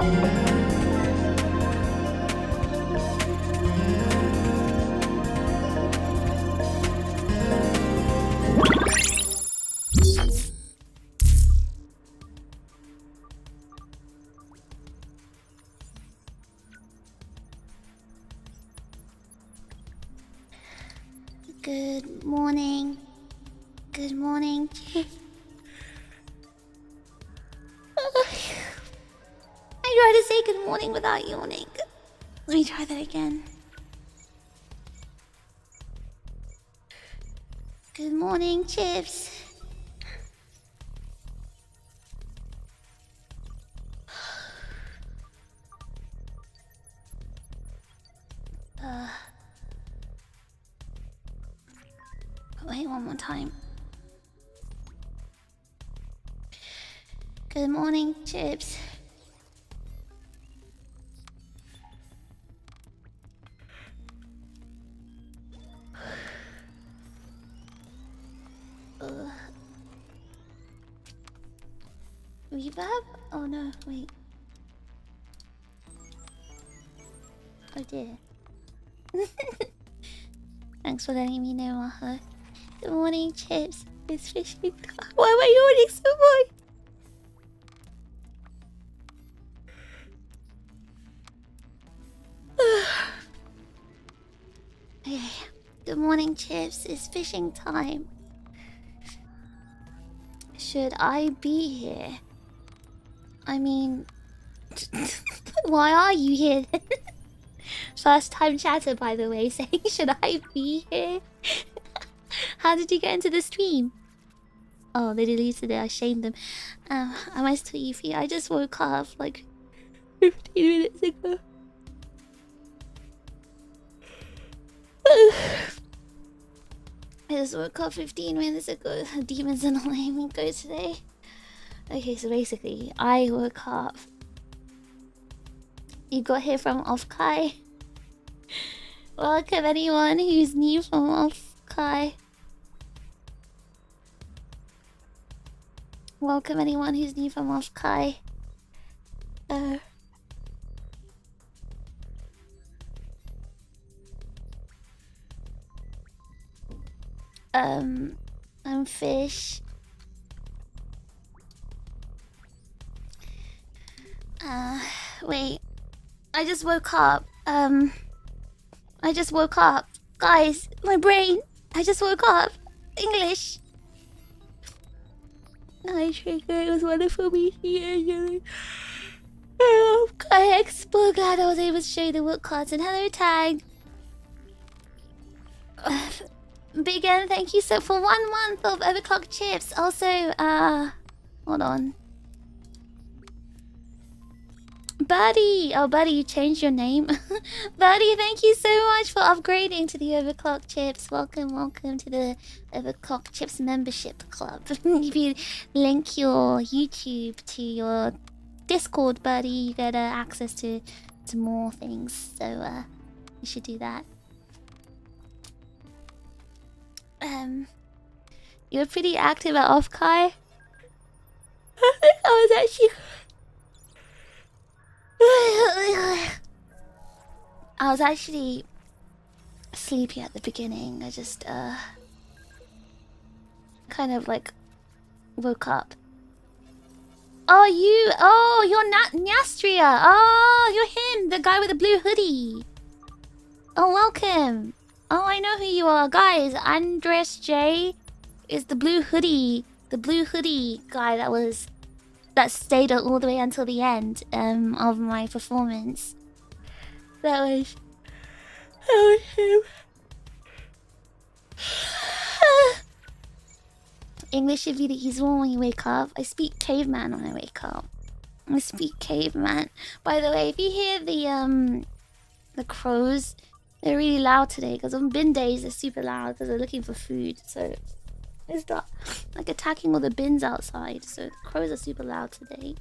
Good morning. Good morning. I tried to say good morning without yawning. Let me try that again. Good morning, Chips. Wait, one more time. Good morning, Chips. Reverb? Oh no, wait. Oh dear. Thanks for letting me know, Maho. Good morning, Chips. It's fishing time. Why am I yawning so much? Okay. Good morning, Chips. It's fishing time. Should I be here? I mean... why are you here then? First time chatter, by the way, saying should I be here? How did you get into the stream? Oh, they deleted it. I shamed them. Am I still Eevee? I just woke up like 15 minutes ago. I just woke up 15 minutes ago. Demons are not letting me go today. Okay, so basically, I woke up. You got here from OffKai. Welcome anyone who's new from OffKai. Welcome anyone who's new from OffKai. I'm Fish. Wait. I just woke up. I just woke up. Guys, my brain. I just woke up. English. Hi, Trigger. It was wonderful meeting you. OffKai Expo. Glad I was able to show you the work cards. And hello, Tag. Big N, thank you so for 1 month of overclock chips. Also, hold on. Buddy! Oh, Buddy, you changed your name. Buddy, thank you so much for upgrading to the Overclock Chips. Welcome, welcome to the Overclock Chips membership club. If you link your YouTube to your Discord, Buddy, you get access to more things. So, you should do that. You were pretty active at OffKai. I was actually... I was actually sleepy at the beginning. I just kind of like woke up. Oh, you're not Nyastria. Oh, you're him, the guy with the blue hoodie. Oh, welcome. Oh, I know who you are, guys. Andres J is the blue hoodie guy that stayed all the way until the end of my performance. That was him. English should be the easy one when you wake up. I speak caveman when I wake up. I speak caveman. By the way, if you hear the crows, they're really loud today because on bin days they're super loud because they're looking for food. So it's not like attacking all the bins outside. So the crows are super loud today.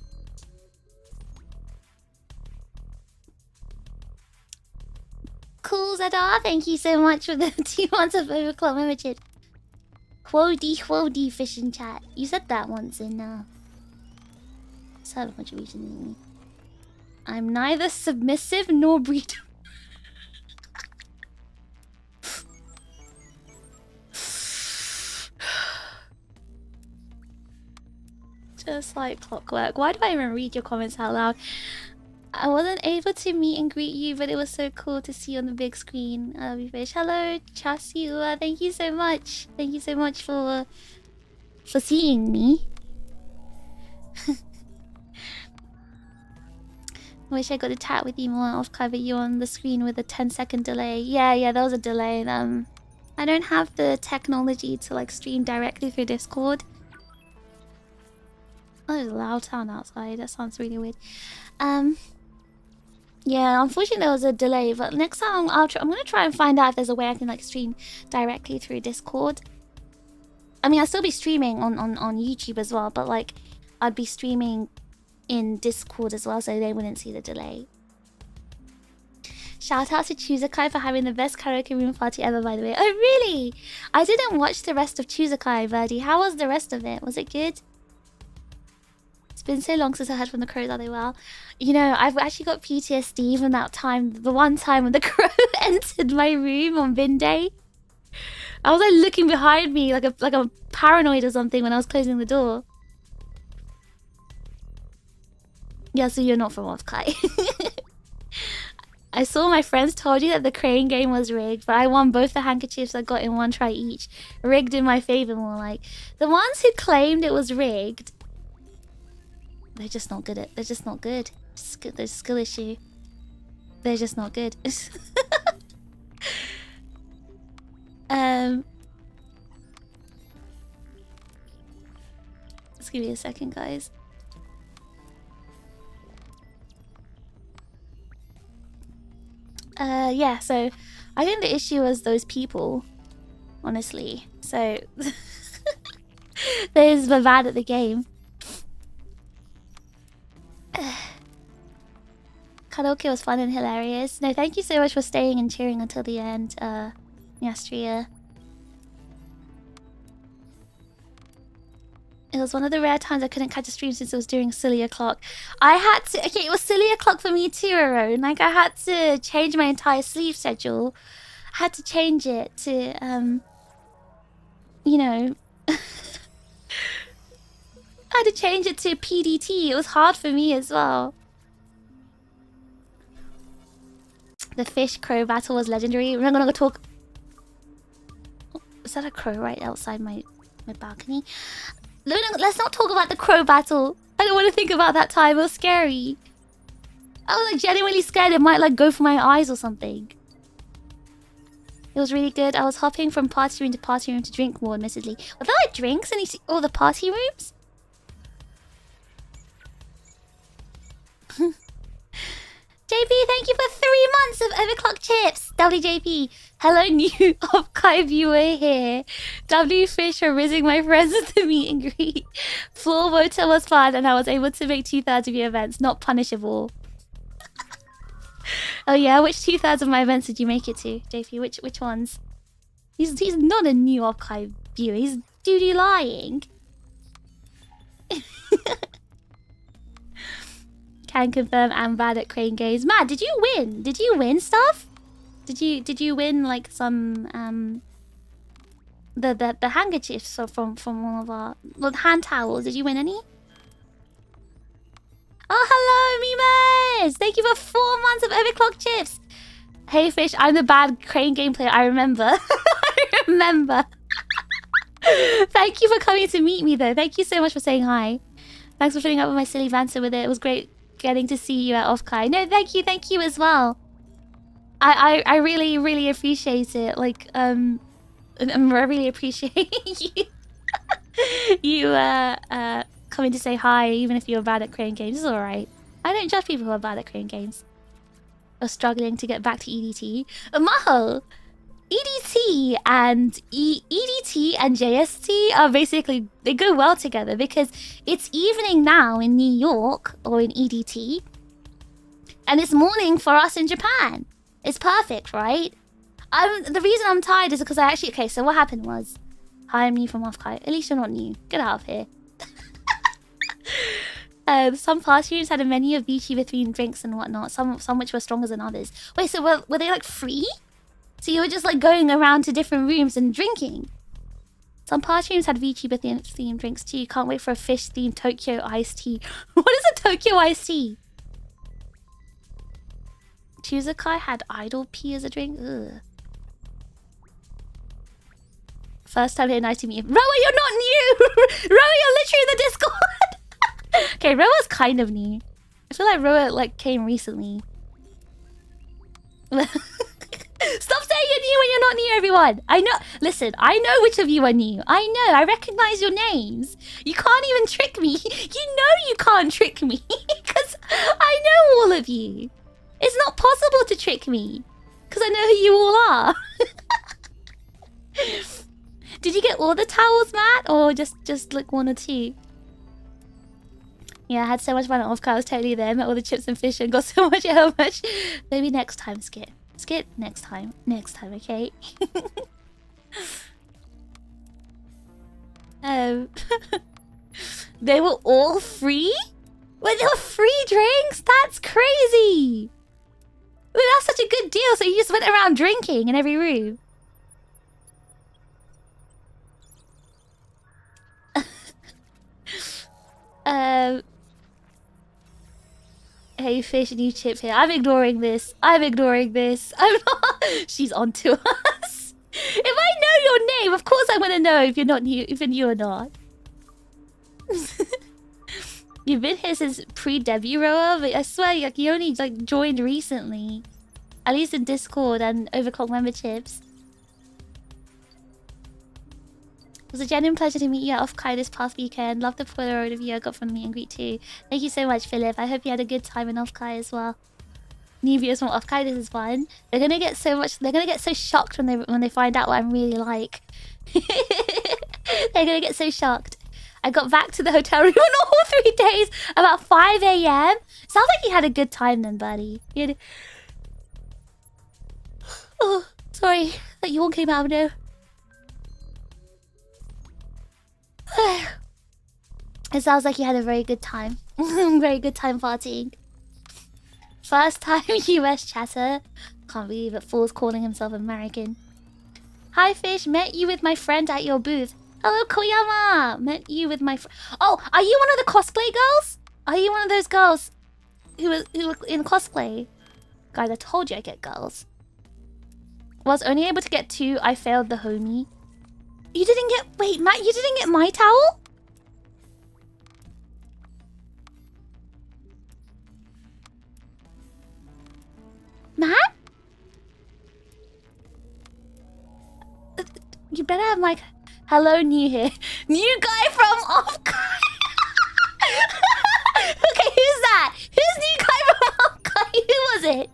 Cool, Zadar. Thank you so much for the 2 months of Overclock membership. Quoddy fish in chat. You said that once in silent contribution. I'm neither submissive nor breed. Just like clockwork. Why do I even read your comments out loud? I wasn't able to meet and greet you, but it was so cool to see you on the big screen. I love you, fish. Hello, Chasiua. Thank you so much. Thank you so much for seeing me. Wish I got to chat with you more off cover. You on the screen with a 10-second delay. Yeah, there was a delay. I don't have the technology to like stream directly through Discord. Oh, there's a loud sound outside. That sounds really weird. Yeah, unfortunately there was a delay, but next time I'm gonna try and find out if there's a way I can like stream directly through Discord. I mean, I'll still be streaming on YouTube as well, but like I'd be streaming in Discord as well, so they wouldn't see the delay. Shout out to TRiGGERPHiSH for having the best karaoke room party ever, by the way. Oh, really? I didn't watch the rest of TRiGGERPHiSH, Verdi. How was the rest of it? Was it good? It's been so long since I heard from the crows. Are they well? You know, I've actually got PTSD from that time. The one time when the crow entered my room on bin day. I was like looking behind me like a paranoid or something when I was closing the door. Yeah, so you're not from OffKai. I saw my friends told you that the crane game was rigged, but I won both the handkerchiefs I got in one try each. Rigged in my favor, more like. The ones who claimed it was rigged, they're just not good at. They're just not good. There's a skill issue. They're just not good. Just give me a second, guys. Yeah, so I think the issue was those people, honestly. So they were bad at the game. Karaoke was fun and hilarious. No, thank you so much for staying and cheering until the end, Nyastria. It was one of the rare times I couldn't catch a stream since it was during silly o'clock. I had to... Okay, it was silly o'clock for me too, Aaron. Like, I had to change my entire sleep schedule. I had to change it to, you know... I had to change it to PDT. It was hard for me as well. The fish crow battle was legendary. We're not gonna go talk... Is that a crow right outside my balcony? Let's not talk about the crow battle. I don't want to think about that time. It was scary. I was like genuinely scared it might like go for my eyes or something. It was really good. I was hopping from party room to drink more, admittedly. Were there like drinks in all the party rooms? JP, thank you for 3 months of overclock chips. WJP. Hello, new OffKai viewer here. WFish for rizzing my friends with the meet and greet. Floor voter was fun and I was able to make 2/3 of your events. Not punishable. Oh yeah, which 2/3 of my events did you make it to, JP? Which ones? He's not a new OffKai viewer. He's duty lying. Can confirm I'm bad at crane games. Matt, did you win? Did you win stuff? Did you win like some the handkerchiefs from one of our hand towels? Did you win any? Oh, hello, Mimes! Thank you for 4 months of overclock chips. Hey, Fish, I'm the bad crane game player. I remember. I remember. Thank you for coming to meet me, though. Thank you so much for saying hi. Thanks for putting up with my silly banter with it. It was great getting to see you at OffKai. No, thank you as well. I really appreciate it. Like, I really appreciate you coming to say hi, even if you're bad at crane games. It's alright. I don't judge people who are bad at crane games or struggling to get back to EDT. Maho! EDT and EDT and JST are basically, they go well together because it's evening now in New York or in EDT and it's morning for us in Japan. It's perfect, right? The reason I'm tired is because I actually... Okay, so what happened was... Hi, I'm new from OffKai. At least you're not new. Get out of here. Some party rooms had a menu of Vici between drinks and whatnot. Some which were stronger than others. Wait, so were they like free? So you were just like going around to different rooms and drinking? Some party rooms had Vici themed drinks too. Can't wait for a fish themed Tokyo iced tea. What is a Tokyo iced tea? TRiGGERPHiSH had idol pee as a drink. Ugh. First time here, nice to meet you. Roa, you're not new! Roa, you're literally in the Discord! Okay, Roa's kind of new. I feel like Roa like came recently. Stop saying you're new when you're not new, everyone! I know- Listen, I know which of you are new. I know, I recognize your names. You can't even trick me. You know you can't trick me. Because I know all of you. It's not possible to trick me. Because I know who you all are. Did you get all the towels, Matt? Or just like one or two? Yeah, I had so much fun at OffKai. I was totally there. Met all the chips and fish and got so much how much. Maybe next time, Skit. Skit, next time. Next time, okay? They were all free? Wait, they were free drinks? That's crazy! Wait, that's such a good deal. So you just went around drinking in every room? Hey fish, new chip here. I'm ignoring this. I'm ignoring this. I'm not. She's onto us. If I know your name, of course I'm gonna know if you're not new, if you're new or not. You've been here since pre-debut, Roa, but I swear, like, you only like joined recently, at least in Discord and Overclock memberships. It was a genuine pleasure to meet you at OffKai this past weekend. Love the Polaroid of you I got from the meet and greet too. Thank you so much, Philip. I hope you had a good time in OffKai as well. New viewers from OffKai, this is fun. They're gonna get so much. They're gonna get so shocked when they find out what I'm really like. They're gonna get so shocked. I got back to the hotel room in all 3 days about 5 AM. Sounds like you had a good time then, buddy. You had... Oh, sorry that you all came out of no. It sounds like you had a very good time. Very good time partying. First time US chatter. Can't believe it. Fool's calling himself American. Hi Fish, met you with my friend at your booth. Hello Koyama. Met you with my friend. Oh, are you one of the cosplay girls? Are you one of those girls who were in cosplay? Guys, I told you I get girls. Was only able to get 2. I failed the homie. You didn't get... Wait, Matt, you didn't get my towel? Matt? You better have my... Hello, new here. New guy from OffKai. Okay, who's that? Who's new guy from OffKai? Who was it?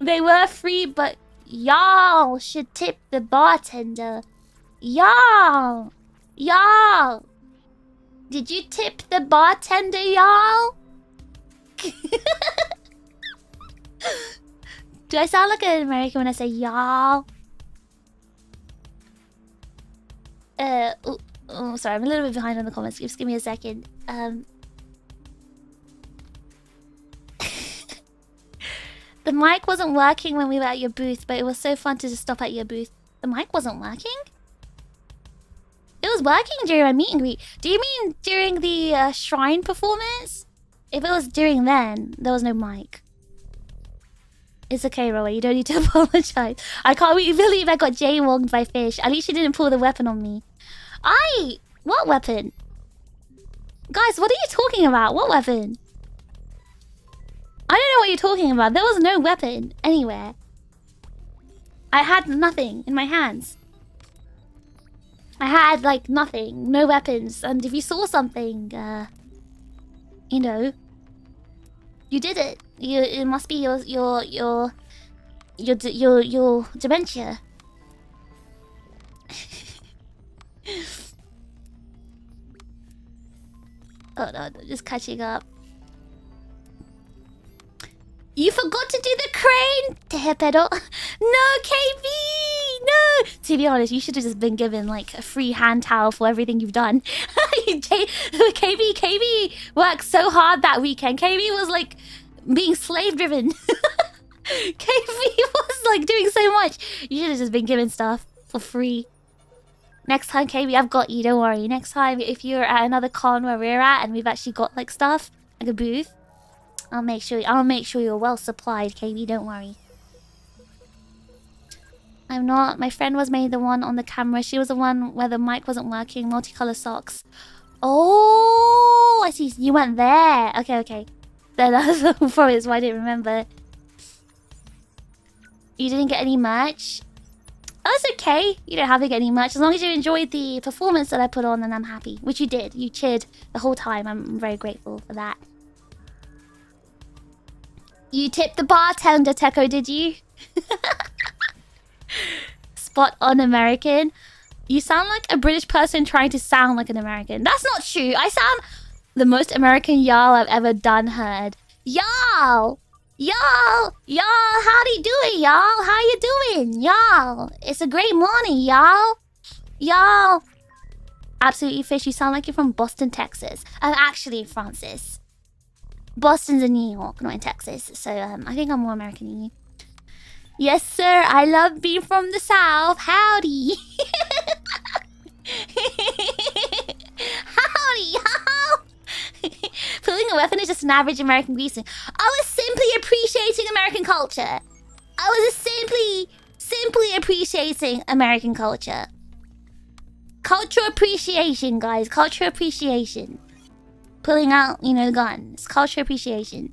They were free, but... Y'all should tip the bartender. Y'all. Y'all. Did you tip the bartender, y'all? Do I sound like an American when I say y'all? Oh, sorry, I'm a little bit behind on the comments. Just give me a second. The mic wasn't working when we were at your booth, but it was so fun to just stop at your booth. The mic wasn't working? It was working during my meet and greet. Do you mean during the shrine performance? If it was during then, there was no mic. It's okay, Roa. You don't need to apologize. I can't believe I got jaywalked by Fish. At least you didn't pull the weapon on me. What weapon? Guys, what are you talking about? What weapon? I don't know what you're talking about. There was no weapon anywhere. I had nothing in my hands. I had, like, nothing. No weapons. And if you saw something, you know, you did it. It must be your dementia. Oh no, just catching up. You forgot to do the crane! Pero. No, KB! No! To be honest, you should have just been given like a free hand towel for everything you've done. KB worked so hard that weekend. KB was like being slave driven. KB was like doing so much. You should have just been given stuff for free. Next time, KB, I've got you. Don't worry. Next time, if you're at another con where we're at and we've actually got like stuff, like a booth, I'll make sure you're well supplied, KB. Don't worry. I'm not. My friend was made the one on the camera. She was the one where the mic wasn't working. Multicolor socks. Oh, I see. You went there. Okay, okay. That's probably why I didn't remember. You didn't get any merch? Oh, it's okay. You don't have to get any merch. As long as you enjoyed the performance that I put on, then I'm happy. Which you did. You cheered the whole time. I'm very grateful for that. You tipped the bartender, Teko, did you? Spot on American. You sound like a British person trying to sound like an American. That's not true. I sound the most American y'all I've ever heard. Y'all! Y'all! Y'all! Howdy doing, y'all? How you doing? Y'all! It's a great morning, y'all! Y'all! Absolutely, Fish. You sound like you're from Boston, Texas. I'm actually Francis. Boston's in New York, not in Texas. So, I think I'm more American than you. Yes, sir. I love being from the South. Howdy. Howdy, y'all. Pulling a weapon is just an average American greeting. I was simply appreciating American culture. I was simply appreciating American culture. Culture appreciation, guys. Culture appreciation. Pulling out, you know, the guns. Culture appreciation.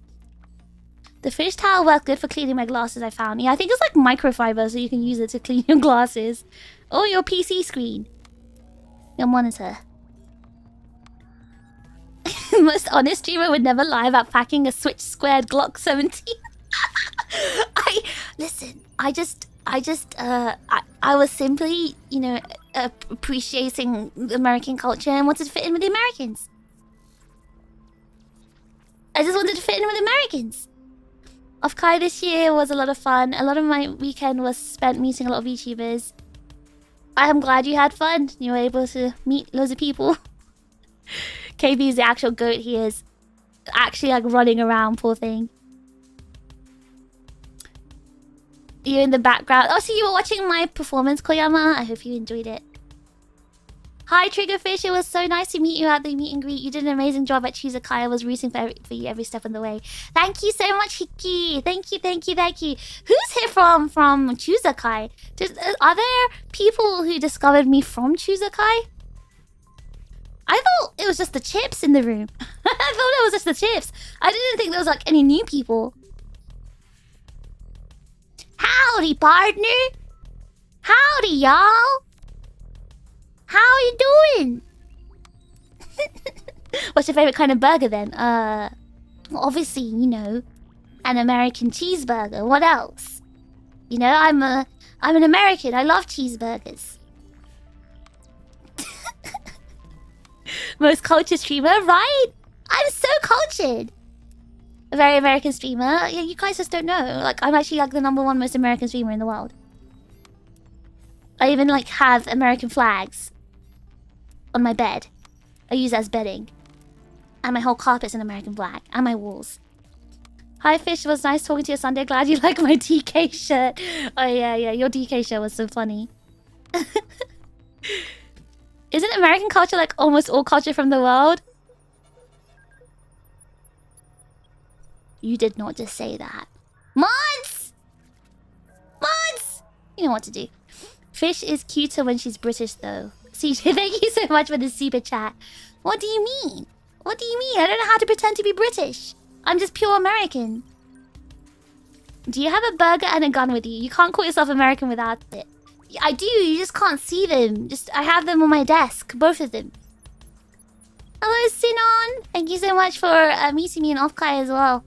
The fish towel worked good for cleaning my glasses, I found. Yeah, I think it's like microfiber, so you can use it to clean your glasses. Or your PC screen. Your monitor. Most honest streamer would never lie about packing a Switch squared Glock 17. Listen, I was simply, you know, appreciating the American culture and wanted to fit in with the Americans. I just wanted to fit in with the Americans. OffKai this year was a lot of fun. A lot of my weekend was spent meeting a lot of YouTubers. I am glad you had fun. You were able to meet loads of people. KB is the actual goat. He is actually like running around, poor thing. You in the background. Oh, so you were watching my performance, Koyama? I hope you enjoyed it. Hi, TRiGGERPHiSH. It was so nice to meet you at the meet and greet. You did an amazing job at TRiGGERPHiSH. I was rooting for you every step of the way. Thank you so much, Hiki. Thank you, thank you, thank you. Who's here from TRiGGERPHiSH? Are there people who discovered me from TRiGGERPHiSH? I thought it was just the chips in the room. I thought it was just the chips. I didn't think there was like any new people. Howdy, partner. Howdy, y'all. How are you doing? What's your favorite kind of burger then? Obviously, you know, an American cheeseburger. What else? You know, I'm an American. I love cheeseburgers. Most cultured streamer, right? I'm so cultured. A very American streamer. Yeah, you guys just don't know. Like, I'm actually like the #1 most American streamer in the world. I even like have American flags on my bed. I use it as bedding. And my whole carpet's an American flag. And my walls. Hi, Fish. It was nice talking to you Sunday. Glad you like my DK shirt. Oh, yeah. Your DK shirt was so funny. Isn't American culture like almost all culture from the world? You did not just say that. Mods! Mods! You know what to do. Fish is cuter when she's British, though. CJ, thank you so much for the super chat. What do you mean? What do you mean? I don't know how to pretend to be British. I'm just pure American. Do you have a burger and a gun with you? You can't call yourself American without it. I do, you just can't see them. I have them on my desk, both of them. Hello, Sinon. Thank you so much for meeting me in OffKai as well.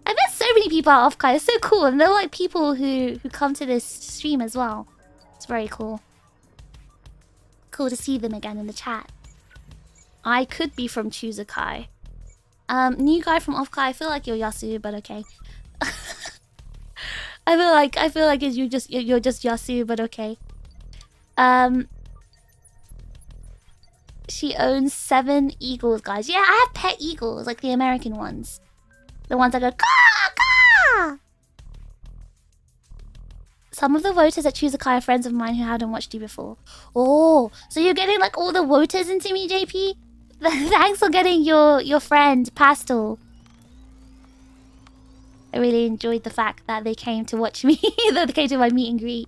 I met so many people at OffKai. It's so cool. And they're like people who come to this stream as well. It's very cool. Cool to see them again in the chat. I could be from TRiGGERPHiSH. New guy from OffKai. I feel like you're Yasu, but okay. I feel like you're just Yasu, but okay. She owns 7 eagles, guys. Yeah, I have pet eagles, like the American ones. The ones that go caw, caw. Some of the voters at TRiGGERPHiSH are friends of mine who hadn't watched you before. Oh, so you're getting like all the voters into me, JP? Thanks for getting your friend, Pastel. I really enjoyed the fact that they came to watch me. They came to my meet and greet.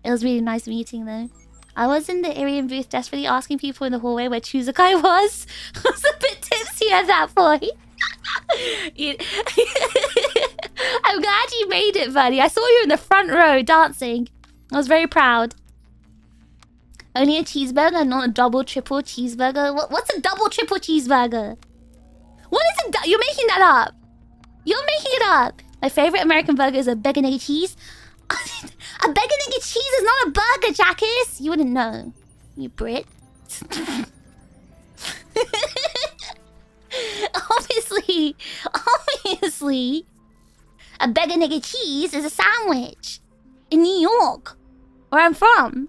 It was really nice meeting them. I was in the Irian booth desperately asking people in the hallway where TRiGGERPHiSH was. I was a bit tipsy at that point. I'm glad you made it, buddy. I saw you in the front row dancing. I was very proud. Only a cheeseburger, not a double, triple cheeseburger. What's a double, triple cheeseburger? What is it? You're making that up. You're making it up. My favorite American burger is a bacon, egg, and cheese. A bacon, egg, and cheese is not a burger, Jackus. You wouldn't know. You Brit. Obviously, a bacon, egg, and cheese is a sandwich in New York, where I'm from.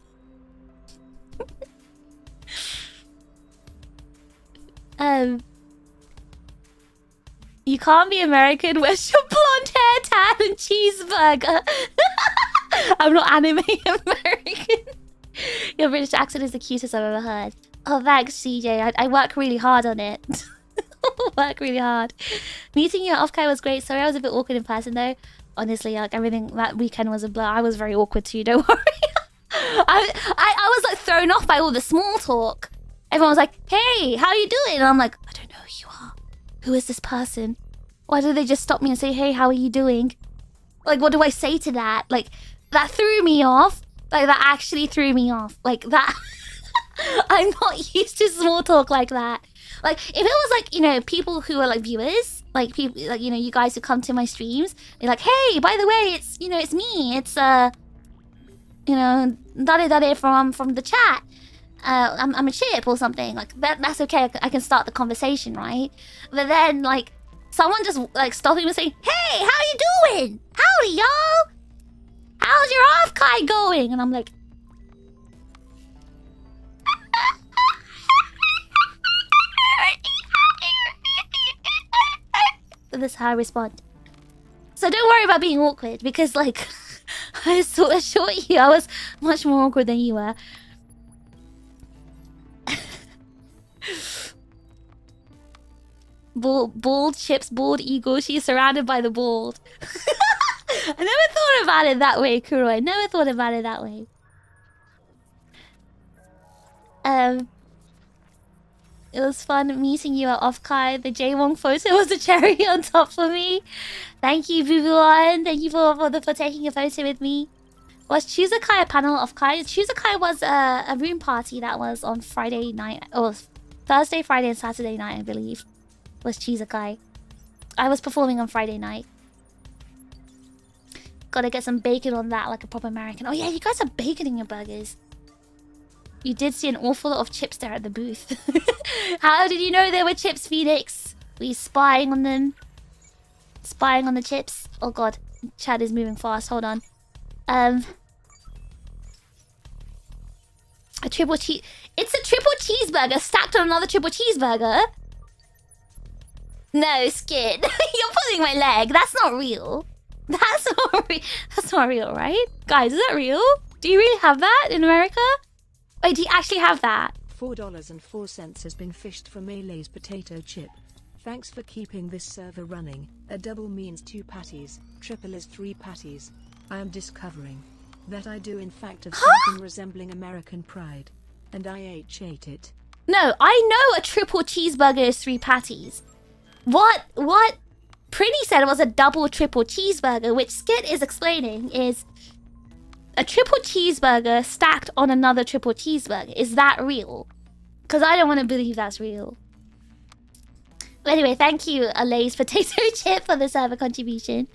You can't be American. Where's your blonde hair, tan, and cheeseburger? I'm not anime American. Your British accent is the cutest I've ever heard. Oh, thanks, CJ. I work really hard on it. Work really hard. Meeting you at OffKai was great. Sorry, I was a bit awkward in person though. Honestly, like everything that weekend was a blur. I was very awkward too. Don't worry. I was like thrown off by all the small talk. Everyone was like, "Hey, how are you doing?" And I'm like, "I don't know who you are. Who is this person? Why did they just stop me and say, 'Hey, how are you doing?'" Like, what do I say to that? Like, that threw me off. Like, that actually threw me off. Like, that... I'm not used to small talk like that. Like, if it was like, you know, people who are like viewers, like people, like, you know, you guys who come to my streams, they're like, "Hey, by the way, it's, you know, it's me. It's, you know, Dade from the chat. I'm a chip or something." Like, that's okay. I can start the conversation, right? But then, like, someone just, like, stopping me and saying, "Hey, how you doing? Howdy, y'all. How's your OffKai going?" And I'm like... This is how I respond. So don't worry about being awkward, because, like, I assure you, I was much more awkward than you were. Bald chips, bald eagle. She's surrounded by the bald. I never thought about it that way, Kuro. I never thought about it that way. It was fun meeting you at OffKai. The Jaewong photo was a cherry on top for me. Thank you, Bubuan. Thank you for taking a photo with me. Was TRiGGERPHiSH a panel of OffKai? TRiGGERPHiSH was a room party that was on Friday night. Or Thursday, Friday, and Saturday night, I believe. Was TRiGGERPHiSH. I was performing on Friday night. Gotta get some bacon on that like a proper American. Oh yeah, you guys have bacon in your burgers. You did see an awful lot of chips there at the booth. How did you know there were chips, Phoenix? Were you spying on them? Spying on the chips? Oh god, Chad is moving fast. Hold on. A triple cheese. It's a triple cheeseburger stacked on another triple cheeseburger. No, Skid. You're pulling my leg. That's not real. That's not real, right? Guys, is that real? Do you really have that in America? Wait, do you actually have that? $4.04 has been fished for Melee's potato chip. Thanks for keeping this server running. A double means 2 patties, triple is 3 patties. I am discovering that I do in fact have something resembling American pride. And I ate it. No, I know a triple cheeseburger is 3 patties. What Pretty said it was a double triple cheeseburger, which Skit is explaining is a triple cheeseburger stacked on another triple cheeseburger. Is that real? Because I don't want to believe that's real. But anyway, thank you, Lay's potato chip, for the server contribution.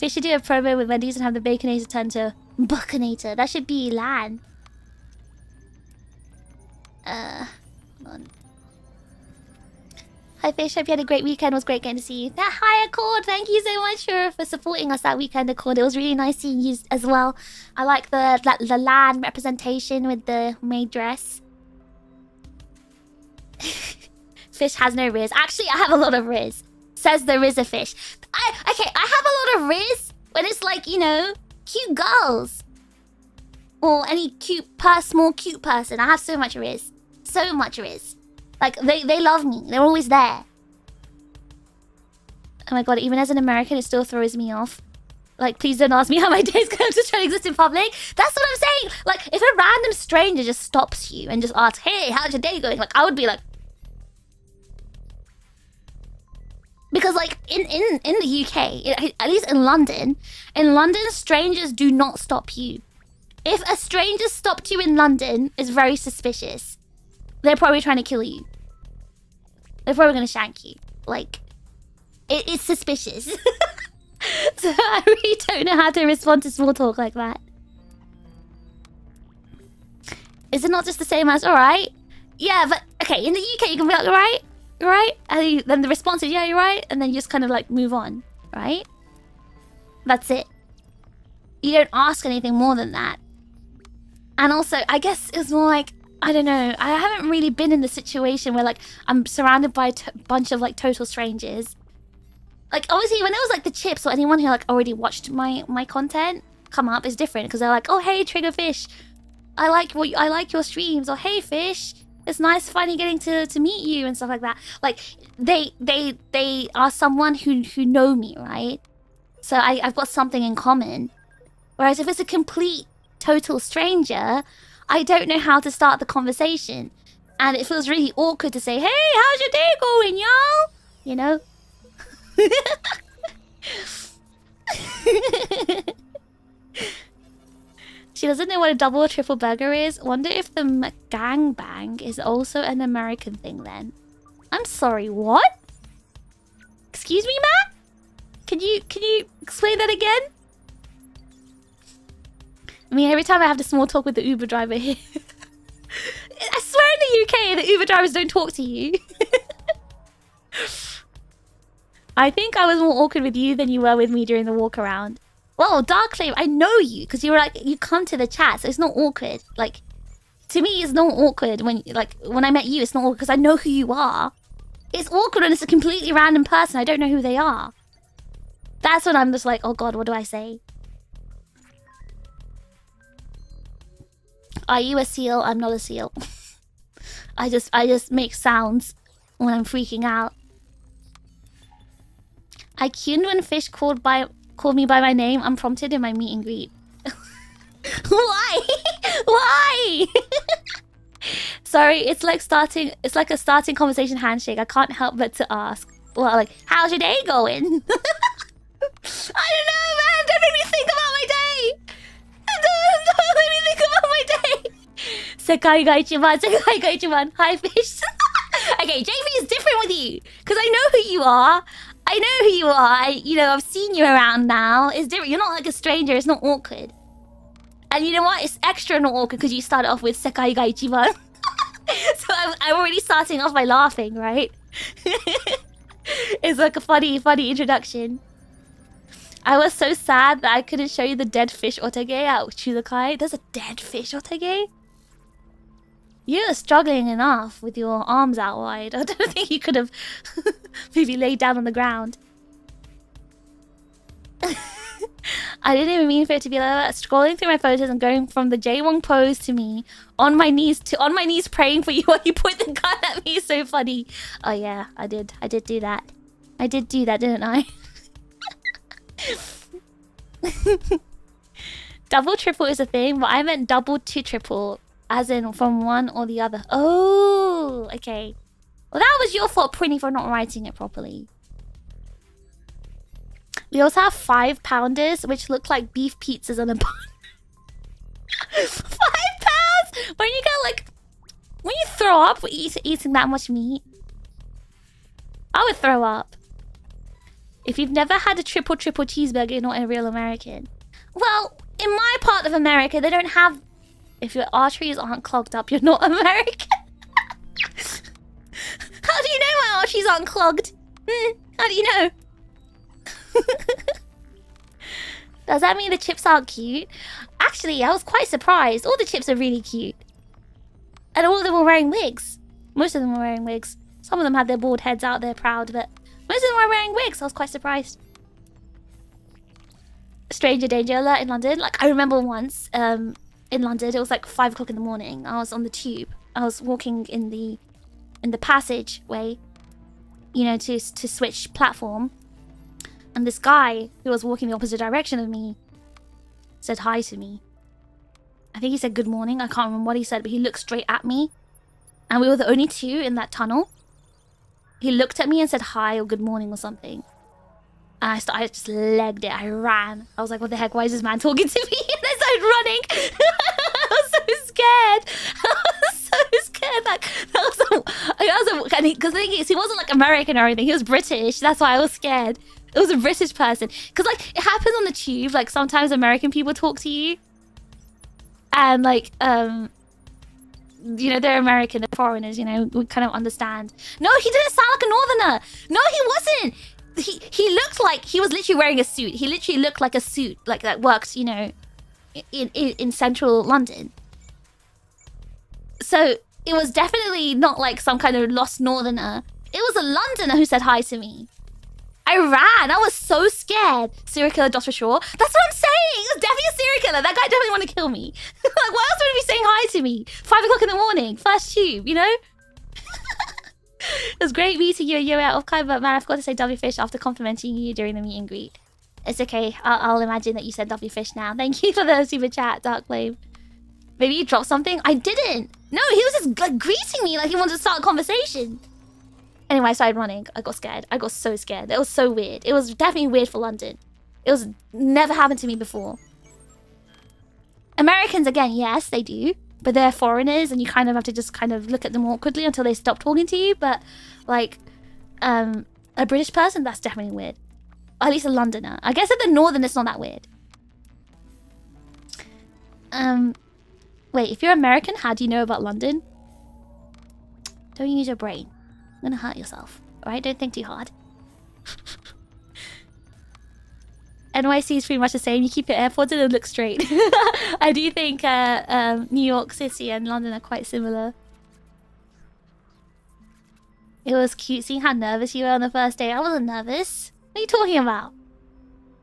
They should do a promo with Wendy's and have the Baconator turn to Buckinator. That should be Lan. Hold on. Hi Fish, hope you had a great weekend. It was great getting to see you. Hi Accord, thank you so much for supporting us that weekend, Accord. It was really nice seeing you as well. I like the land representation with the maid dress. Fish has no riz. Actually, I have a lot of riz. Says the Rizza Fish. I have a lot of riz when it's like, you know, cute girls. Or any small cute person. I have so much riz. So much riz. Like, they love me. They're always there. Oh my god, even as an American, it still throws me off. Like, please don't ask me how my day's going. I'm just trying to exist in public. That's what I'm saying. Like, if a random stranger just stops you and just asks, hey, how's your day going? Like, I would be like... Because, like, in the UK, at least in London, strangers do not stop you. If a stranger stopped you in London, it's very suspicious. They're probably trying to kill you. They're probably going to shank you. Like, it's suspicious. So I really don't know how to respond to small talk like that. Is it not just the same as, alright? Yeah, but, okay, in the UK, you can be like, alright? You're right? And then the response is, yeah, you're right. And then you just kind of, like, move on, right? That's it. You don't ask anything more than that. And also, I guess it's more like, I don't know. I haven't really been in the situation where, like, I'm surrounded by a bunch of, like, total strangers. Like, obviously, when it was, like, the chips or anyone who, like, already watched my content come up is different. Because they're like, oh, hey, TRiGGERPHiSH. I like your streams. Or, hey, Fish. It's nice finally getting to meet you and stuff like that. Like, they are someone who know me, right? So I've got something in common. Whereas if it's a complete, total stranger... I don't know how to start the conversation. And it feels really awkward to say, hey, how's your day going, y'all? You know? She doesn't know what a double or triple burger is. Wonder if the gangbang is also an American thing then. I'm sorry, what? Excuse me, Matt? Can you explain that again? I mean, every time I have to small talk with the Uber driver here... I swear in the UK, the Uber drivers don't talk to you. I think I was more awkward with you than you were with me during the walk around. Well, Darkflame, I know you, because you were like, you come to the chat, so it's not awkward. Like, to me, it's not awkward when I met you, it's not awkward because I know who you are. It's awkward when it's a completely random person, I don't know who they are. That's when I'm just like, oh god, what do I say? Are you a seal? I'm not a seal. I just make sounds when I'm freaking out. I queued when Fish called me by my name unprompted in my meet and greet. Why? Why? Sorry, it's like a starting conversation handshake. I can't help but to ask. Well, like, how's your day going? I don't know, man. Don't make me think about my day. Don't let me think about my day. Sekai ga ichiban, sekai ga ichiban. Hi, Fish. Okay, JP is different with you. Because I know who you are. I know who you are. You know, I've seen you around now. It's different. You're not like a stranger. It's not awkward. And you know what? It's extra not awkward because you started off with sekai ga ichiban. So I'm already starting off by laughing, right? It's like a funny introduction. I was so sad that I couldn't show you the dead fish otage at Chudakai. There's a dead fish otage? You're struggling enough with your arms out wide. I don't think you could have maybe laid down on the ground. I didn't even mean for it to be like that. Scrolling through my photos and going from the J1 pose to me on my knees praying for you while you point the gun at me is so funny. Oh yeah, I did do that. I did do that, didn't I? Double triple is a thing, but I meant double to triple, as in from one or the other. Oh, okay. Well, that was your fault, Prinny, for not writing it properly. We also have 5-pounders, which look like beef pizzas on a bun. 5 pounds? When you throw up for eating that much meat, I would throw up. If you've never had a triple cheeseburger, you're not a real American. Well, in my part of America, they don't have... If your arteries aren't clogged up, you're not American. How do you know my arteries aren't clogged. How do you know? Does that mean the chips aren't cute? Actually, I was quite surprised. All the chips are really cute. And all of them were wearing wigs. Most of them were wearing wigs. Some of them had their bald heads out there proud, but most of them were wearing wigs. I was quite surprised. Stranger danger alert in London. Like, I remember once in London, it was like 5 o'clock in the morning. I was on the tube. I was walking in the passageway, you know, to switch platform. And this guy who was walking the opposite direction of me said hi to me. I think he said good morning. I can't remember what he said, but he looked straight at me. And we were the only two in that tunnel. He looked at me and said hi or good morning or something. And I just legged it. I ran. I was like, what the heck? Why is this man talking to me? And I started running. I was so scared. I was so scared. Like, because the thing is, he wasn't like American or anything. He was British. That's why I was scared. It was a British person. Because like, it happens on the tube. Like, sometimes American people talk to you. And like, you know, they're American, they're foreigners, you know, we kind of understand. No, he didn't sound like a northerner. No, he wasn't. He looked like he was literally wearing a suit. He literally looked like a suit, like that works, you know, in central London. So it was definitely not like some kind of lost northerner. It was a Londoner who said hi to me. I ran. I was so scared. Serial killer Joshua Shaw. That's what I'm saying. It was definitely a serial killer. That guy definitely wanted to kill me. Like, why else would he be saying hi to me? 5 o'clock in the morning. First tube, you know? It was great meeting you. You're out of OffKai, but man, I forgot to say WFish after complimenting you during the meet and greet. It's okay. I'll imagine that you said WFish now. Thank you for the super chat, Dark Flame. Maybe you dropped something? I didn't. No, he was just like greeting me like he wanted to start a conversation. Anyway, I started running. I got scared. I got so scared. It was so weird. It was definitely weird for London. It was never happened to me before. Americans, again, yes, they do. But they're foreigners and you kind of have to just kind of look at them awkwardly until they stop talking to you. But, like, a British person, that's definitely weird. Or at least a Londoner. I guess at the northern, it's not that weird. Wait, if you're American, how do you know about London? Don't use your brain. You're gonna hurt yourself, alright? Don't think too hard. NYC is pretty much the same. You keep your AirPods in and look straight. I do think New York City and London are quite similar. It was cute seeing how nervous you were on the first day. I wasn't nervous. What are you talking about?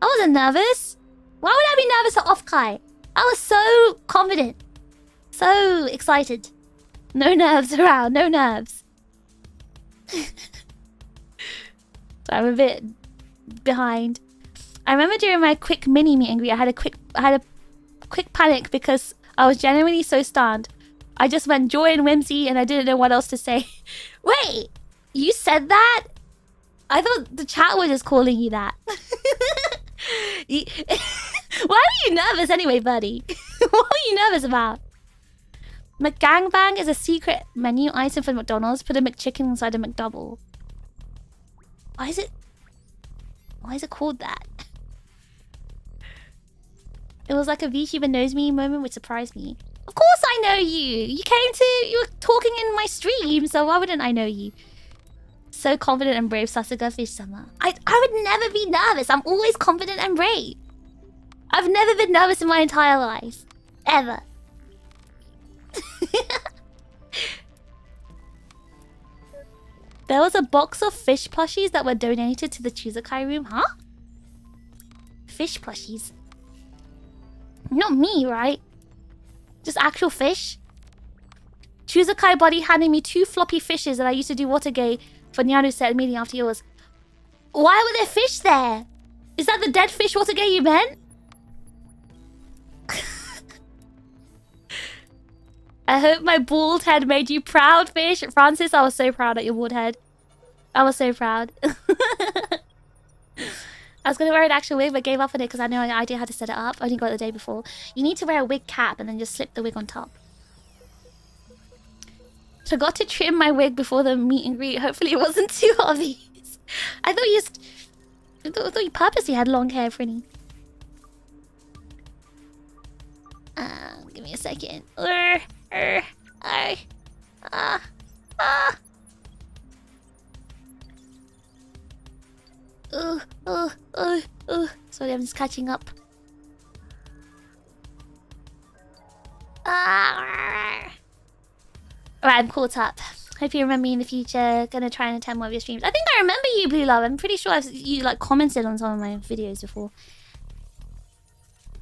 I wasn't nervous. Why would I be nervous at OffKai? I was so confident. So excited. No nerves around. No nerves. So I'm a bit behind. I remember during my quick mini meet and greet, I had a quick panic because I was genuinely so stunned. I just went joy and whimsy and I didn't know what else to say. Wait, you said that? I thought the chat was just calling you that. Why are you nervous anyway, buddy? What are you nervous about? McGangbang is a secret menu item for McDonald's. Put a McChicken inside a McDouble. Why is it called that? It was like a VTuber knows me moment, which surprised me. Of course I know you. You were talking in my stream, so why wouldn't I know you? So confident and brave, TRiGGERPHiSH summer. I would never be nervous. I'm always confident and brave. I've never been nervous in my entire life. Ever. There was a box of fish plushies that were donated to the TRiGGERPhiSH room, huh? Fish plushies? Not me, right? Just actual fish? TRiGGERPhiSH buddy handed me 2 floppy fishes that I used to do Watergate for Nyanu said immediately after yours. Why were there fish there? Is that the dead fish Watergate you meant? I hope my bald head made you proud, Fish. Francis, I was so proud at your bald head. I was so proud. I was going to wear an actual wig, but gave up on it because I had no idea how to set it up. I only got it the day before. You need to wear a wig cap and then just slip the wig on top. Forgot to trim my wig before the meet and greet. Hopefully it wasn't too obvious. I thought you purposely had long hair, Frinny. Give me a second. Sorry, I'm just catching up. Alright, I'm caught up. Hope you remember me in the future. Gonna try and attend more of your streams. I think I remember you, Blue Love. I'm pretty sure you like commented on some of my videos before.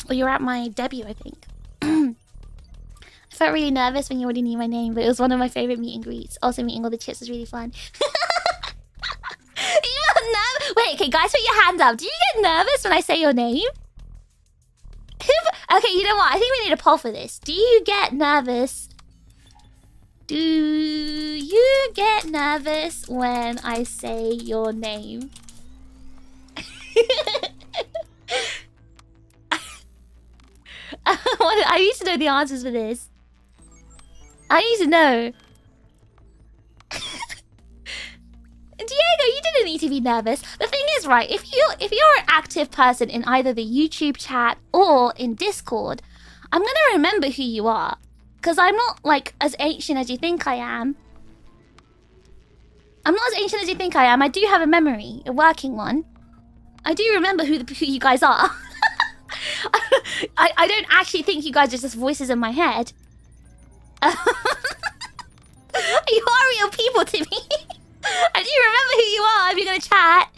Or you were at my debut, I think. I felt really nervous when you already knew my name, but it was one of my favorite meet and greets. Also, meeting all the chicks was really fun. Wait, okay, guys, put your hands up. Do you get nervous when I say your name? Okay, you know what? I think we need a poll for this. Do you get nervous? Do you get nervous when I say your name? I need to know the answers for this. I need to know. Diego, you didn't need to be nervous. The thing is, right, if you're an active person in either the YouTube chat or in Discord, I'm gonna remember who you are. Because I'm not, like, as ancient as you think I am. I'm not as ancient as you think I am. I do have a memory, a working one. I do remember who you guys are. I don't actually think you guys are just voices in my head. You are real people to me. I do remember who you are if you're gonna chat.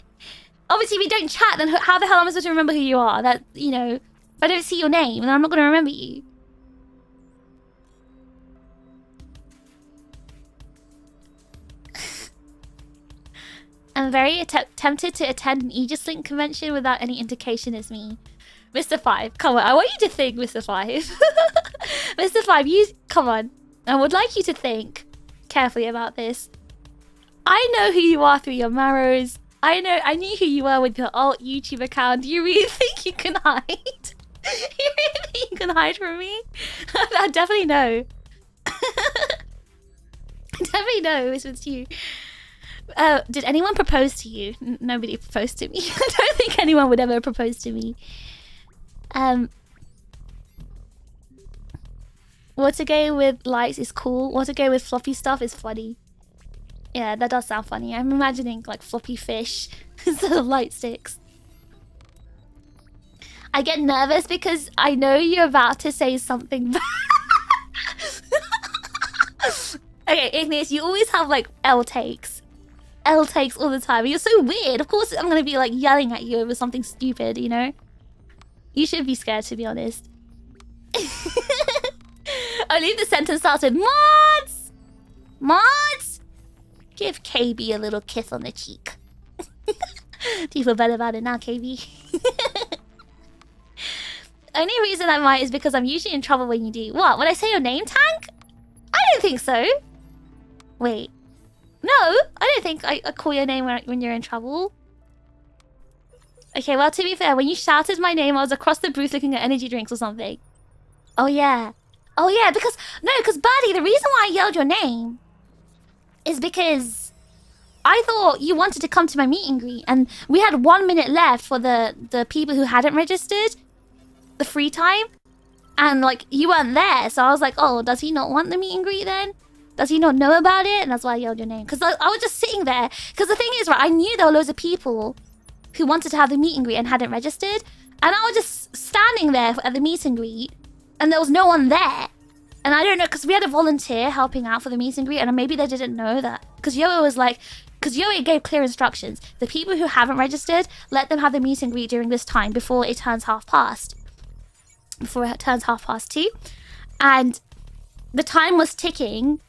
Obviously, if you don't chat, then how the hell am I supposed to remember who you are? That, you know, if I don't see your name, then I'm not gonna remember you. I'm very tempted to attend an Aegis-Link convention without any indication it's me. Mr. 5, come on. I want you to think, Mr. 5. Mr. 5, come on. I would like you to think carefully about this. I know who you are through your marrows. I knew who you were with your alt YouTube account. Do you really think you can hide? You really think you can hide from me? I definitely know. I definitely know it was you. Did anyone propose to you? Nobody proposed to me. I don't think anyone would ever propose to me. Watergate with lights is cool. Watergate with floppy stuff is funny. Yeah, that does sound funny. I'm imagining like floppy fish instead of light sticks. I get nervous because I know you're about to say something bad. Okay, Ignis, you always have like L takes. L takes all the time. You're so weird. Of course I'm gonna be like yelling at you over something stupid, you know? You should be scared, to be honest. I believe the sentence starts with mods! Mods! Give KB a little kiss on the cheek. Do you feel better about it now, KB? Only reason I might is because I'm usually in trouble when you do. What? When I say your name, Tank? I don't think so. Wait. No, I don't think I call your name when you're in trouble. Okay, well, to be fair, when you shouted my name, I was across the booth looking at energy drinks or something. Oh, yeah. Oh, yeah, because... No, because, Birdie, the reason why I yelled your name is because I thought you wanted to come to my meet and greet, and we had 1 minute left for the people who hadn't registered, the free time, and, like, you weren't there, so I was like, oh, does he not want the meet and greet then? Does he not know about it? And that's why I yelled your name. Because I was just sitting there. Because the thing is, right, I knew there were loads of people who wanted to have the meet and greet and hadn't registered. And I was just standing there at the meet and greet. And there was no one there. And I don't know, because we had a volunteer helping out for the meet and greet. And maybe they didn't know that. Because Yoa was like... Because Yoa gave clear instructions. The people who haven't registered, let them have the meet and greet during this time before it turns 2:30. Before it turns 2:30. And the time was ticking.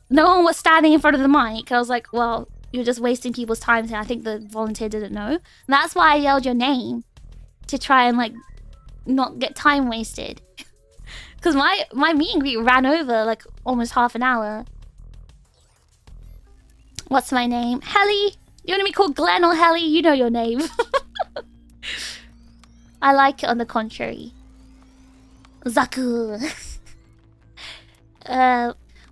No one was standing in front of the mic. I was like, well, you're just wasting people's time here. I think the volunteer didn't know. And that's why I yelled your name. To try and, like, not get time wasted. Because my meet and greet ran over, like, almost half an hour. What's my name? Helly. You want to be called Glenn or Helly? You know your name. I like it on the contrary. Zaku.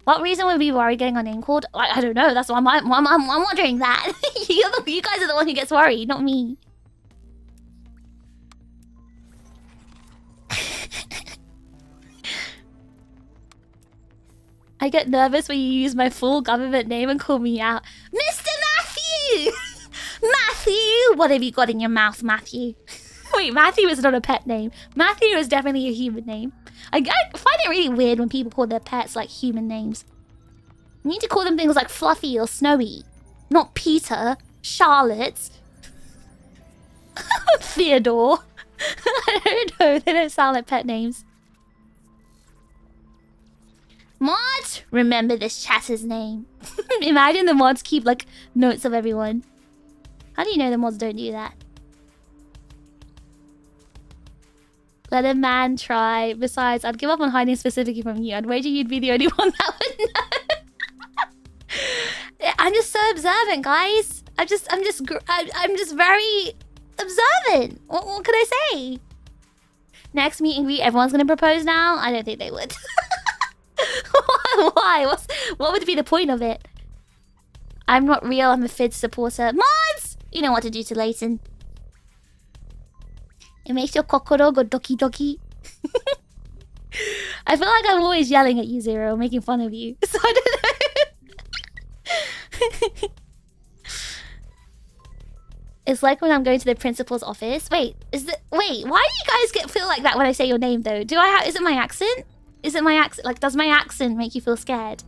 What reason would we worry getting our name called? I don't know. That's why I'm wondering that. You guys are the one who gets worried, not me. I get nervous when you use my full government name and call me out. Mr. Matthew! Matthew? What have you got in your mouth, Matthew? Wait, Matthew is not a pet name. Matthew is definitely a human name. I find it really weird when people call their pets like human names. You need to call them things like Fluffy or Snowy. Not Peter, Charlotte, Theodore. I don't know, they don't sound like pet names. Mods, remember this chatter's name. Imagine the mods keep like notes of everyone. How do you know the mods don't do that? Let a man try. Besides, I'd give up on hiding specifically from you. I'd wager you'd be the only one that would know. I'm just so observant, guys. I'm just very observant. What can I say? Next meet and greet, everyone's gonna propose now? I don't think they would. Why? What would be the point of it? I'm not real, I'm a Fid supporter. Mods! You know what to do to Leighton. It makes your kokoro go doki doki. I feel like I'm always yelling at you, Zero, making fun of you. So I don't know. It's like when I'm going to the principal's office. Wait, why do you guys feel like that when I say your name though? Is it my accent? Is it my accent? Like, does my accent make you feel scared?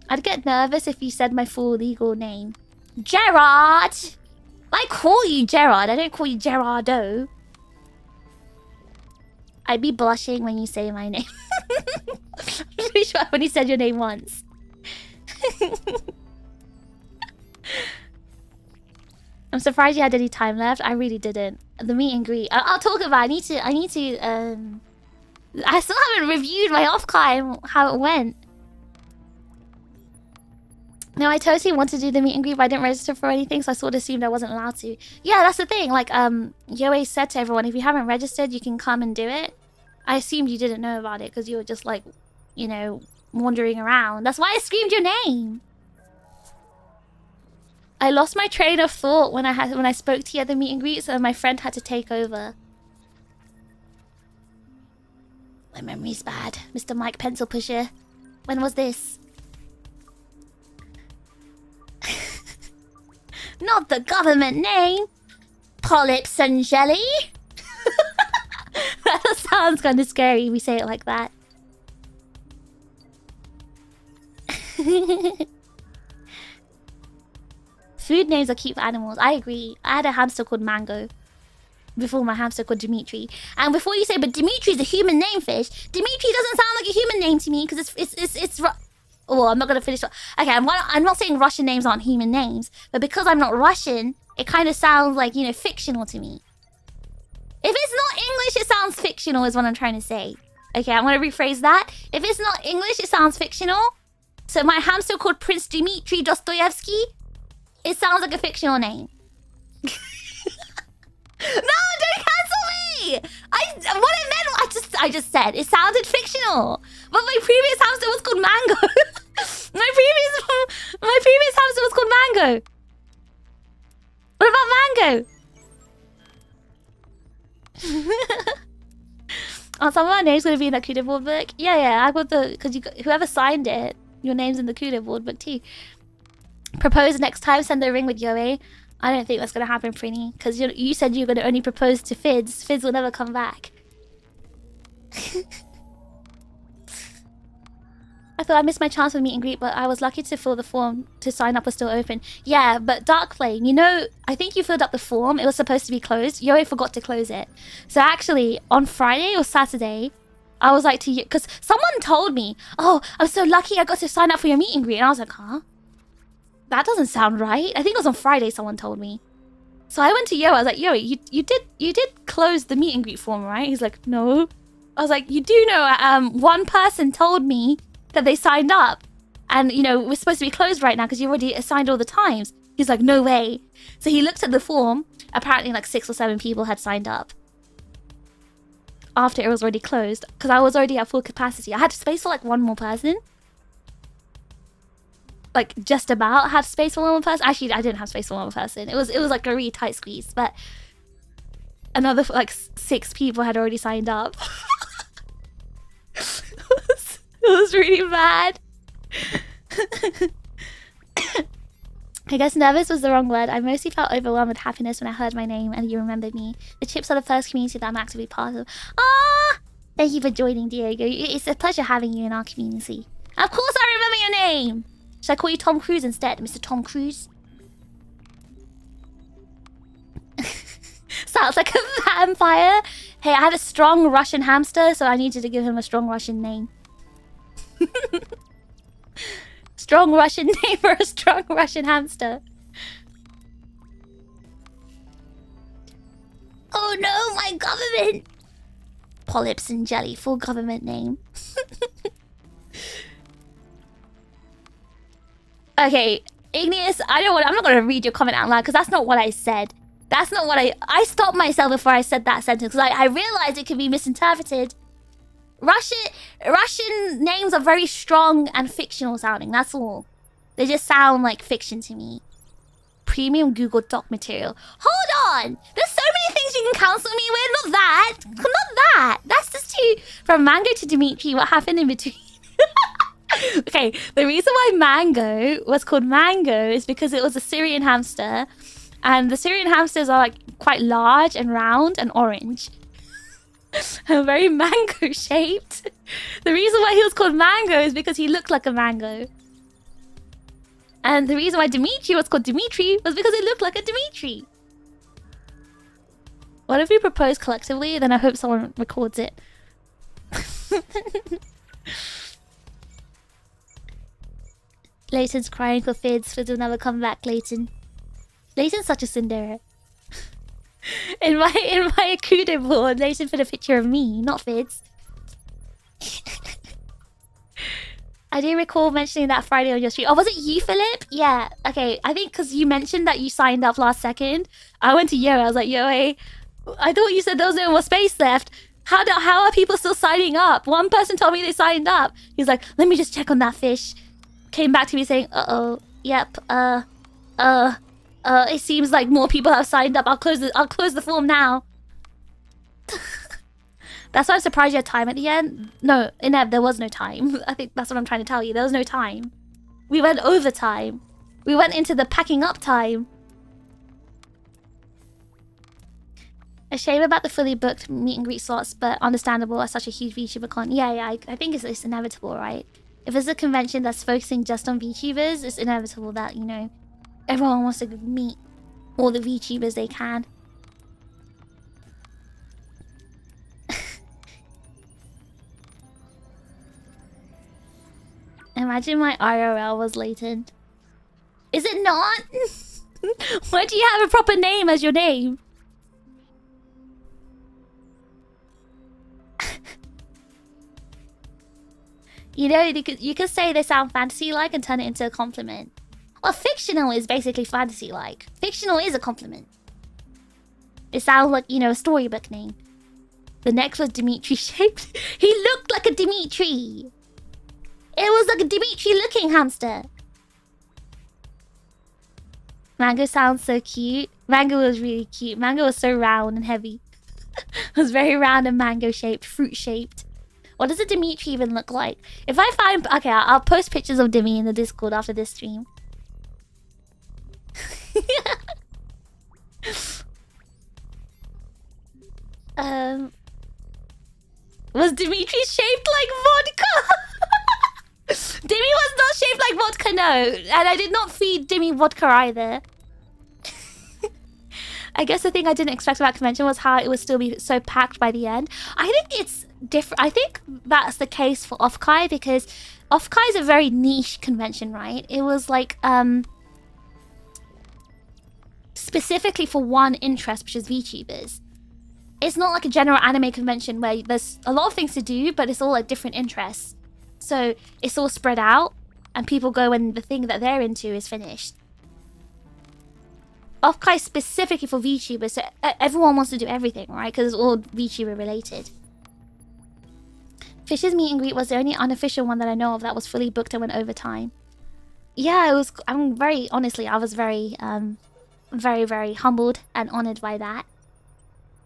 I'd get nervous if you said my full legal name. Gerard! I call you Gerard, I don't call you Gerardo. I'd be blushing when you say my name. I'm pretty sure I've only said your name once. I'm surprised you had any time left. I really didn't. The meet and greet. I'll talk about it. I still haven't reviewed my OffKai and how it went. No, I totally wanted to do the meet and greet, but I didn't register for anything, so I sort of assumed I wasn't allowed to. Yeah, that's the thing. Like, Yoe said to everyone, if you haven't registered, you can come and do it. I assumed you didn't know about it because you were just like, you know, wandering around. That's why I screamed your name. I lost my train of thought when I spoke to you at the meet and greet, so my friend had to take over. My memory's bad, Mr. Mike Pencil Pusher. When was this? Not the government name. Polyps and jelly. That sounds kind of scary if we say it like that. Food names are cute for animals. I agree. I had a hamster called Mango before my hamster called Dimitri. And before you say, but Dimitri's a human name, Fish. Dimitri doesn't sound like a human name to me because it's. Oh, I'm not gonna finish. Okay, I'm not saying Russian names aren't human names, but because I'm not Russian, it kind of sounds like, you know, fictional to me. If it's not English, it sounds fictional, is what I'm trying to say. Okay, I'm gonna rephrase that. If it's not English, it sounds fictional. So my hamster called Prince Dmitri Dostoevsky. It sounds like a fictional name. No, don't cancel me! I just said it sounded fictional. But my previous hamster was called Mango. my previous hamster was called Mango. What about Mango? Oh, some of our names gonna be in that CUDA board book. Yeah, I got because whoever signed it, your name's in the CUDA board book too. Propose next time, send the ring with Yoe. I don't think that's gonna happen, Prinny, because you said you were gonna only propose to Fids. Fids will never come back. I thought I missed my chance for meet and greet, but I was lucky to fill the form to sign up was still open. Yeah, but Dark Flame, you know, I think you filled up the form. It was supposed to be closed. Yoe forgot to close it. So actually, on Friday or Saturday, I was like to you, because someone told me, oh, I'm so lucky I got to sign up for your meet and greet. And I was like, huh? That doesn't sound right. I think it was on Friday someone told me. So I went to Yo. I was like, Yo, you did close the meet and greet form, right? He's like, no. I was like, you do know, one person told me that they signed up. And, you know, we're supposed to be closed right now because you already assigned all the times. He's like, no way. So he looked at the form. Apparently like 6 or 7 people had signed up after it was already closed because I was already at full capacity. I had space for like one more person. Like just about have space for one more person. Actually, I didn't have space for one more person. It was like a really tight squeeze, but another like 6 people had already signed up. It was really bad. I guess nervous was the wrong word. I mostly felt overwhelmed with happiness when I heard my name and you remembered me. The chips are the first community that I'm actively part of. Ah! Thank you for joining, Diego. It's a pleasure having you in our community. Of course I remember your name! Should I call you Tom Cruise instead, Mr. Tom Cruise? Sounds like a vampire. Hey, I have a strong Russian hamster, so I need you to give him a strong Russian name. Strong Russian name for a strong Russian hamster. Oh no, my government! Polyps and jelly, full government name. Okay, Igneous, I'm not gonna read your comment out loud because that's not what I said. That's not what I stopped myself before I said that sentence because I realized it could be misinterpreted. Russian names are very strong and fictional sounding, that's all. They just sound like fiction to me. Premium Google Doc material. Hold on! There's so many things you can counsel me with, not that! Not that! That's just too... From Mango to Dimitri, what happened in between? Okay, the reason why Mango was called Mango is because it was a Syrian hamster. And the Syrian hamsters are like quite large and round and orange. Very mango shaped. The reason why he was called Mango is because he looked like a mango. And the reason why Dimitri was called Dimitri was because it looked like a Dimitri. What if we propose collectively? Then I hope someone records it. Leighton's crying for Fids. Fids will never come back, Leighton. Leighton's such a Cinderella. In my Akudo board, Leighton put a picture of me, not Fids. I do recall mentioning that Friday on your stream. Oh, was it you, Philip? Yeah. Okay, I think because you mentioned that you signed up last second. I went to Yo. I was like, Yo, hey, I thought you said there was no more space left. How are people still signing up? One person told me they signed up. He's like, let me just check on that fish. Came back to me saying, uh-oh, yep, it seems like more people have signed up. I'll close the form now. That's why I'm surprised you had time at the end. No, Inev, there was no time. I think that's what I'm trying to tell you. There was no time. We went over time. We went into the packing up time. A shame about the fully booked meet and greet slots, but understandable as such a huge VTuber con. Yeah, I think it's inevitable, right? If it's a convention that's focusing just on VTubers, it's inevitable that, you know, everyone wants to meet all the VTubers they can. Imagine my IRL was latent. Is it not? Why do you have a proper name as your name? You know, you could say they sound fantasy-like and turn it into a compliment. Well, fictional is basically fantasy-like. Fictional is a compliment. It sounds like, you know, a storybook name. The next was Dimitri shaped. He looked like a Dimitri. It was like a Dimitri-looking hamster. Mango sounds so cute. Mango was really cute. Mango was so round and heavy. It was very round and mango-shaped, fruit-shaped. What does a Dimitri even look like? If I find... Okay, I'll post pictures of Dimi in the Discord after this stream. Was Dimitri shaped like vodka? Dimi was not shaped like vodka, no. And I did not feed Dimi vodka either. I guess the thing I didn't expect about convention was how it would still be so packed by the end. I think it's different. I think that's the case for OffKai because OffKai is a very niche convention, right? It was like specifically for one interest, which is VTubers. It's not like a general anime convention where there's a lot of things to do, but it's all like different interests. So it's all spread out, and people go when the thing that they're into is finished. OffKai specifically for VTubers, so everyone wants to do everything, right? Because it's all VTuber related. Fish's meet and greet was the only unofficial one that I know of that was fully booked and went over time. Yeah, it was. I'm very honestly, I was very, very humbled and honored by that.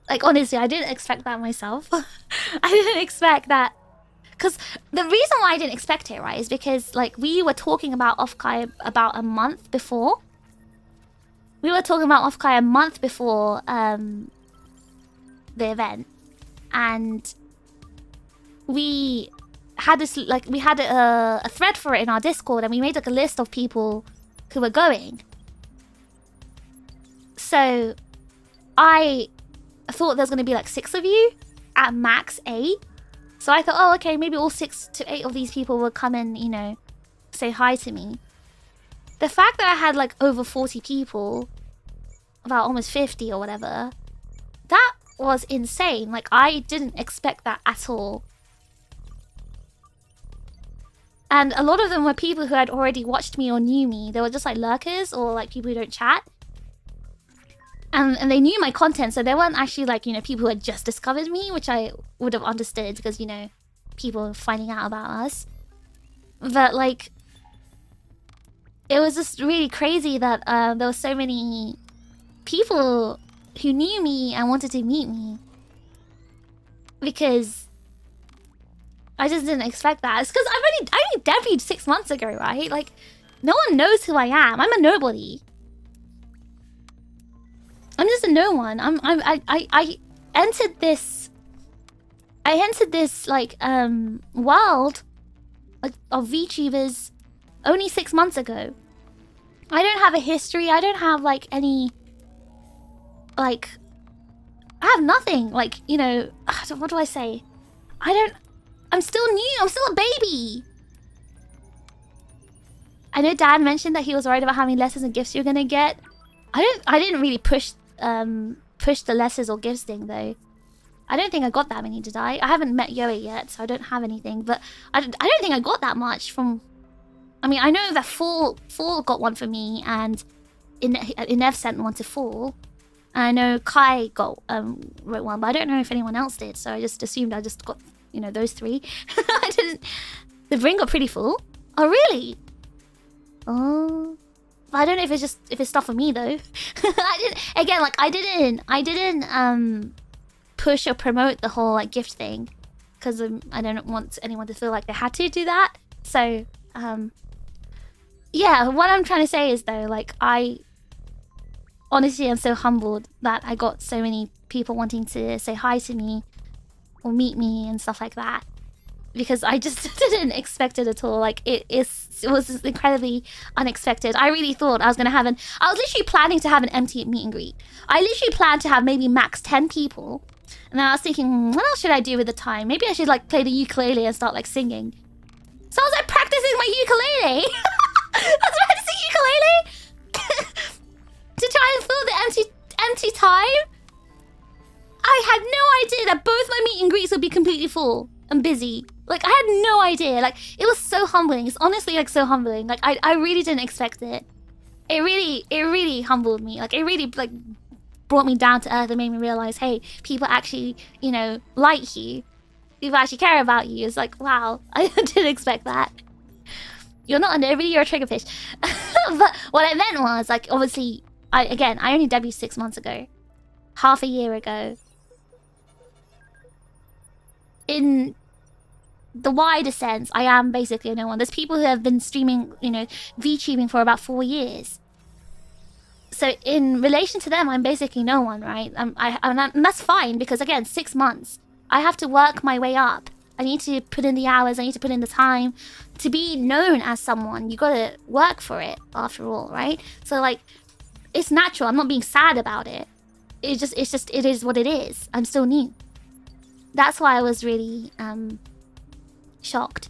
Like honestly, I didn't expect that myself. I didn't expect that. Because the reason why I didn't expect it, right, is because like we were talking about OffKai about a month before. we were talking about OffKai a month before the event, and we had this we had a thread for it in our Discord, and we made like a list of people who were going. So I thought there's gonna be like 6 of you, at max 8. So I thought, oh, okay, maybe all 6 to 8 of these people will come and, you know, say hi to me. The fact that I had like over 40 people, about almost 50 or whatever, that was insane. Like, I didn't expect that at all. And a lot of them were people who had already watched me or knew me. They were just like lurkers or like people who don't chat. And they knew my content, so they weren't actually like, you know, people who had just discovered me, which I would have understood because, you know, people finding out about us. But like, it was just really crazy that there were so many people who knew me and wanted to meet me. Because I just didn't expect that. It's because I only debuted 6 months ago, right? Like, no one knows who I am. I'm a nobody. I'm just a no one. I entered this like world like of VTubers only 6 months ago. I don't have a history. I don't have like any like I have nothing. Like, you know, what do I say? I'm still new. I'm still a baby. I know Dad mentioned that he was worried about how many letters and gifts you're gonna get. I didn't really push the letters or gifts thing though. I don't think I got that many, did I? I haven't met Yoey yet, so I don't have anything. But I don't think I got that much from. I mean, I know that Fall got one for me, and Inev sent one to Fall. And I know Kai got wrote one, but I don't know if anyone else did. So I just assumed I just got, you know, those 3. I didn't. The brain got pretty full. Oh really? Oh. I don't know if it's stuff for me though. I didn't push or promote the whole like gift thing because I don't want anyone to feel like they had to do that. So yeah, what I'm trying to say is though, like, I honestly am so humbled that I got so many people wanting to say hi to me or meet me and stuff like that. Because I just didn't expect it at all. Like, it was incredibly unexpected. I really thought I was gonna have I was literally planning to have an empty meet and greet. I literally planned to have maybe max 10 people. And then I was thinking, what else should I do with the time? Maybe I should like play the ukulele and start like singing. So I was like practicing my ukulele. I was practicing ukulele to try and fill the empty time. I had no idea that both my meet and greets would be completely full and busy. Like, I had no idea. Like, it was so humbling. It's honestly like so humbling. Like, I really didn't expect it. It really humbled me. Like, it really like brought me down to earth and made me realize, hey, people actually, you know, like you. People actually care about you. It's like, wow, I didn't expect that. You're not a nobody, you're a triggerfish. But what I meant was, like, obviously, I only debuted 6 months ago. Half a year ago. In the wider sense, I am basically a no one. There's people who have been streaming, you know, VTubing for about 4 years. So in relation to them, I'm basically no one, right? And that's fine because, again, 6 months. I have to work my way up. I need to put in the hours. I need to put in the time. To be known as someone, you gotta work for it, after all, right? So, like, it's natural. I'm not being sad about it. It is what it is. I'm still new. That's why I was really shocked.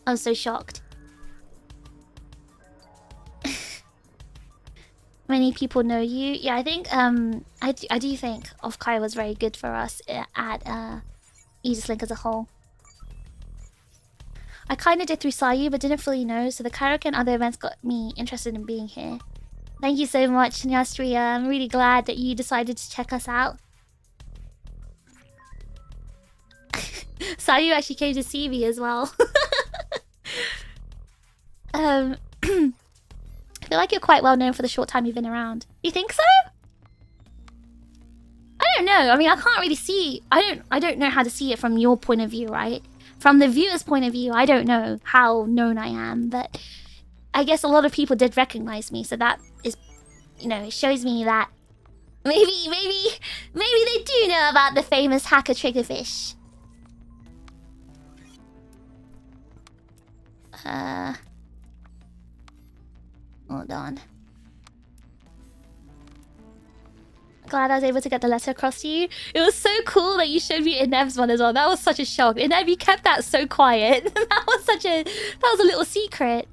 I was so shocked. Many people know you. Yeah, I think I do think OffKai was very good for us at Aegis-Link as a whole. I kind of did through Sayu, but didn't fully know, so the karaoke and other events got me interested in being here. Thank you so much, Nyastria. I'm really glad that you decided to check us out. Sayu actually came to see me as well. I feel like you're quite well known for the short time you've been around. You think so? I don't know. I mean, I can't really see. I don't know how to see it from your point of view, right? From the viewer's point of view, I don't know how known I am, but I guess a lot of people did recognize me, so that is you know, it shows me that maybe they do know about the famous hacker TRiGGERPHiSH. Hold on. Glad I was able to get the letter across to you. It was so cool that you showed me Inev's one as well. That was such a shock. Inev, you kept that so quiet. That was a little secret.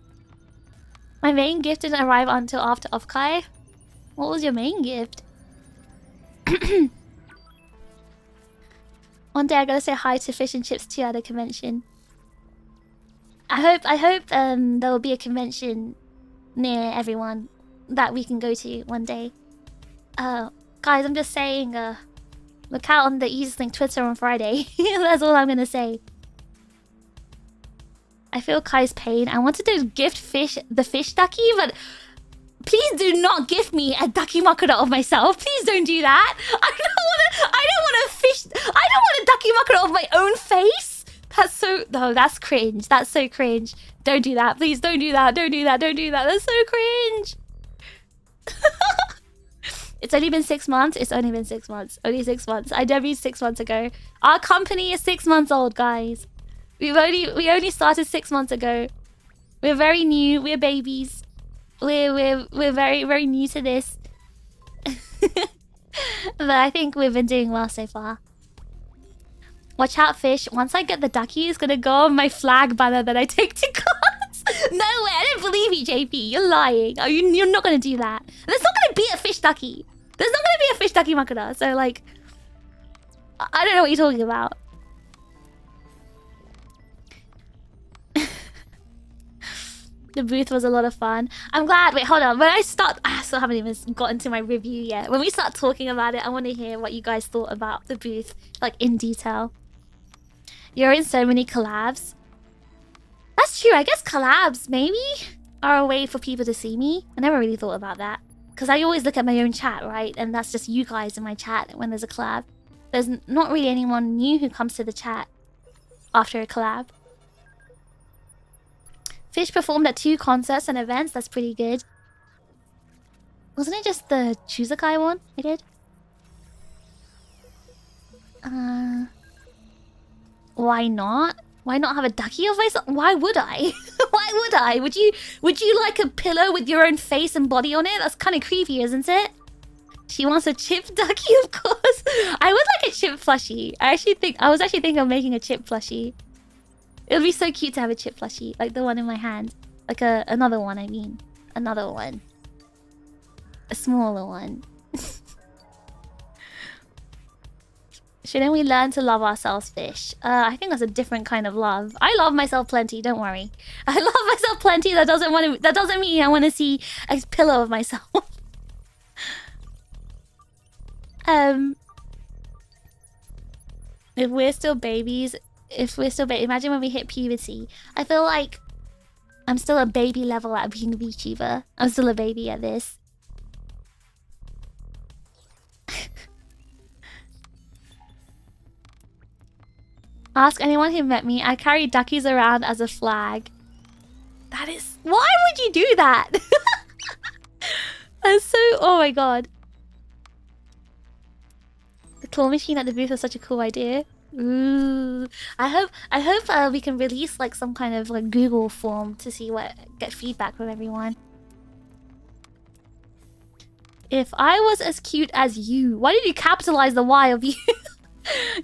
My main gift didn't arrive until after OffKai. What was your main gift? One day I gotta say hi to Fish and Chips too at a convention. I hope there will be a convention near everyone that we can go to one day. Guys, I'm just saying, look out on the Aegis-Link Twitter on Friday. That's all I'm gonna say. I feel Kai's pain. I wanted to gift the fish ducky, but please do not gift me a ducky makura of myself. Please don't do that. I don't want a ducky makura of my own face. That's so... No, that's cringe. That's so cringe. Don't do that. Please don't do that. Don't do that. Don't do that. That's so cringe. It's only been 6 months. It's only been 6 months. Only 6 months. I debuted 6 months ago. Our company is 6 months old, guys. We only started 6 months ago. We're very new. We're babies. We're very, very new to this. But I think we've been doing well so far. Watch out, Fish. Once I get the ducky, it's gonna go on my flag banner that I take to class. No way, I don't believe you, JP. You're lying. Oh, you're not gonna do that. There's not gonna be a fish ducky. There's not gonna be a fish ducky makura. So, like... I don't know what you're talking about. The booth was a lot of fun. I'm glad. Wait, hold on. When I still haven't even gotten to my review yet. When we start talking about it, I want to hear what you guys thought about the booth, like in detail. You're in so many collabs. That's true. I guess collabs maybe are a way for people to see me. I never really thought about that. Because I always look at my own chat, right? And that's just you guys in my chat when there's a collab. There's not really anyone new who comes to the chat after a collab. Fish performed at 2 concerts and events. That's pretty good. Wasn't it just the Chuzakai one I did? Why not? Why not have a ducky of myself? Why would I? Why would I? Would you like a pillow with your own face and body on it? That's kind of creepy, isn't it? She wants a chip ducky, of course. I would like a chip plushie. I was actually thinking of making a chip plushie. It would be so cute to have a chip plushie, like the one in my hand. Like another one, I mean. Another one. A smaller one. Shouldn't we learn to love ourselves, Fish? I think that's a different kind of love. I love myself plenty, don't worry. I love myself plenty, that doesn't mean I want to see a pillow of myself. If we're still babies... imagine when we hit puberty. I feel like I'm still a baby level at being a VTuber. I'm still a baby at this. Ask anyone who met me. I carry duckies around as a flag. That is... Why would you do that? That's so... Oh my god. The claw machine at the booth was such a cool idea. Ooh, I hope we can release like some kind of like Google form to see get feedback from everyone. If I was as cute as you, why did you capitalize the Y of you?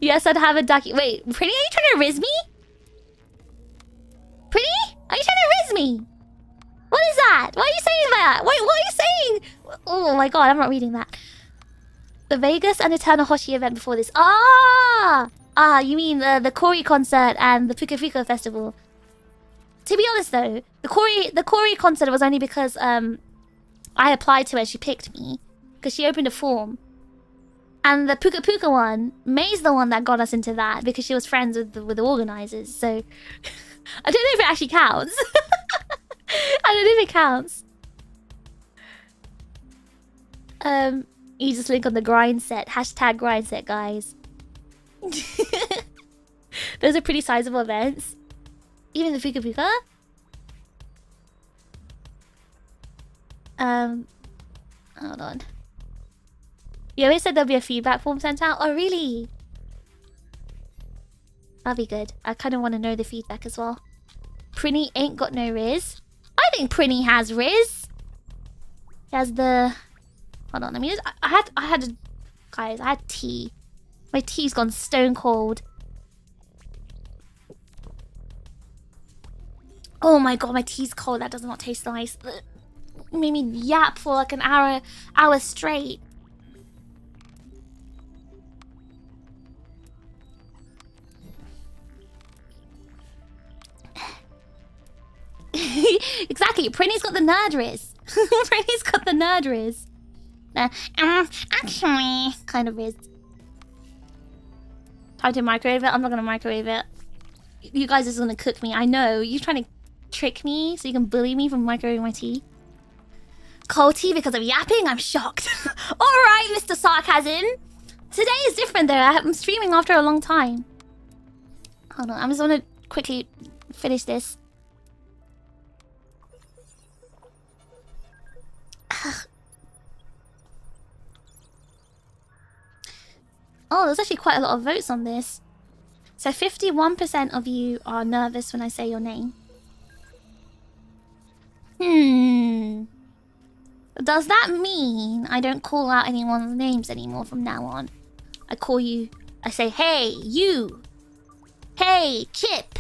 Yes, I'd have a ducky. Wait, Pretty, are you trying to riz me? Pretty, are you trying to riz me? What is that? Why are you saying that? Wait, what are you saying? Oh my god, I'm not reading that. The Vegas and Eternal Hoshi event before this. You mean the Kori concert and the Puka Puka festival. To be honest though, the Kori concert was only because I applied to her, she picked me. Because she opened a form. And the Puka Puka one, May's the one that got us into that because she was friends with the organisers, so... I don't know if it actually counts. I don't know if it counts. Aegis-Link on the grind set. Hashtag grind set, guys. Those are pretty sizable events. Even the Puka Puka? Hold on. You always said there'll be a feedback form sent out. Oh, really? That'll be good. I kind of want to know the feedback as well. Prinny ain't got no Riz. I think Prinny has Riz. He has the... Hold on, let me just... Guys, I had tea. My tea's gone stone cold. Oh my god, my tea's cold. That does not taste nice. It made me yap for like an hour straight. Exactly. Prinny's got the nerd Riz. Prinny's got the nerd Riz. Actually, kind of Riz. Time to microwave it. I'm not gonna microwave it. You guys are just gonna cook me. I know. You're trying to trick me so you can bully me from microwaving my tea. Cold tea because of yapping? I'm shocked. Alright, Mr. Sarcasm. Today is different though. I'm streaming after a long time. Hold on. I'm just gonna quickly finish this. Oh, there's actually quite a lot of votes on this. So 51% of you are nervous when I say your name. Does that mean I don't call out anyone's names anymore from now on? I call you... I say, hey, you! Hey, Chip!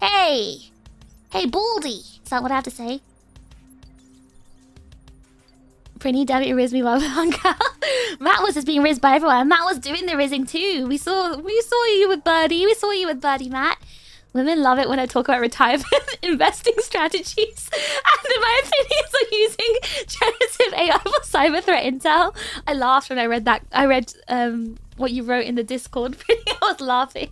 Hey! Hey, Baldy! Is that what I have to say? Prinny, damn it, you rizzed me while hunger. Matt was just being rizzed by everyone. Matt was doing the rizzing too. We saw you with Birdie. We saw you with Birdie, Matt. Women love it when I talk about retirement investing strategies and my opinions on using generative AI for cyber threat intel. I laughed when I read that. I read what you wrote in the Discord. I was laughing.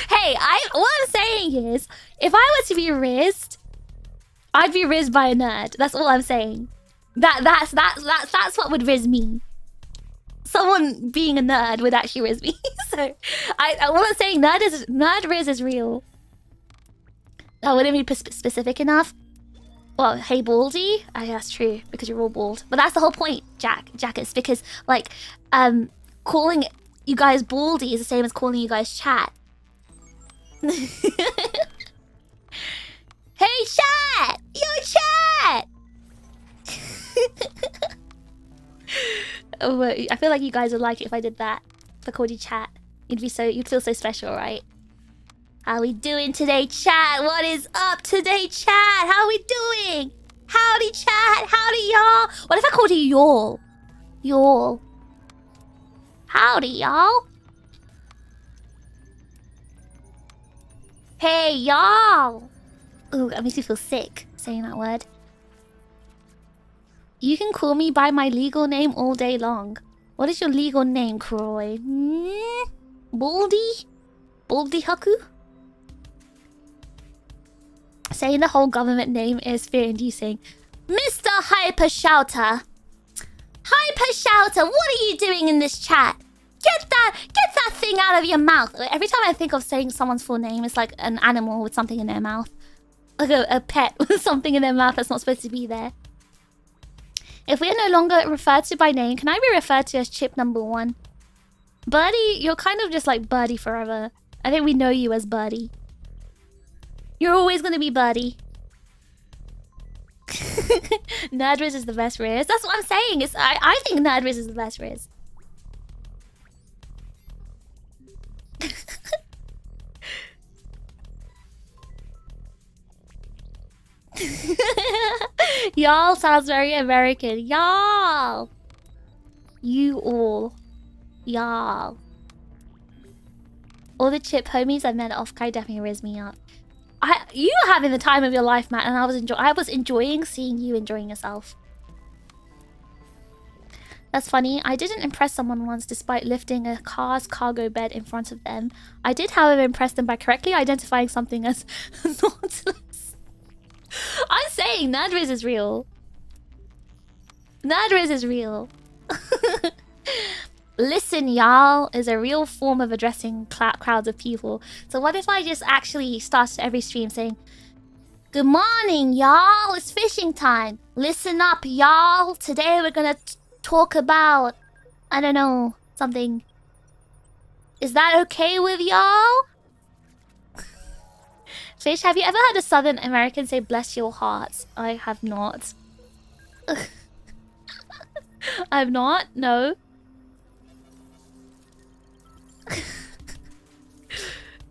Hey, what I'm saying is, if I were to be rizzed, I'd be rizzed by a nerd. That's all I'm saying. That's what would rizz me. Someone being a nerd would actually rizz me. So, what I'm saying, nerd riz is real. Oh, wouldn't be specific enough? Well, hey, Baldy? Oh, yeah, that's true, because you're all bald. But that's the whole point, Jackers, because, like, calling you guys Baldy is the same as calling you guys chat. Hey, chat! Yo, chat! Oh, I feel like you guys would like it if I did that. If I called you chat. You'd feel so special, right? How we doing today, chat? What is up today, chat? How we doing? Howdy, chat. Howdy, y'all. What if I called you y'all? Y'all. Howdy, y'all. Hey, y'all. Ooh, that makes me feel sick saying that word. You can call me by my legal name all day long. What is your legal name, Croy? Baldy? Baldy Haku? Saying the whole government name is fear-inducing. Mr. Hyper Shouter! Hyper Shouter, what are you doing in this chat? Get that thing out of your mouth. Every time I think of saying someone's full name, it's like an animal with something in their mouth. Like a pet with something in their mouth that's not supposed to be there. If we are no longer referred to by name, can I be referred to as Chip number 1? Birdie, you're kind of just like Birdie forever. I think we know you as Birdie. You're always going to be Birdie. Nerdriz is the best Riz. That's what I'm saying. I think Nerdriz is the best Riz. Y'all sounds very American. Y'all. You all. Y'all. All the Chip homies I met at OffKai definitely riz me up. You were having the time of your life, Matt, and I was enjoying seeing you enjoying yourself. That's funny. I didn't impress someone once despite lifting a car's cargo bed in front of them. I did, however, impress them by correctly identifying something as nautilus. I'm saying Nerdriz is real. Nerdriz is real. Listen, y'all is a real form of addressing crowds of people. So what if I just actually started every stream saying, good morning, y'all. It's fishing time. Listen up, y'all. Today we're gonna talk about, I don't know, something. Is that okay with y'all? Fish, have you ever heard a Southern American say bless your hearts? I have not. I have not, no.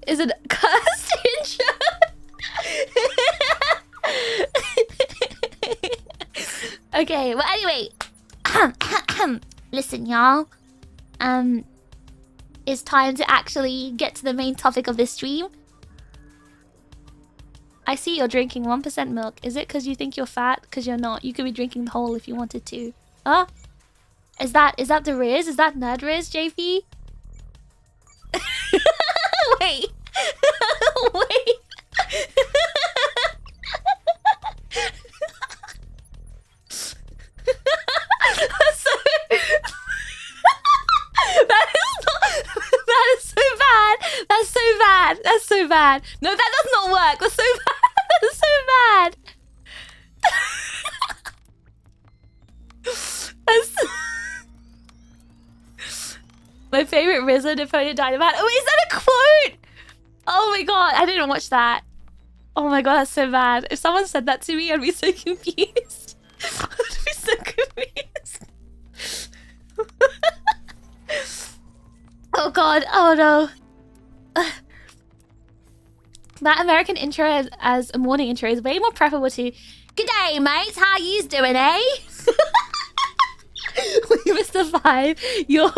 Is it cursed intro? Okay, well anyway. Listen, y'all. It's time to actually get to the main topic of this stream. I see you're drinking 1% milk. Is it because you think you're fat? Because you're not. You could be drinking the whole if you wanted to. Huh? Is that the Riz? Is that Nerd Riz, JP? Wait. Wait. That is so bad. That's so bad. That's so bad. No, that does not work. That's so bad. That's so bad. That's... My favorite RZA Napoleon Dynamite. Oh, is that a quote? Oh my god, I didn't watch that. Oh my god, that's so bad. If someone said that to me, I'd be so confused. I'd be so confused. Oh god, oh no. That American intro as a morning intro is way more preferable to "G'day mates, how yous doing, eh?" Mr. Five, your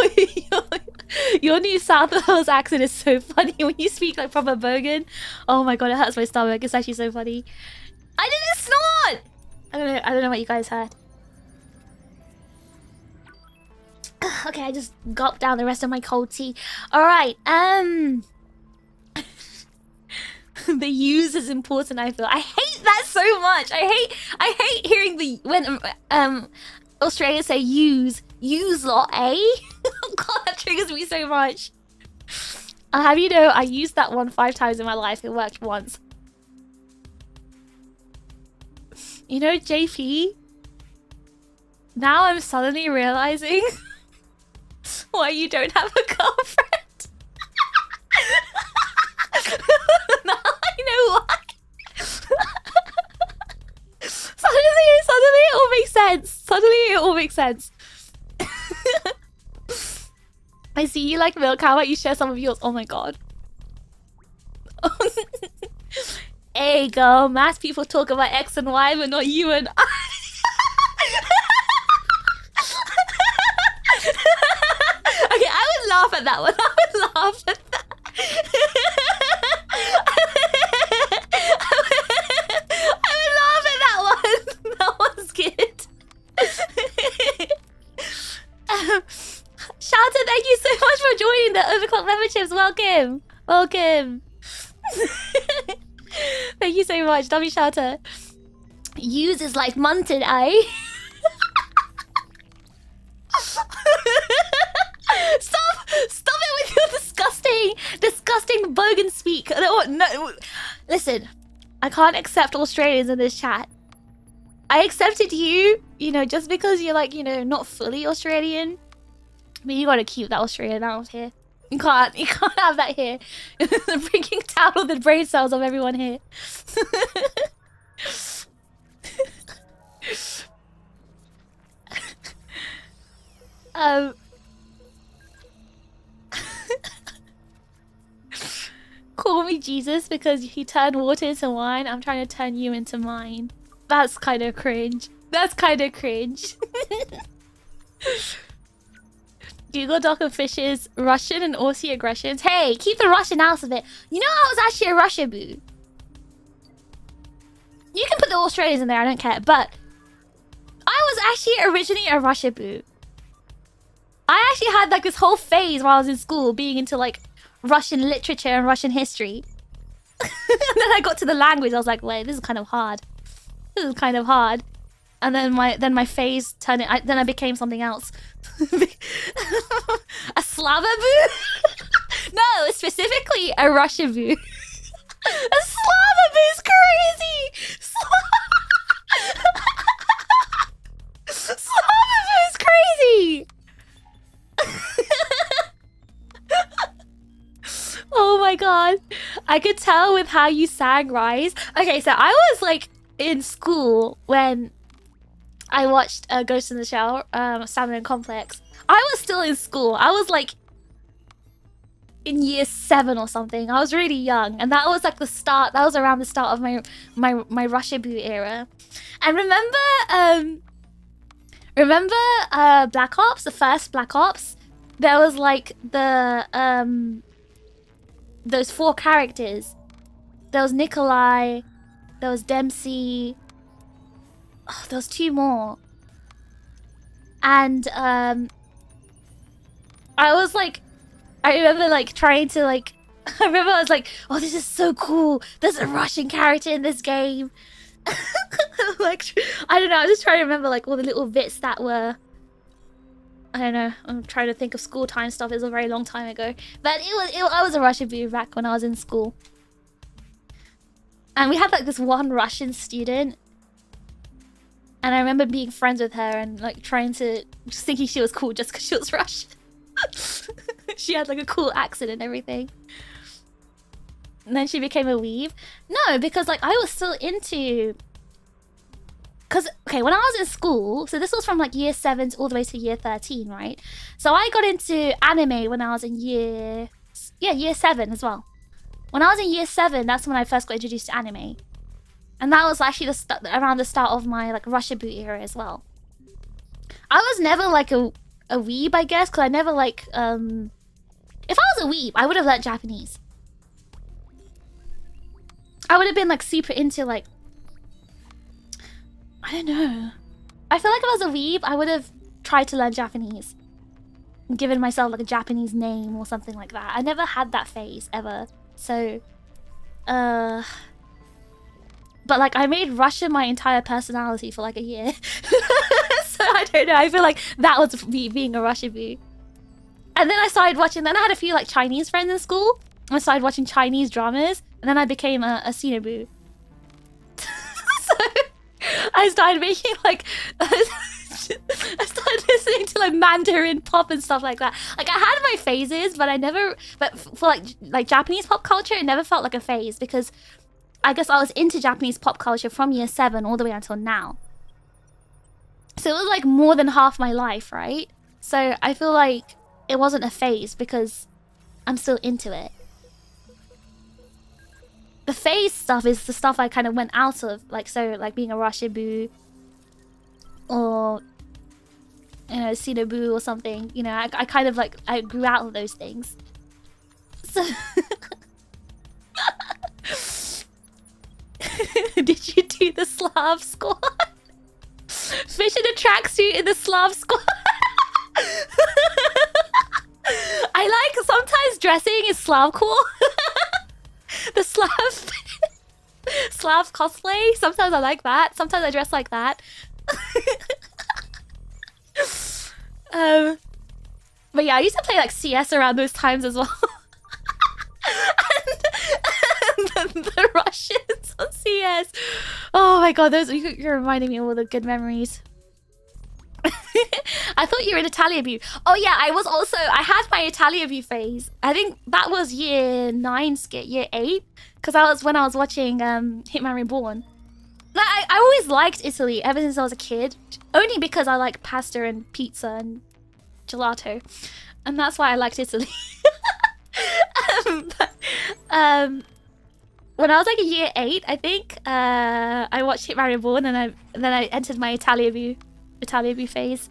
New South Wales accent is so funny when you speak like proper bogan. Oh my god, it hurts my stomach. It's actually so funny. I didn't snort! I don't know what you guys heard. Okay, I just gulped down the rest of my cold tea. Alright, the use is important, I feel. I hate that so much. I hate hearing when Australians say use lot, eh? God, that triggers me so much. I'll have you know, I used that one 5 times in my life. It worked once. You know, JP? Now I'm suddenly realizing why you don't have a girlfriend. Now I know why. Suddenly it all makes sense. Suddenly it all makes sense. I see you like milk. How about you share some of yours? Oh my god. Hey girl, mass people talk about X and Y, but not you and I. Okay, I would laugh at that one. I would laugh at that. I would laugh at that one. That one's good. Shouter, thank you so much for joining the Overclock memberships. Welcome. Welcome. Thank you so much. W Shouter. Use is like munted, eh? Stop it with your disgusting bogan speak. No, listen, I can't accept Australians in this chat. I accepted you, just because you're like, not fully Australian. But you gotta keep that Australian out of here. You can't have that here. Bringing down all the brain cells of everyone here. Call me Jesus because he turned water into wine. I'm trying to turn you into mine. That's kind of cringe. That's kind of cringe. Google Doc of Fish's Russian and Aussie aggressions. Hey, keep the Russian out of it. You know I was actually a Russia boo. You can put the Australians in there, I don't care. But I was actually originally a Russia boo. I actually had like this whole phase while I was in school being into like Russian literature and Russian history. And then I got to the language. I was like, wait, this is kind of hard. This is kind of hard. And then my phase turned it. Then I became something else. A Slava boo? No, specifically a Russian boo. A Slava boo's crazy. I could tell with how you sang Rise. Okay, so I was like in school when I watched Ghost in the Shell, Salmon Complex. I was still in school. I was like in year 7 or something. I was really young, and that was like the start. That was around the start of my Rushaboo era. And remember Black Ops, the first Black Ops? There was like the those 4 characters. There was Nikolai, there was Dempsey. Oh, there was 2 more. And I was like, I remember like trying to like, I remember I was like, oh, this is so cool. There's a Russian character in this game. Like, I don't know. I was just trying to remember like all the little bits that were. I don't know. I'm trying to think of school time stuff. It was a very long time ago, but I was a Russian boo back when I was in school, and we had like this one Russian student, and I remember being friends with her and like trying to just thinking she was cool just because she was Russian. She had like a cool accent and everything. And then she became a weeb. No, because like I was still into. Because, okay, when I was in school, so this was from like year 7 all the way to year 13, right? So I got into anime when I was in year 7 as well. When I was in year 7, that's when I first got introduced to anime. And that was actually around the start of my like Rushaboo era as well. I was never like a weeb, I guess, because I never like, if I was a weeb, I would have learnt Japanese. I would have been like super into like, I don't know. I feel like if I was a weeb, I would have tried to learn Japanese. Given myself like a Japanese name or something like that. I never had that phase ever. So, but like I made Russian my entire personality for like a year. So I don't know. I feel like that was me being a Rushaboo. And then I started watching, then I had a few like Chinese friends in school. I started watching Chinese dramas. And then I became a Sinaboo. So I started making like I started listening to like Mandarin pop and stuff like that. Like I had my phases, but I never. But for like Japanese pop culture, it never felt like a phase because I guess I was into Japanese pop culture from year 7 all the way until now. So it was like more than half my life, right? So I feel like it wasn't a phase because I'm still into it. The phase stuff is the stuff I kind of went out of, like so, like being a Rushaboo, or you know, Sinaboo or something. You know, I kind of like I grew out of those things. So, did you do the Slav squad? Fish in a tracksuit in the Slav squad. I like sometimes dressing is Slav cool. The Slav cosplay. Sometimes I like that. Sometimes I dress like that. But yeah, I used to play like CS around those times as well. and the Russians on CS. Oh my god, those you're reminding me of all the good memories. I thought you were an Italiaboo. Oh yeah, I had my Italiaboo phase. I think that was year 9 skit, year 8. Because when I was watching Hitman Reborn. Like, I always liked Italy ever since I was a kid. Only because I like pasta and pizza and gelato. And that's why I liked Italy. When I was like a year 8, I think, I watched Hitman Reborn and then I entered my Italiaboo phase.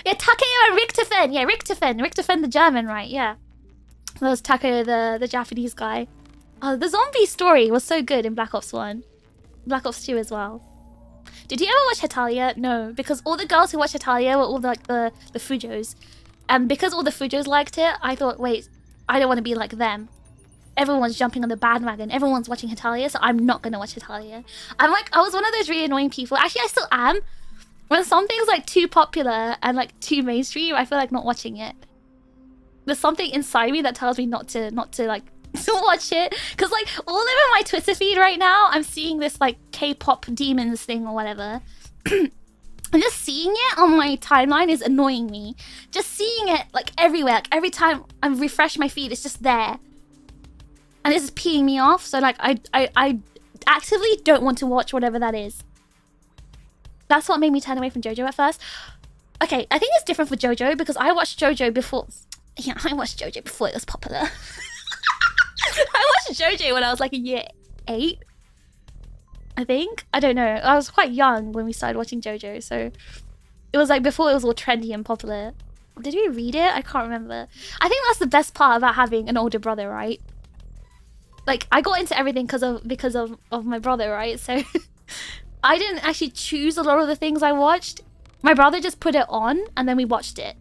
Yeah, Takeo and Richtofen. Yeah, Richtofen the German, right? Yeah. That was Takeo the Japanese guy. Oh, the zombie story was so good in Black Ops 1. Black Ops 2 as well. Did you ever watch Hetalia? No, because all the girls who watched Hetalia were all like the Fujos. And because all the Fujos liked it, I thought, wait, I don't want to be like them. Everyone's jumping on the bandwagon. Everyone's watching Hetalia, so I'm not going to watch Hetalia. I was one of those really annoying people. Actually, I still am. When something's like too popular and like too mainstream, I feel like not watching it. There's something inside me that tells me not to like to watch it. Cause like all over my Twitter feed right now, I'm seeing this like K-pop demons thing or whatever. And just seeing it on my timeline is annoying me. Just seeing it like everywhere, like every time I refresh my feed, it's just there. And this is peeing me off, so like I actively don't want to watch whatever that is. That's what made me turn away from JoJo at first. Okay, I think it's different for JoJo because I watched JoJo before. Yeah, I watched JoJo before it was popular. I watched JoJo when I was like in year 8. I think. I don't know. I was quite young when we started watching JoJo, so it was like before it was all trendy and popular. Did we read it? I can't remember. I think that's the best part about having an older brother, right? Like, I got into everything because of my brother, right? So I didn't actually choose a lot of the things I watched. My brother just put it on and then we watched it.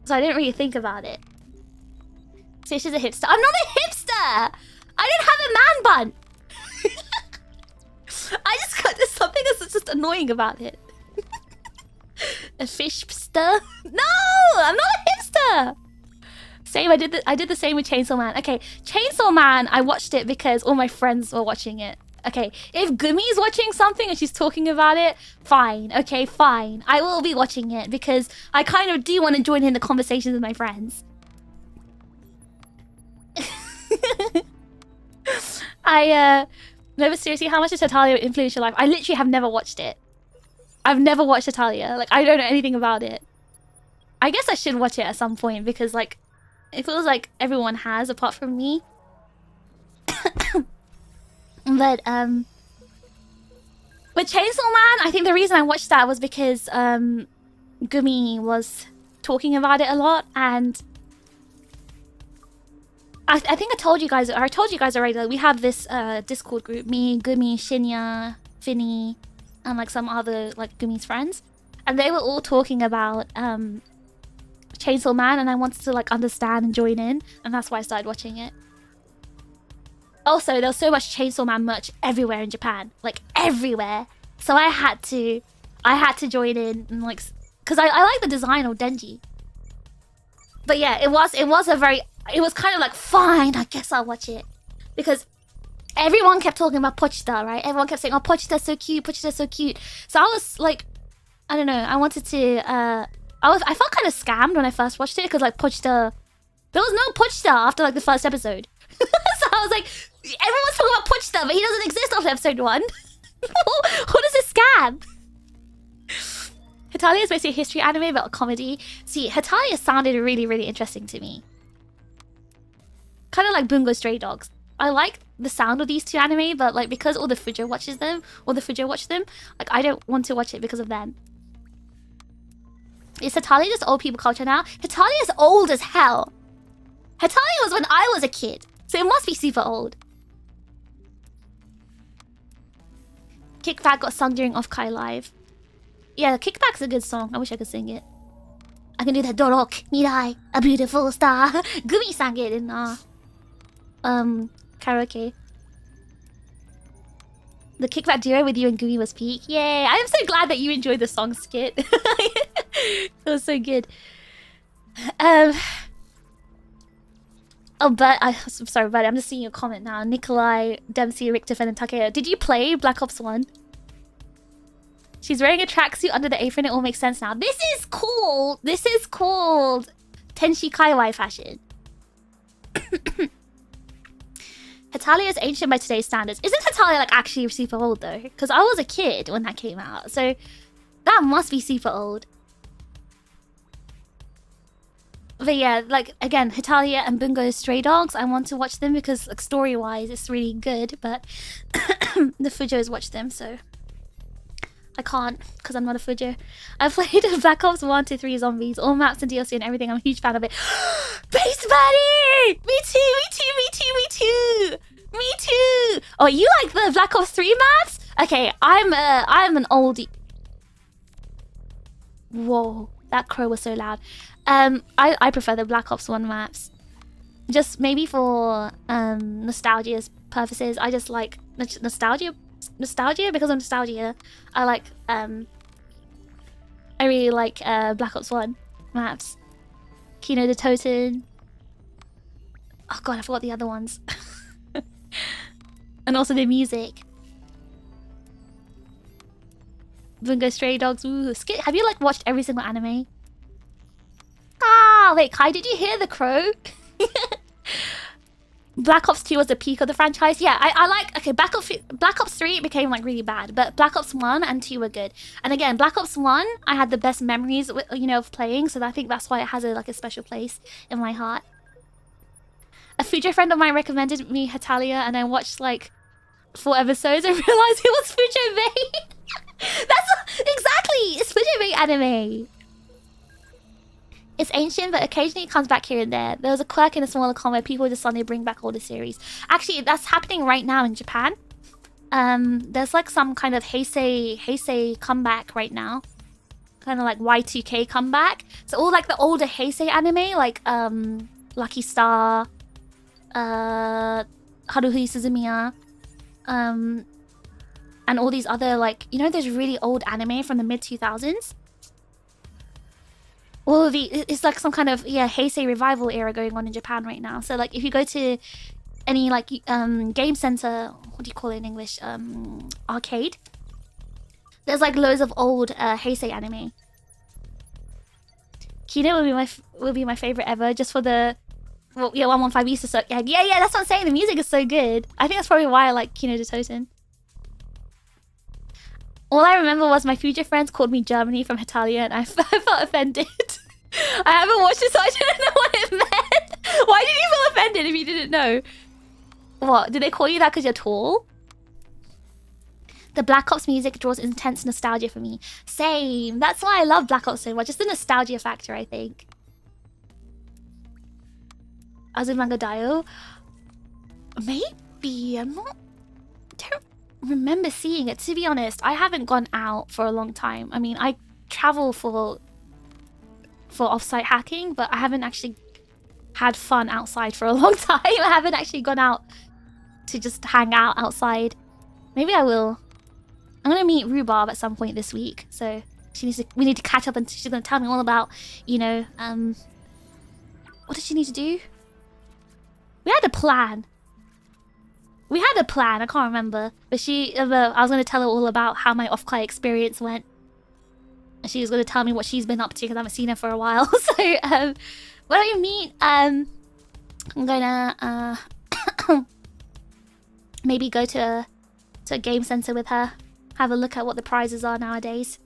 So I didn't really think about it. So she's a hipster. I'm not a hipster! I didn't have a man bun! I just got there's something that's just annoying about it. A fishster? No! I'm not a hipster! Same, I did the same with Chainsaw Man. Okay, Chainsaw Man, I watched it because all my friends were watching it. Okay, if Gumi's watching something and she's talking about it, fine. Okay, fine. I will be watching it because I kind of do want to join in the conversations with my friends. No, but seriously, how much does Hetalia influence your life? I literally have never watched it. I've never watched Hetalia. Like, I don't know anything about it. I guess I should watch it at some point because, like, it feels like everyone has apart from me. But with Chainsaw Man, I think the reason I watched that was because Gumi was talking about it a lot, and I think I told you guys already that we have this Discord group, me, Gumi, Shinya, Finny, and like some other like Gumi's friends, and they were all talking about Chainsaw Man, and I wanted to like understand and join in, and that's why I started watching it. Also, there was so much Chainsaw Man merch everywhere in Japan, like everywhere. So I had to join in and like, cause I like the design of Denji. But yeah, it was kind of like, fine, I guess I'll watch it, because everyone kept talking about Pochita, right? Everyone kept saying, oh, Pochita's so cute, Pochita's so cute. So I was like, I don't know, I wanted to, I felt kind of scammed when I first watched it, because like Pochita, there was no Pochita after like the first episode. So I was like, everyone's talking about Pochita, but he doesn't exist after episode 1. What is this scam? Hetalia is basically a history anime about a comedy. See, Hetalia sounded really, really interesting to me. Kind of like Bungo Stray Dogs. I like the sound of these two anime, but like because all the Fujo watch them, like I don't want to watch it because of them. Is Hetalia just old people culture now? Hetalia is old as hell. Hetalia was when I was a kid, so it must be super old. Kickback got sung during OffKai Live. Yeah, Kickback's a good song. I wish I could sing it. I can do the Dorok, Mirai, a beautiful star. Gumi sang it in karaoke. The Kickback duo with you and Gumi was peak. Yay! I'm so glad that you enjoyed the song skit. It was so good. Oh, but I'm sorry, buddy. I'm just seeing your comment now. Nikolai, Dempsey, Richter, and Takeo. Did you play Black Ops 1? She's wearing a tracksuit under the apron. It all makes sense now. This is cool. This is called Tenshi Kaiwai fashion. Hetalia is ancient by today's standards. Isn't Hetalia like actually super old though? Because I was a kid when that came out, so that must be super old. But yeah, like again, Hetalia and Bungo Stray Dogs, I want to watch them because like story-wise it's really good, but the Fujos watch them, so I can't because I'm not a Fujo. I played Black Ops 1 to 3 Zombies, all maps and DLC and everything. I'm a huge fan of it. Base Buddy! Me too, me too, me too, me too! Me too! Oh, you like the Black Ops 3 maps? Okay, I'm an oldie. Whoa, that crow was so loud. I prefer the Black Ops 1 maps. Just maybe for nostalgia's purposes. I just like nostalgia because of nostalgia. I like I really like Black Ops 1 maps. Kino de Toten. Oh god, I forgot the other ones. And also the music. Bungo Stray Dogs. Ooh, have you like watched every single anime? Ah, wait, Kai, did you hear the crow? Black Ops 2 was the peak of the franchise. Yeah, I like... Okay, Black Ops 3 became, like, really bad. But Black Ops 1 and 2 were good. And again, Black Ops 1, I had the best memories, you know, of playing. So I think that's why it has, a special place in my heart. A future friend of mine recommended me Hetalia, and I watched, like, 4 episodes and realized it was Fujo Bay. That's... Exactly! It's Fujo Bay anime. It's ancient, but occasionally it comes back here and there. There was a quirk in a smaller con where people just suddenly bring back all the series. Actually, that's happening right now in Japan. There's like some kind of Heisei comeback right now. Kind of like Y2K comeback. So all like the older Heisei anime, like Lucky Star, Haruhi Suzumiya, and all these other, like, you know, there's really old anime from the mid-2000s. All of the, it's like some kind of, yeah, Heisei revival era going on in Japan right now. So like if you go to any like game center, what do you call it in English, arcade, there's like loads of old Heisei anime. Kino will be my favorite ever, just for the, well, yeah, 115 used to suck. Yeah, that's what I'm saying. The music is so good. I think that's probably why I like Kino de Toten. All I remember was my future friends called me Germany from Hetalia, and I felt offended. I haven't watched it, so I didn't know what it meant. Why did you feel offended if you didn't know? What? Did they call you that because you're tall? The Black Ops music draws intense nostalgia for me. Same. That's why I love Black Ops so much. Just the nostalgia factor, I think. Azumanga Daioh? Maybe. I don't remember seeing it. To be honest, I haven't gone out for a long time. I mean, I travel for off-site hacking, but I haven't actually had fun outside for a long time. I haven't actually gone out to just hang out outside. Maybe I will. I'm gonna meet Rhubarb at some point this week, so we need to catch up, and she's gonna tell me all about, you know, what did she need to do? We had a plan. I can't remember. But I was going to tell her all about how my OffKai experience went. And she was going to tell me what she's been up to, because I haven't seen her for a while. So, when I meet, I'm going to maybe go to a game center with her. Have a look at what the prizes are nowadays.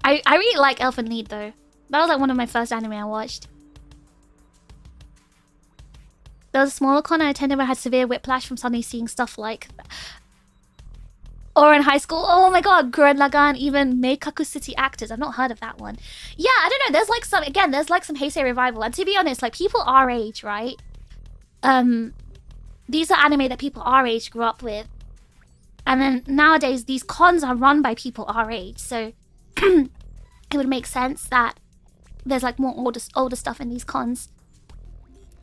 I really like Elfen Lied, though. That was like one of my first anime I watched. There was a smaller con I attended where I had severe whiplash from suddenly seeing stuff like that. Or in high school, oh my god, Gurren Lagann, even Meikaku City Actors. I've not heard of that one. Yeah, I don't know, there's like some Heisei revival. And to be honest, like people our age, right? These are anime that people our age grew up with. And then nowadays, these cons are run by people our age. So it would make sense that there's like more older stuff in these cons.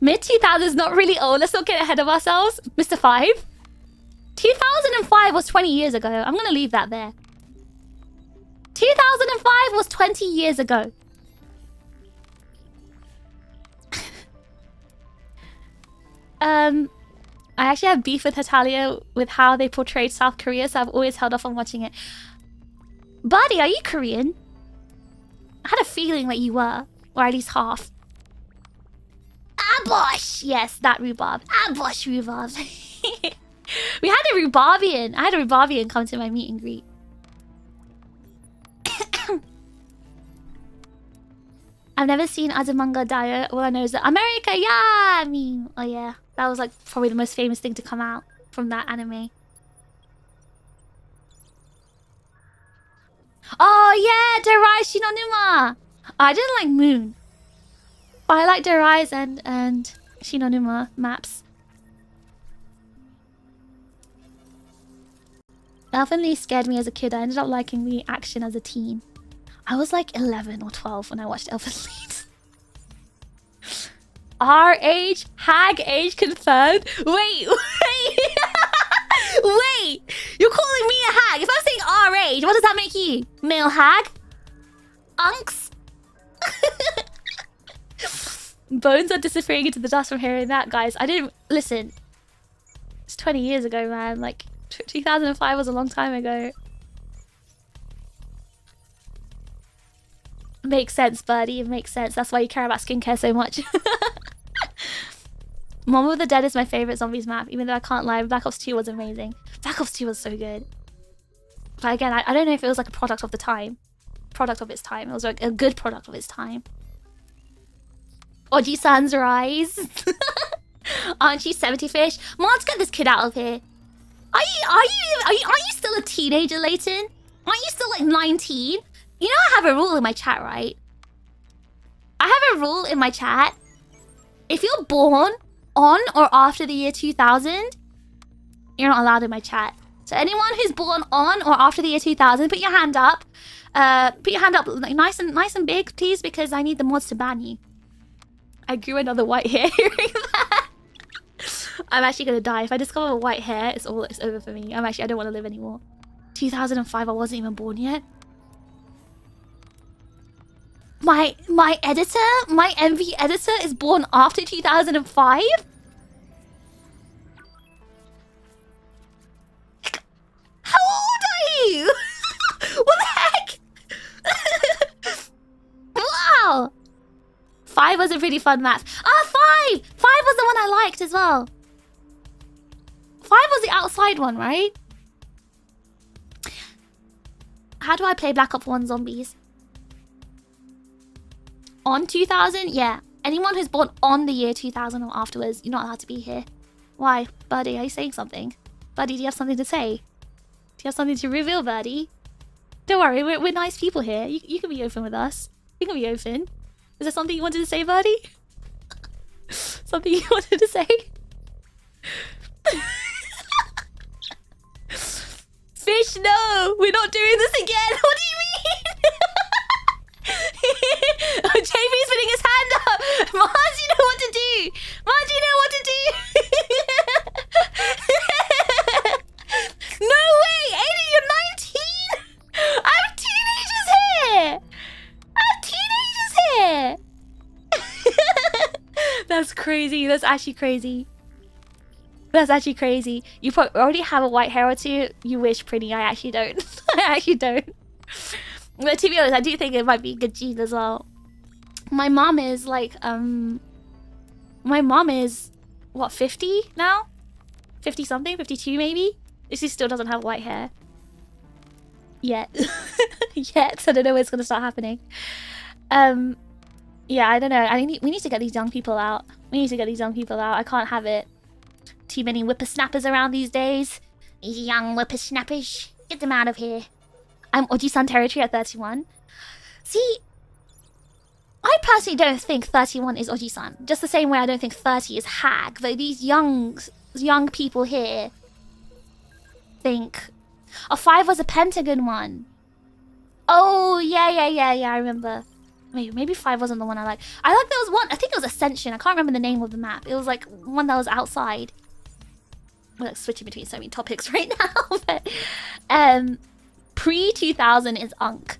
Mid-2000s, not really old. Let's not get ahead of ourselves. Mr. 5? 2005 was 20 years ago. I'm going to leave that there. 2005 was 20 years ago. I actually have beef with Hetalia with how they portrayed South Korea, so I've always held off on watching it. Buddy, are you Korean? I had a feeling that you were. Or at least half. Abosh! Yes, that Rhubarb. Abosh Rhubarb. We had a Rhubarbian. I had a Rhubarbian come to my meet and greet. I've never seen Azumanga Daioh. All I know is that America, yeah! I mean, oh yeah. That was like probably the most famous thing to come out from that anime. Oh yeah, Derai Shinonuma! Oh, I didn't like Moon. But I like Derai's and Shinonuma maps. Elfen Lied scared me as a kid. I ended up liking the action as a teen. I was like 11 or 12 when I watched Elfen Lied. Our age, hag age confirmed. Wait. Wait, you're calling me a hag? If I'm saying our age, what does that make you? Male hag? Unks? Bones are disappearing into the dust from hearing that, guys. I didn't... Listen. It's 20 years ago, man. Like, 2005 was a long time ago. Makes sense, buddy. It makes sense. That's why you care about skincare so much. Mom of the Dead is my favorite zombies map, even though I can't lie, Black Ops 2 was amazing. Black Ops 2 was so good. But again, I don't know if it was like a product of the time. Product of its time. It was like a good product of its time. Oji-san's rise. Aren't you 70 fish? Let's get this kid out of here. Are you still a teenager, Leighton? Aren't you still like 19? You know I have a rule in my chat, right? I have a rule in my chat. If you're born on or after the year 2000, you're not allowed in my chat. So anyone who's born on or after the year 2000, put your hand up. Put your hand up like, nice and big, please, because I need the mods to ban you. I grew another white hair hearing that. I'm actually gonna die. If I discover white hair, it's over for me. I don't want to live anymore. 2005, I wasn't even born yet. My editor, my MV editor is born after 2005? How old are you? What the heck? Wow! 5 was a pretty fun map. Ah, 5! 5 was the one I liked as well. 5 was the outside one, right? How do I play Black Ops 1 Zombies? On 2000? Yeah. Anyone who's born on the year 2000 or afterwards, you're not allowed to be here. Why? Birdie, are you saying something? Birdie, do you have something to say? Do you have something to reveal, Birdie? Don't worry, we're nice people here. You can be open with us. You can be open. Is there something you wanted to say, Birdie? Something you wanted to say? Fish, no! We're not doing this again! What do you mean? JP's putting his hand up! Mars, you know what to do! Mars, you know what to do! No way! Aiden, you're 19? I have teenagers here! I have teenagers here! That's crazy. That's actually crazy. That's actually crazy. You already have a white hair or two. You wish, pretty. I actually don't. I actually don't. But to be honest, I do think it might be a good gene as well. My mom is like, my mom is, what, 50 now? 50 something? 52 maybe? She still doesn't have white hair. Yet. Yet. I don't know when it's going to start happening. Yeah, I don't know. We need to get these young people out. We need to get these young people out. I can't have it. Too many whippersnappers around these days. These young whippersnappers. Get them out of here. I'm Oji-san territory at 31. See, I personally don't think 31 is Oji-san. Just the same way I don't think 30 is hag. But these young people here think... Oh, 5 was a Pentagon one. Oh, yeah, I remember. Maybe 5 wasn't the one I liked. I like there was one, I think it was Ascension. I can't remember the name of the map. It was like one that was outside. We're like switching between so many topics right now. But, pre-2000 is Unk.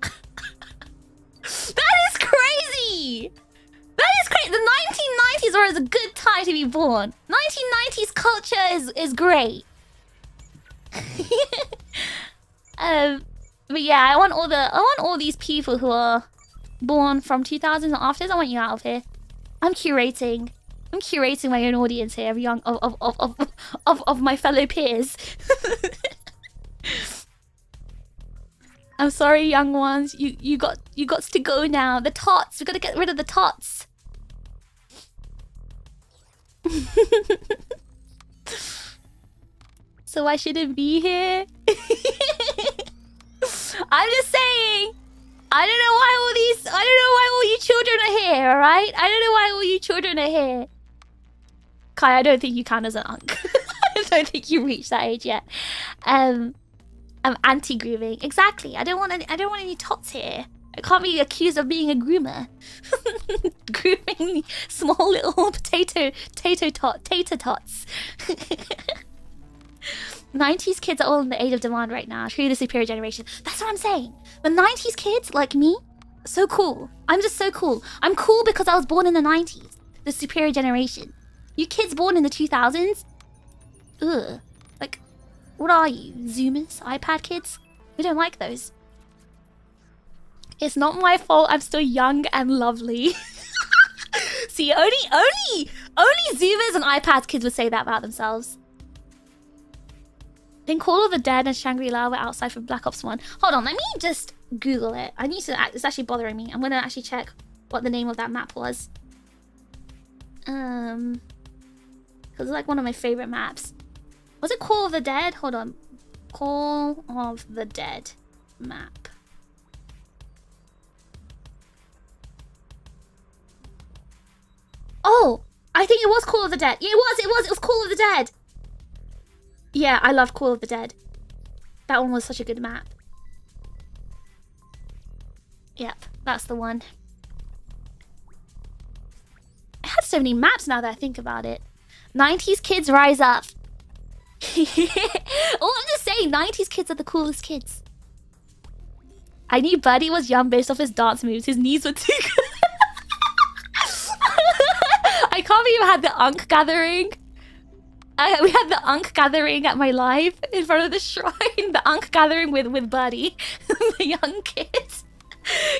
That is crazy! That is crazy! The 1990s was a good time to be born. 1990s culture is great. But yeah, I want all these people who are born from 2000 and after. I want you out of here. I'm curating my own audience here of young of my fellow peers. I'm sorry, young ones. You got to go now. The tots. We gotta get rid of the tots. So I shouldn't be here. I'm just saying. I don't know why all you children are here. All right. I don't know why all you children are here. Kai, I don't think you count as an unk. I don't think you reached that age yet. I'm anti-grooming. Exactly. I don't want any tots here. I can't be accused of being a groomer. Grooming small little tater tots. 90s kids are all in the age of demand right now. Truly the superior generation. That's what I'm saying. The 90s kids, like me, so cool. I'm just so cool. I'm cool because I was born in the 90s. The superior generation. You kids born in the 2000s? Ugh. Like, what are you? Zoomers? iPad kids? We don't like those. It's not my fault I'm still young and lovely. See, only Zoomers and iPad kids would say that about themselves. I think Call of the Dead and Shangri-La were outside for Black Ops 1. Hold on, let me just Google it. I need to. It's actually bothering me. I'm gonna actually check what the name of that map was. Because it's like one of my favorite maps. Was it Call of the Dead? Hold on. Call of the Dead map. Oh, I think it was Call of the Dead. Yeah, it was Call of the Dead. Yeah, I love Call of the Dead. That one was such a good map. Yep, that's the one. It had so many maps now that I think about it. 90s kids rise up. Oh, I'm just saying, 90s kids are the coolest kids. I knew Buddy was young based off his dance moves. His knees were too good. I can't believe I had the Unk gathering. We had the Unk gathering at my live in front of the shrine. The Unk gathering with Buddy, the young kids.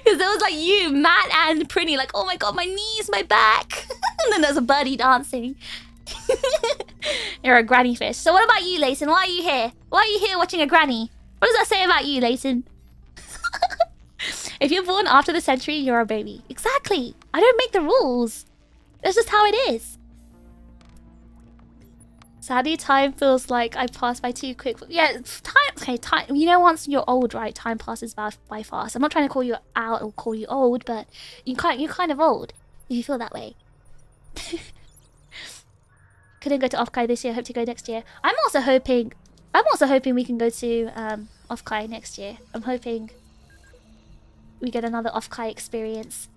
Because there was like you, Matt, and Prinny, like, oh my god, my knees, my back. And then there's a Buddy dancing. You're a granny fish. So what about you, Layton? Why are you here? Why are you here watching a granny? What does that say about you, Layton? If you're born after the century, you're a baby. Exactly. I don't make the rules. That's just how it is. Sadly, time feels like I passed by too quick. Yeah, time. Okay, time. You know, once you're old, right? Time passes by fast. I'm not trying to call you out or call you old, but you're kind of old if you feel that way. Couldn't go to OffKai this year. Hope to go next year. I'm also hoping we can go to OffKai next year. I'm hoping we get another OffKai experience.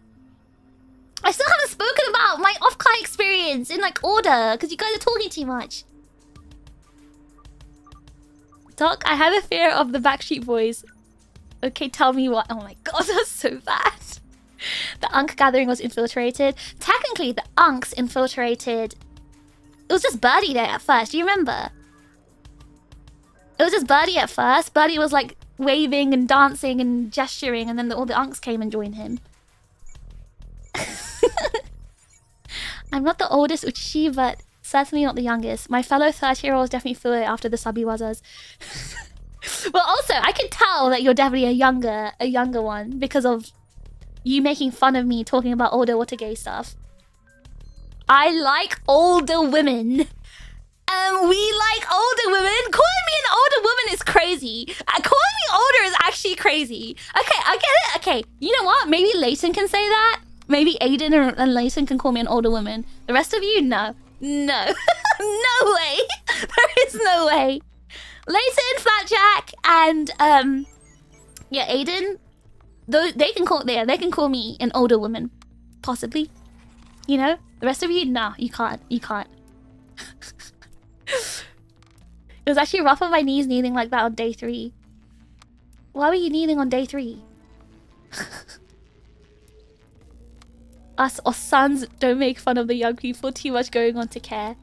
I still haven't spoken about my OffKai experience in like order because you guys are talking too much. Doc, I have a fear of the Backstreet Boys. Okay, tell me what. Oh my god, that's so bad. The Unk gathering was infiltrated. Technically, the Unks infiltrated. It was just Birdie there at first. Do you remember? It was just Birdie at first. Birdie was like waving and dancing and gesturing, and then all the Unks came and joined him. I'm not the oldest Uchishi, but certainly not the youngest. My fellow 30-year-olds definitely feel it after the Sabiwazas. Well, also, I can tell that you're definitely a younger one because of you making fun of me talking about older Watergate stuff. I like older women. We like older women. Calling me an older woman is crazy. Calling me older is actually crazy. Okay, I get it. Okay, you know what? Maybe Layton can say that. Maybe Aiden and Layton can call me an older woman. The rest of you, no. No. No way. There is no way. Layton, Flatjack, and yeah, Aiden. They can call me an older woman. Possibly. You know? The rest of you, no, you can't. You can't. It was actually rough on my knees kneeling like that on day 3. Why were you kneeling on day 3? Us sons don't make fun of the young people. Too much going on to care.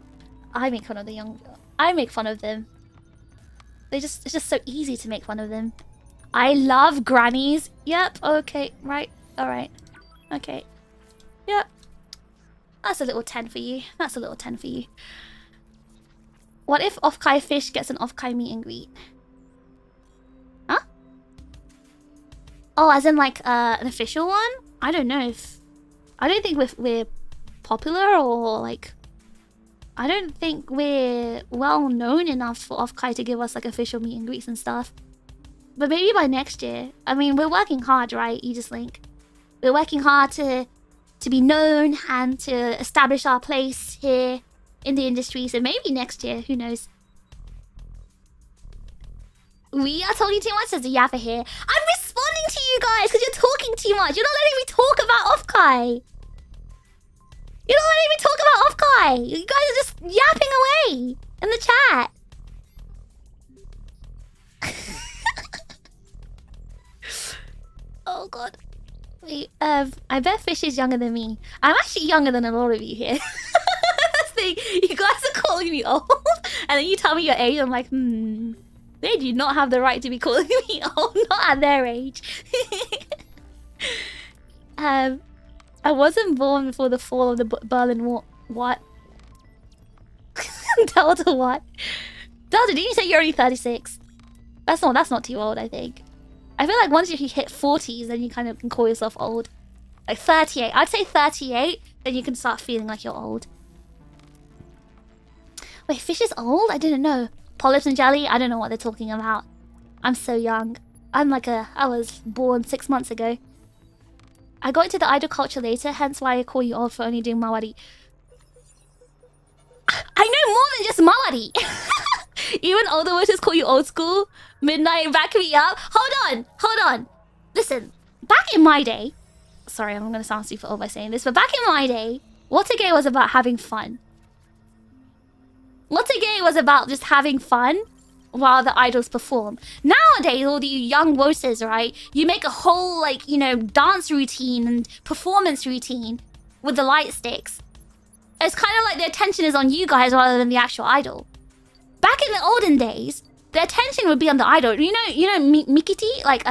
I make fun of the young. I make fun of them. It's just so easy to make fun of them. I love grannies. Yep. Okay. Right. All right. Okay. Yep. That's a little 10 for you. That's a little 10 for you. What if OffKai Fish gets an OffKai meet and greet? Huh? Oh, as in like an official one? I don't know if... I don't think we're popular or like... I don't think we're well known enough for OffKai to give us like official meet and greets and stuff. But maybe by next year. I mean, we're working hard, right? Aegis-Link. We're working hard to be known and to establish our place here in the industry. So maybe next year, who knows? We are talking too much, says the Yapper here. I'm responding to you guys because you're talking too much. You're not letting me talk about OffKai. You're not letting me talk about OffKai. You guys are just yapping away in the chat. Oh god. Wait, I bet Fish is younger than me. I'm actually younger than a lot of you here. That's the thing. You guys are calling me old, and then you tell me your age. I'm like, they do not have the right to be calling me old. Not at their age. I I wasn't born before the fall of the Berlin Wall. What? Delta what? Delta, did you say you're only 36? That's not too old, I think. I feel like once you hit 40s, then you kind of can call yourself old. Like 38. I'd say 38, then you can start feeling like you're old. Wait, fish is old? I didn't know. Polyps and jelly? I don't know what they're talking about. I'm so young. I was born 6 months ago. I got into the idol culture later, hence why I call you old for only doing Mawari. I know more than just Mawari! Even older voters call you old school. Midnight, back me up. Hold on. Listen, back in my day... Sorry, I'm gonna sound super old by saying this, but back in my day, Watergate was about having fun. Watergate was about just having fun while the idols perform. Nowadays, all the young voters, right? You make a whole, like, you know, dance routine and performance routine with the light sticks. It's kind of like the attention is on you guys rather than the actual idol. Back in the olden days, the attention would be on the idol. You know, Mikiti, like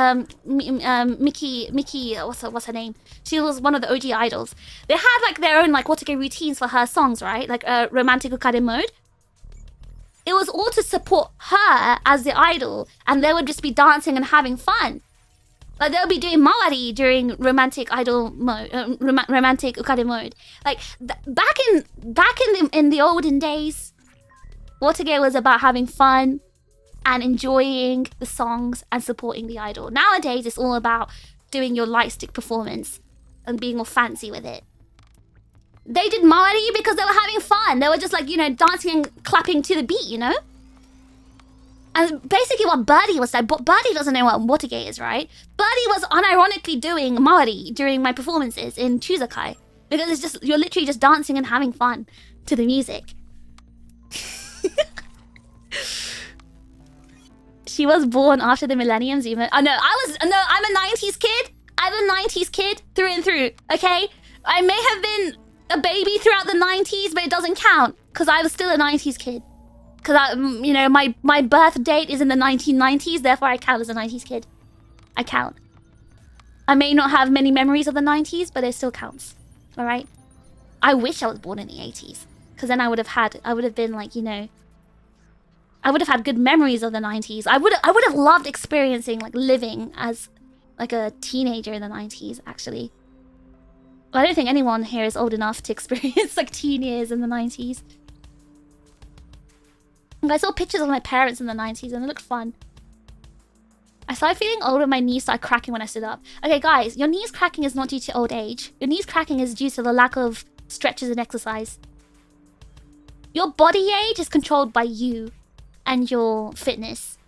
Mickey, what's her name? She was one of the OG idols. They had like their own like Watergate routines for her songs, right? Like romantic Ukade mode. It was all to support her as the idol, and they would just be dancing and having fun. Like they'll be doing Mawari during romantic idol mode, romantic Ukade mode. Like back in the olden days, Watergate was about having fun and enjoying the songs and supporting the idol. Nowadays, it's all about doing your light stick performance and being all fancy with it. They did Mawari because they were having fun. They were just like, you know, dancing and clapping to the beat, you know? And basically what Birdie was like, Birdie doesn't know what Watergate is, right? Birdie was unironically doing Mawari during my performances in TRiGGERPHiSH. Because it's just, you're literally just dancing and having fun to the music. She was born after the Millennium Zoom. Oh no, I'm a 90s kid. I'm a 90s kid through and through, okay? I may have been a baby throughout the 90s, but it doesn't count. Because I was still a 90s kid. Because, you know, my birth date is in the 1990s, therefore I count as a 90s kid. I count. I may not have many memories of the 90s, but it still counts. Alright? I wish I was born in the 80s. Because then I would have been like, you know... I would have had good memories of the 90s. I would have loved experiencing, like, living as, like, a teenager in the 90s, actually. But I don't think anyone here is old enough to experience, like, teen years in the 90s. I saw pictures of my parents in the 90s and it looked fun. I started feeling old and my knees started cracking when I stood up. Okay, guys, your knees cracking is not due to old age. Your knees cracking is due to the lack of stretches and exercise. Your body age is controlled by you and your fitness.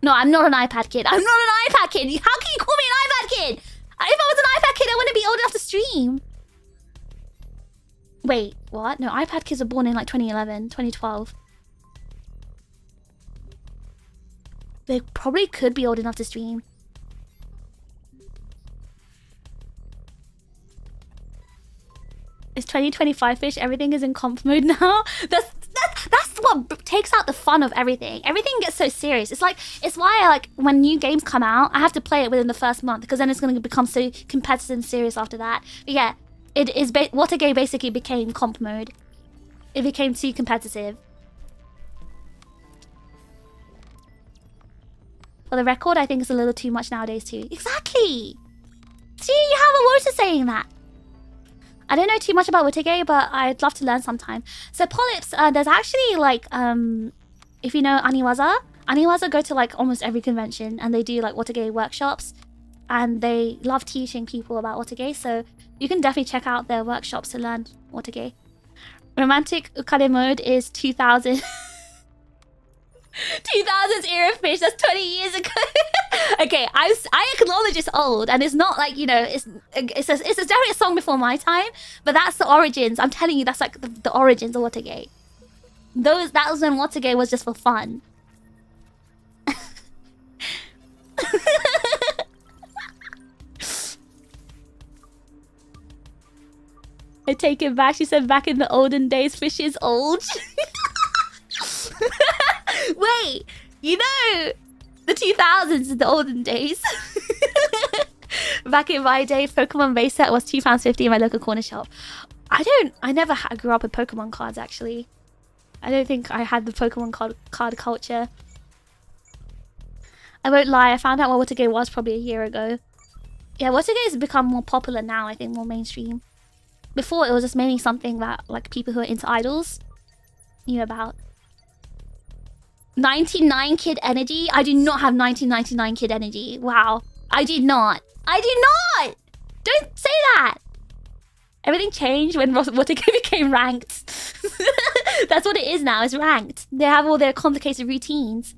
No, I'm not an iPad kid. I'm not an iPad kid. How can you call me an iPad kid? If I was an iPad kid, I wouldn't be old enough to stream. Wait, what? No, iPad kids were born in like 2011, 2012. They probably could be old enough to stream. It's 2025 fish. Everything is in comp mode now. That's what takes out the fun of everything. Everything gets so serious. It's why like when new games come out, I have to play it within the first month because then it's going to become so competitive and serious after that. But yeah, it is. Watergate basically became comp mode. It became too competitive. For the record, I think it's a little too much nowadays too. Exactly! See, you have a voter saying that. I don't know too much about Watergate, but I'd love to learn sometime. So Polyps, there's actually like, if you know Aniwaza go to like almost every convention and they do like Watergate workshops. And they love teaching people about Watergate, so you can definitely check out their workshops to learn Watergate. Romantic Ukade mode is 2000... 2000s era fish, that's 20 years ago. Okay, I acknowledge it's old and it's not like, you know, it's definitely a song before my time, but that's the origins. I'm telling you, that's like the origins of Watergate. That was when Watergate was just for fun. I take it back. She said back in the olden days, fish is old. Wait, you know, the 2000s is the olden days. Back in my day, Pokemon base set was £2.50 in my local corner shop. I never grew up with Pokemon cards, actually. I don't think I had the Pokemon card culture. I won't lie, I found out what Watergate was probably a year ago. Yeah, Watergate has become more popular now, I think, more mainstream. Before, it was just mainly something that, like, people who are into idols knew about. 99 Kid energy? I do not have 1999 Kid energy. Wow. I did not. I did not! Don't say that! Everything changed when Watergate became ranked. That's what it is now, it's ranked. They have all their complicated routines.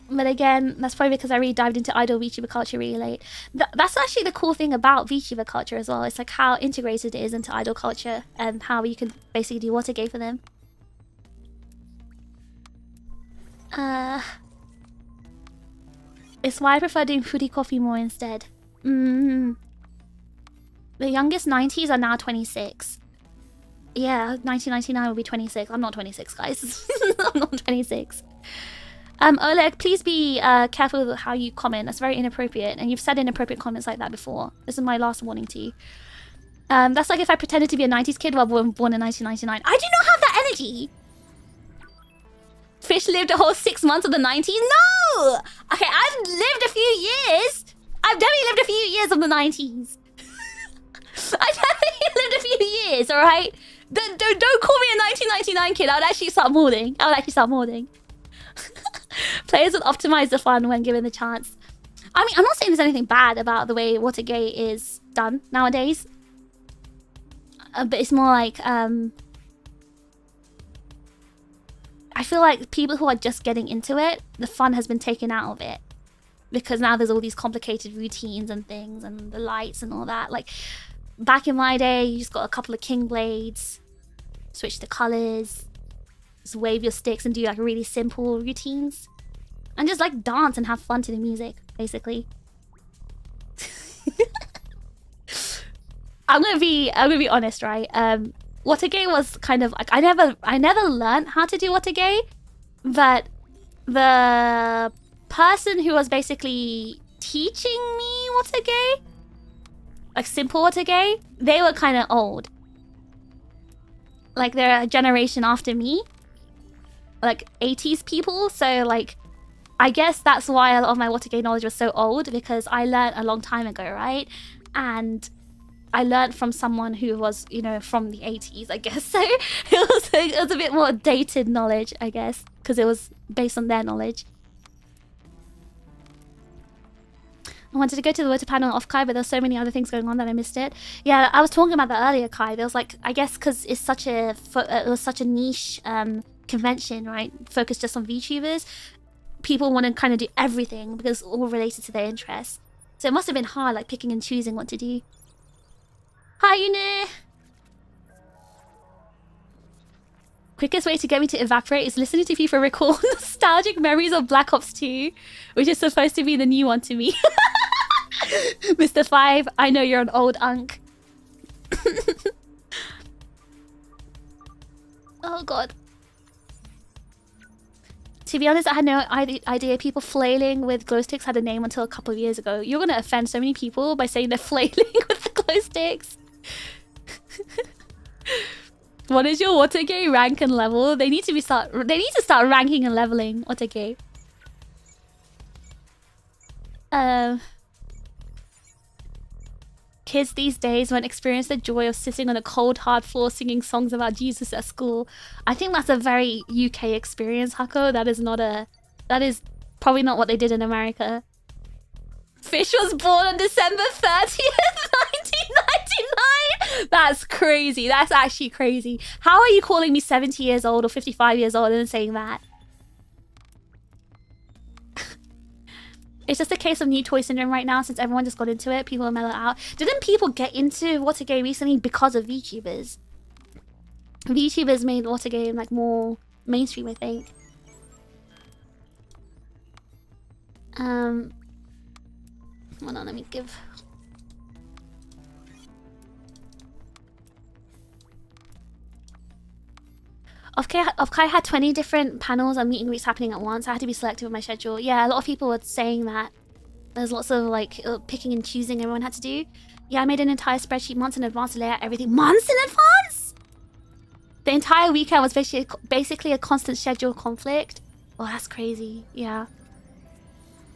But again, that's probably because I really dived into idol VTuber culture really late. That's actually the cool thing about VTuber culture as well. It's like how integrated it is into idol culture and how you can basically do Watergate for them. It's why I prefer doing foodie coffee more instead. The youngest 90s are now 26. Yeah, 1999 will be 26. I'm not 26, guys. I'm not 26. Oleg, please be careful with how you comment. That's very inappropriate. And you've said inappropriate comments like that before. This is my last warning to you. That's like if I pretended to be a 90s kid while born in 1999. I do not have that energy! Fish lived a whole 6 months of the 90s? No! Okay, I've lived a few years. I've definitely lived a few years of the 90s. I definitely lived a few years, alright? Don't call me a 1999 kid. I would actually start mourning. Players would optimize the fun when given the chance. I mean, I'm not saying there's anything bad about the way Watergate is done nowadays. But it's more like, I feel like people who are just getting into it, the fun has been taken out of it. Because now there's all these complicated routines and things and the lights and all that. Like, back in my day, you just got a couple of king blades, switch the colors, just wave your sticks and do like really simple routines. And just like dance and have fun to the music, basically. I'm gonna be honest, right? Watergate was kind of like I never learned how to do Watergate, but the person who was basically teaching me Watergate, like simple Watergate, they were kind of old. Like they're a generation after me, like 80s people. So like, I guess that's why a lot of my Watergate knowledge was so old, because I learned a long time ago, right? And I learned from someone who was, you know, from the 80s, I guess. So it was a bit more dated knowledge, I guess, because it was based on their knowledge. I wanted to go to the water panel off Kai, but there's so many other things going on that I missed it. Yeah, I was talking about that earlier, Kai. There was like, I guess because it's such a it was such a niche convention, right? Focused just on VTubers. People want to kind of do everything because it's all related to their interests. So it must have been hard, like picking and choosing what to do. Hi, Une. Quickest way to get me to evaporate is listening to people recall nostalgic memories of Black Ops 2, which is supposed to be the new one to me. Mr. 5, I know you're an old unk. Oh god. To be honest, I had no idea people flailing with glow sticks had a name until a couple of years ago. You're gonna offend so many people by saying they're flailing with the glow sticks. What is your Watergate rank and level? They need to start ranking and leveling Watergate. Kids these days won't experience the joy of sitting on a cold hard floor singing songs about Jesus at school. I think that's a very UK experience, Hako. That is probably not what they did in America. Fish was born on December 30th, 1999! That's crazy. That's actually crazy. How are you calling me 70 years old or 55 years old and saying that? It's just a case of new toy syndrome right now since everyone just got into it. People are mellow out. Didn't people get into Watergate recently because of VTubers? VTubers made Watergate like more mainstream, I think. Hold on, let me give... OffKai had 20 different panels and meet and greets happening at once. I had to be selective with my schedule. Yeah, a lot of people were saying that There's lots of like picking and choosing everyone had to do. Yeah, I made an entire spreadsheet months in advance to lay out everything. Months in advance? The entire weekend was basically a constant schedule conflict. Oh, that's crazy. Yeah.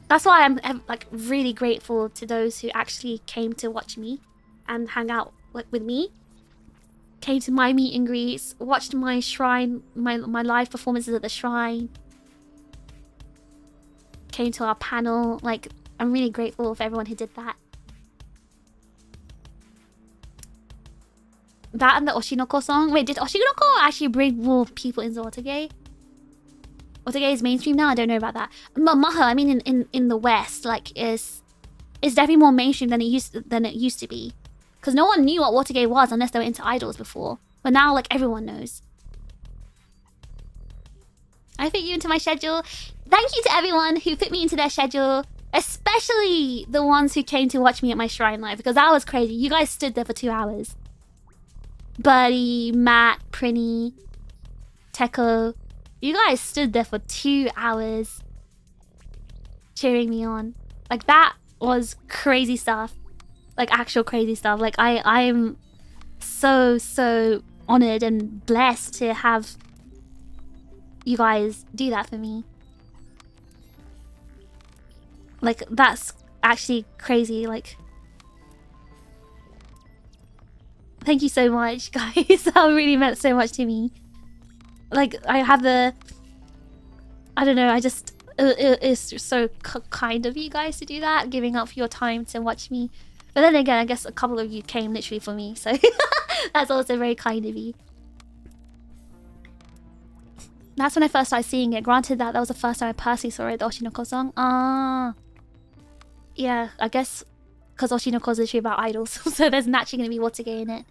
That's why I'm like really grateful to those who actually came to watch me and hang out like with me. Came to my meet and greets, watched my shrine, my live performances at the shrine. Came to our panel. Like, I'm really grateful for everyone who did that. That and the Oshinoko song. Wait, did Oshinoko actually bring more people into OffKai? OffKai is mainstream now. I don't know about that. Maha, I mean, in the West, like, is definitely more mainstream than it used to be. Because no one knew what OffKai was unless they were into idols before. But now, like, everyone knows. I fit you into my schedule. Thank you to everyone who fit me into their schedule. Especially the ones who came to watch me at my shrine live. Because that was crazy. You guys stood there for 2 hours. Buddy, Matt, Prinny, Teko. You guys stood there for 2 hours. Cheering me on. Like, that was crazy stuff. Like, actual crazy stuff. Like, I'm so honored and blessed to have you guys do that for me. Like, that's actually crazy. Like, thank you so much, guys. That really meant so much to me. Like, I have the... I don't know, I just... It's so kind of you guys to do that, giving up your time to watch me. But then again, I guess a couple of you came literally for me, so that's also very kind of you. That's when I first started seeing it. Granted that was the first time I personally saw it, the Oshinoko song. Ah. Yeah, I guess because Oshinoko is literally about idols, so there's naturally going to be OffKai in it.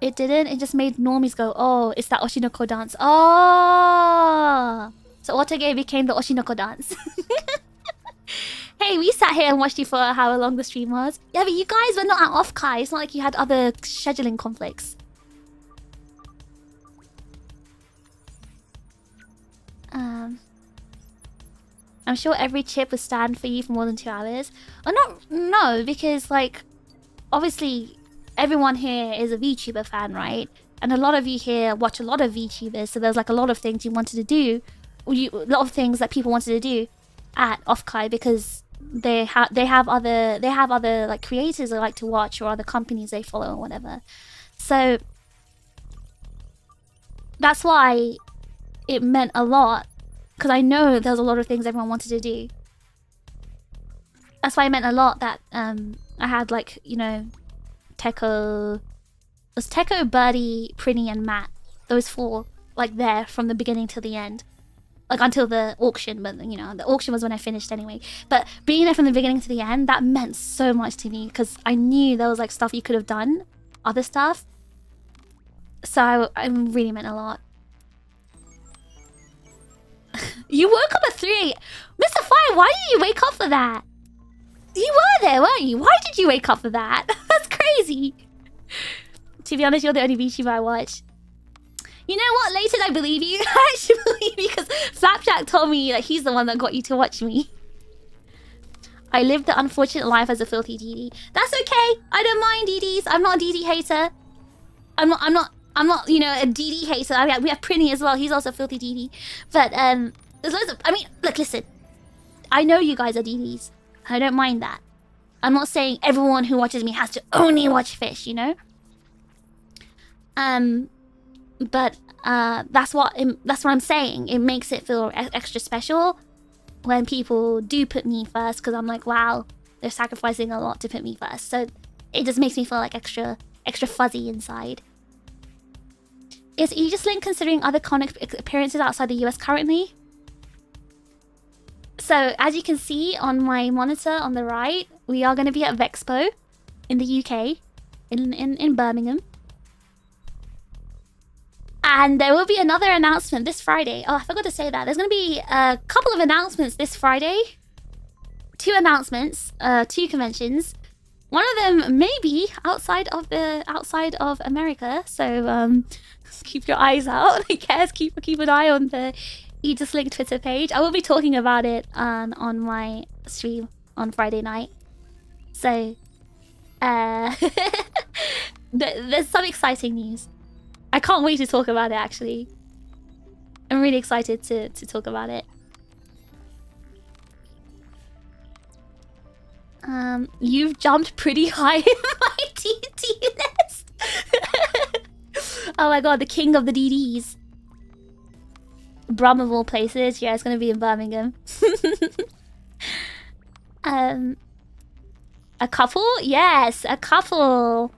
It didn't. It just made normies go, oh, it's that Oshinoko dance. Oh! So OffKai became the Oshinoko dance. Hey, we sat here and watched you for however long the stream was. Yeah, but you guys were not at OffKai. It's not like you had other scheduling conflicts. I'm sure every chip would stand for you for more than 2 hours. Or no, because like, obviously, everyone here is a VTuber fan, right? And a lot of you here watch a lot of VTubers, so there's like a lot of things you wanted to do, a lot of things that people wanted to do at OffKai because they have other like creators they like to watch or other companies they follow or whatever. So that's why it meant a lot, because I know there's a lot of things everyone wanted to do. That's why it meant a lot that I had, like, you know, Teko... It was Teko, Birdie, Prinny, and Matt. Those 4, like, there from the beginning to the end. Like, until the auction, but, you know, the auction was when I finished anyway. But being there from the beginning to the end, that meant so much to me, because I knew there was, like, stuff you could have done. Other stuff. So, it really meant a lot. You woke up at 3 Mr. Fire, why did you wake up for that? You were there, weren't you? Why did you wake up for that? That's crazy. To be honest, you're the only VTuber I watch. You know what? Later I believe you. I actually believe you because Flapjack told me that he's the one that got you to watch me. I lived the unfortunate life as a filthy DD. That's okay. I don't mind DDs. I'm not a DD hater. I'm not, you know, a DD hater. I mean, we have Prinny as well. He's also a filthy DD. But, there's loads of... I mean, look, listen. I know you guys are DDs. I don't mind that. I'm not saying everyone who watches me has to only watch fish, you know? But, that's what I'm saying. It makes it feel extra special when people do put me first, because I'm like, wow, they're sacrificing a lot to put me first. So, it just makes me feel like extra fuzzy inside. Is Aegis-Link considering other comic appearances outside the US currently? So, as you can see on my monitor on the right, we are going to be at Vexpo in the UK, in Birmingham. And there will be another announcement this Friday. Oh, I forgot to say that. There's going to be a couple of announcements this Friday. 2 announcements, 2 conventions. One of them may be outside of America, so keep your eyes out. I guess keep an eye on the Aegis-Link Twitter page. I will be talking about it on my stream on Friday night. So there's some exciting news. I can't wait to talk about it, actually. I'm really excited to talk about it. You've jumped pretty high in my DD list. Oh my god, the king of the DDs. Brum of all places. Yeah, it's gonna be in Birmingham. A couple? Yes, a couple.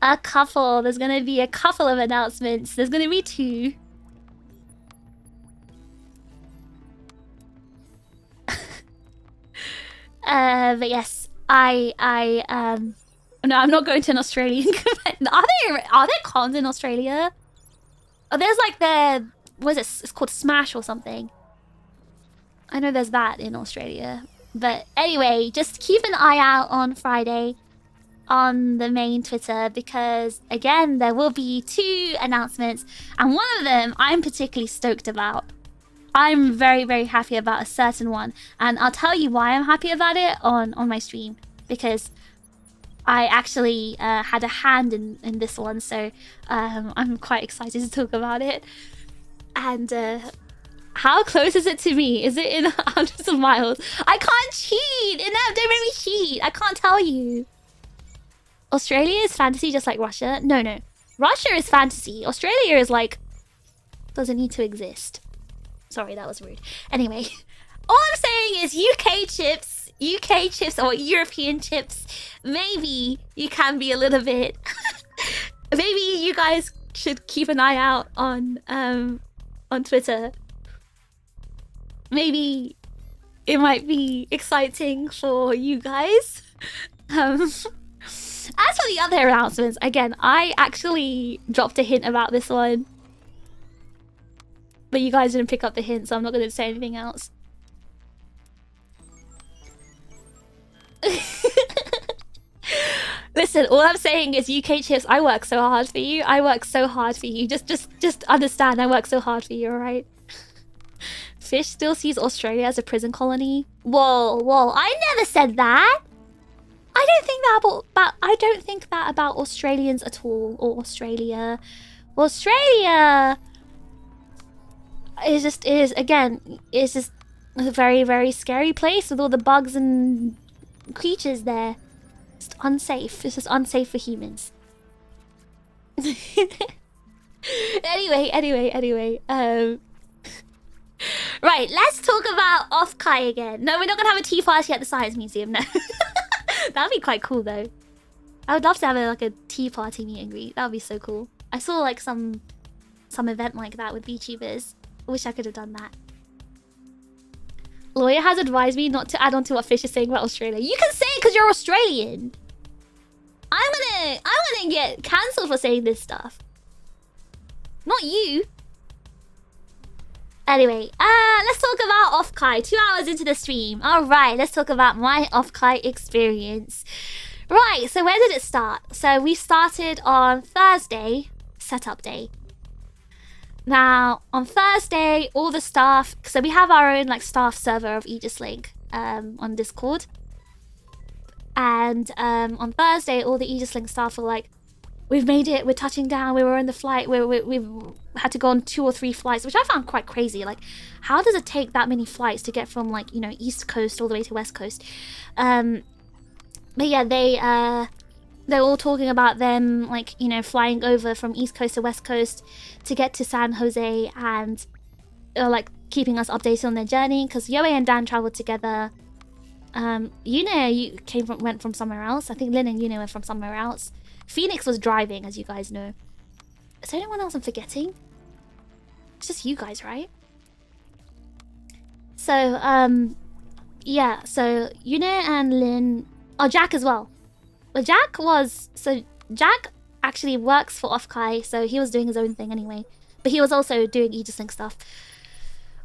A couple. There's gonna be a couple of announcements. There's gonna be 2. But yes, no, I'm not going to an Australian convention. Are there cons in Australia? Oh, there's like what is it? It's called Smash or something. I know there's that in Australia. But anyway, just keep an eye out on Friday on the main Twitter, because again, there will be 2 announcements, and one of them I'm particularly stoked about. I'm very, very happy about a certain one, and I'll tell you why I'm happy about it on my stream, because I actually had a hand in this one, so I'm quite excited to talk about it. And how close is it to me? Is it in hundreds of miles? I can't cheat! Enough, don't make me cheat! I can't tell you. Australia is fantasy just like Russia? No. Russia is fantasy. Australia is like... doesn't need to exist. Sorry, that was rude. Anyway, all I'm saying is UK chips or European chips, maybe you can be a little bit... maybe you guys should keep an eye out on Twitter. Maybe it might be exciting for you guys. As for the other announcements, again, I actually dropped a hint about this one. But you guys didn't pick up the hint, so I'm not going to say anything else. Listen, all I'm saying is UK chips, I work so hard for you. I work so hard for you. Just understand, I work so hard for you, alright? Fish still sees Australia as a prison colony. Whoa, I never said that. I don't think that about Australians at all, or Australia. Australia is just a very, very scary place with all the bugs and creatures there. It's unsafe. It's just unsafe for humans. Anyway. Right, let's talk about OffKai again. No, we're not gonna have a tea party at the Science Museum, no. That'd be quite cool though. I would love to have like a tea party meet and greet. That would be so cool. I saw like some event like that with VTubers. I wish I could have done that. Lawyer has advised me not to add on to what Fish is saying about Australia. You can say it because you're Australian. I'm gonna get cancelled for saying this stuff. Not you. Anyway, let's talk about OffKai. 2 hours into the stream. Alright, let's talk about my OffKai experience. Right, so where did it start? So we started on Thursday, setup day. Now, on Thursday, all the staff... So we have our own like staff server of Aegis-Link on Discord. And on Thursday, all the Aegis-Link staff were like, we've made it, we're touching down, we were in the flight, we've had to go on 2 or 3 flights, which I found quite crazy. Like, how does it take that many flights to get from, like, you know, East Coast all the way to West Coast? But yeah, they're all talking about them, like, you know, flying over from East Coast to West Coast to get to San Jose, and like keeping us updated on their journey, because Yoe and Dan traveled together. Yune went from somewhere else. I think Lin and Yune went from somewhere else. Phoenix was driving, as you guys know. Is there anyone else I'm forgetting? It's just you guys, right? So, yeah, so Yune and Lin... Oh, Jack as well. Well, Jack actually works for OffKai, so he was doing his own thing anyway. But he was also doing Aegis-Link stuff.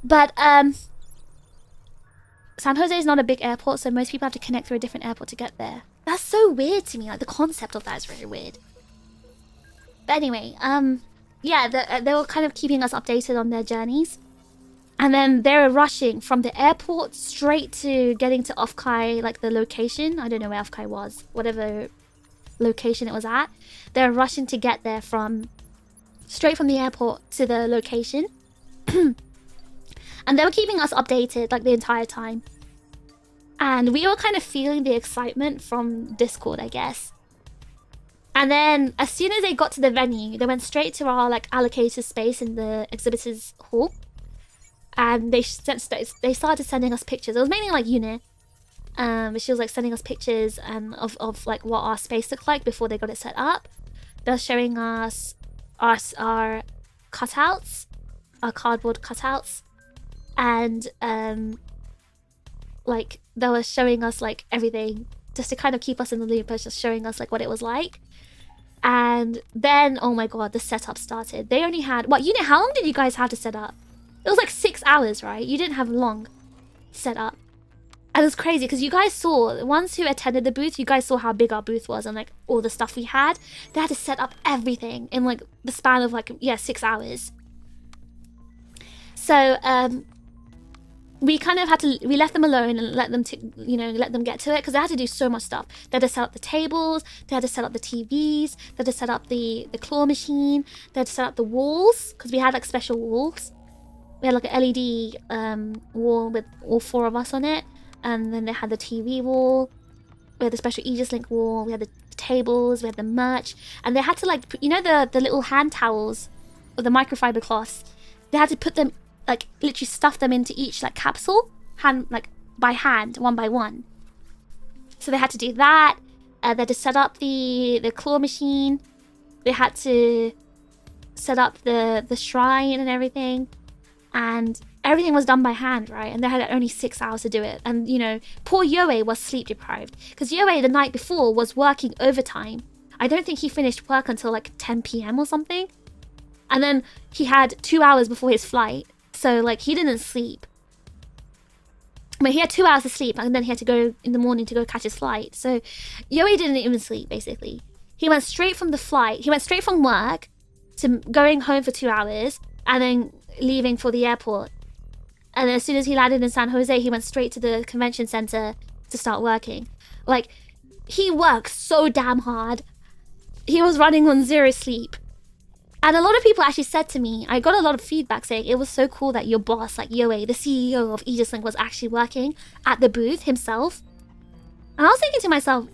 But, San Jose is not a big airport, so most people have to connect through a different airport to get there. That's so weird to me. Like the concept of that is very weird. But anyway, yeah, they were kind of keeping us updated on their journeys. And then they were rushing from the airport straight to getting to OffKai, like the location. I don't know where OffKai was, whatever location it was at. They were rushing to get there straight from the airport to the location. And they were keeping us updated like the entire time. And we were kind of feeling the excitement from Discord, I guess. And then as soon as they got to the venue, they went straight to our like allocated space in the exhibitors hall. And they started sending us pictures. It was mainly like Unit. But she was like sending us pictures of like what our space looked like before they got it set up. They were showing us our cutouts, our cardboard cutouts. And like they were showing us like everything just to kind of keep us in the loop, but just showing us like what it was like. And then, oh my god, the setup started. They only had, what, Unit, how long did you guys have to set up? It was like 6 hours, right? You didn't have long set up. And it was crazy because you guys saw, the ones who attended the booth, you guys saw how big our booth was and like all the stuff we had. They had to set up everything in like the span of like, yeah, 6 hours. So, we kind of had to, we left them alone and let them, let them get to it because they had to do so much stuff. They had to set up the tables, they had to set up the TVs, they had to set up the claw machine, they had to set up the walls because we had like special walls. We had like an LED wall with all 4 of us on it, and then they had the TV wall. We had the special Aegis-Link wall. We had the tables. We had the merch, and they had to like, the little hand towels or the microfiber cloths. They had to put them, like literally stuff them into each like capsule, by hand, one by one. So they had to do that. They had to set up the claw machine. They had to set up the shrine and everything. And everything was done by hand, right? And they had only 6 hours to do it. And, poor Yoe was sleep deprived. Because Yoe, the night before, was working overtime. I don't think he finished work until like 10 p.m. or something. And then he had 2 hours before his flight. So, like, he didn't sleep. But he had 2 hours to sleep. And then he had to go in the morning to go catch his flight. So, Yoe didn't even sleep, basically. He went straight from the flight. He went straight from work to going home for 2 hours. And then leaving for the airport. And as soon as he landed in San Jose, he went straight to the convention center to start working. Like, he worked so damn hard. He was running on 0 sleep. And a lot of people actually said to me, I got a lot of feedback saying it was so cool that your boss, like Yoe, the CEO of Aegis-Link, was actually working at the booth himself. And I was thinking to myself,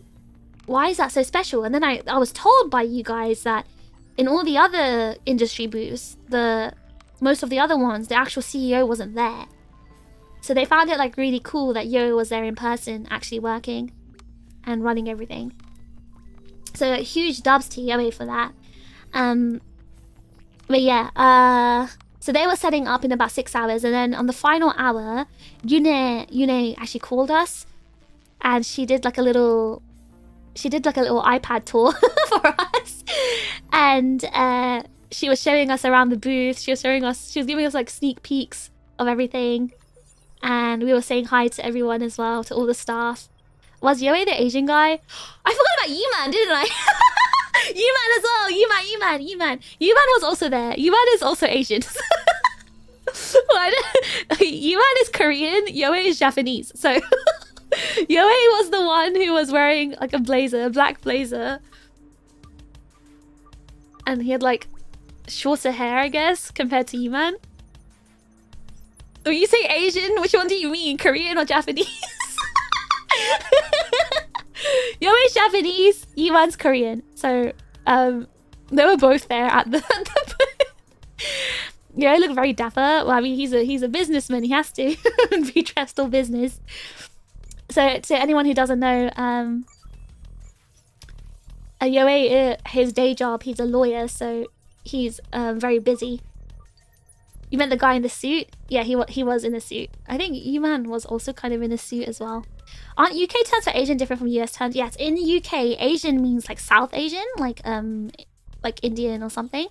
why is that so special? And then I was told by you guys that in all the other industry booths, most of the other ones, the actual CEO wasn't there. So they found it like really cool that Yoe was there in person, actually working and running everything. So huge dubs to Yoe for that. But yeah, so they were setting up in about 6 hours, and then on the final hour, Yune actually called us, and she did like a little iPad tour for us, and she was showing us around the booth. She was giving us like sneak peeks of everything. And we were saying hi to everyone as well, to all the staff. Was Yoe the Asian guy? I forgot about Yiman, didn't I? Yiman as well. Yiman. Yiman was also there. Yiman is also Asian. Yiman is Korean. Yoe is Japanese. So Yoe was the one who was wearing like a black blazer. And he had like shorter hair, I guess, compared to Yiman. When you say Asian, which one do you mean? Korean or Japanese? Yoe's Japanese, Yiman's Korean. So, they were both there at the booth. Yoe looked very dapper. Well, I mean, he's a businessman. He has to be dressed all business. So, to anyone who doesn't know, Yoe, his day job, he's a lawyer, so he's very busy. You meant the guy in the suit? Yeah, he was in a suit. I think Yuman was also kind of in a suit as well. Aren't UK terms for Asian different from US terms? Yes, in the UK, Asian means like South Asian, like Indian or something.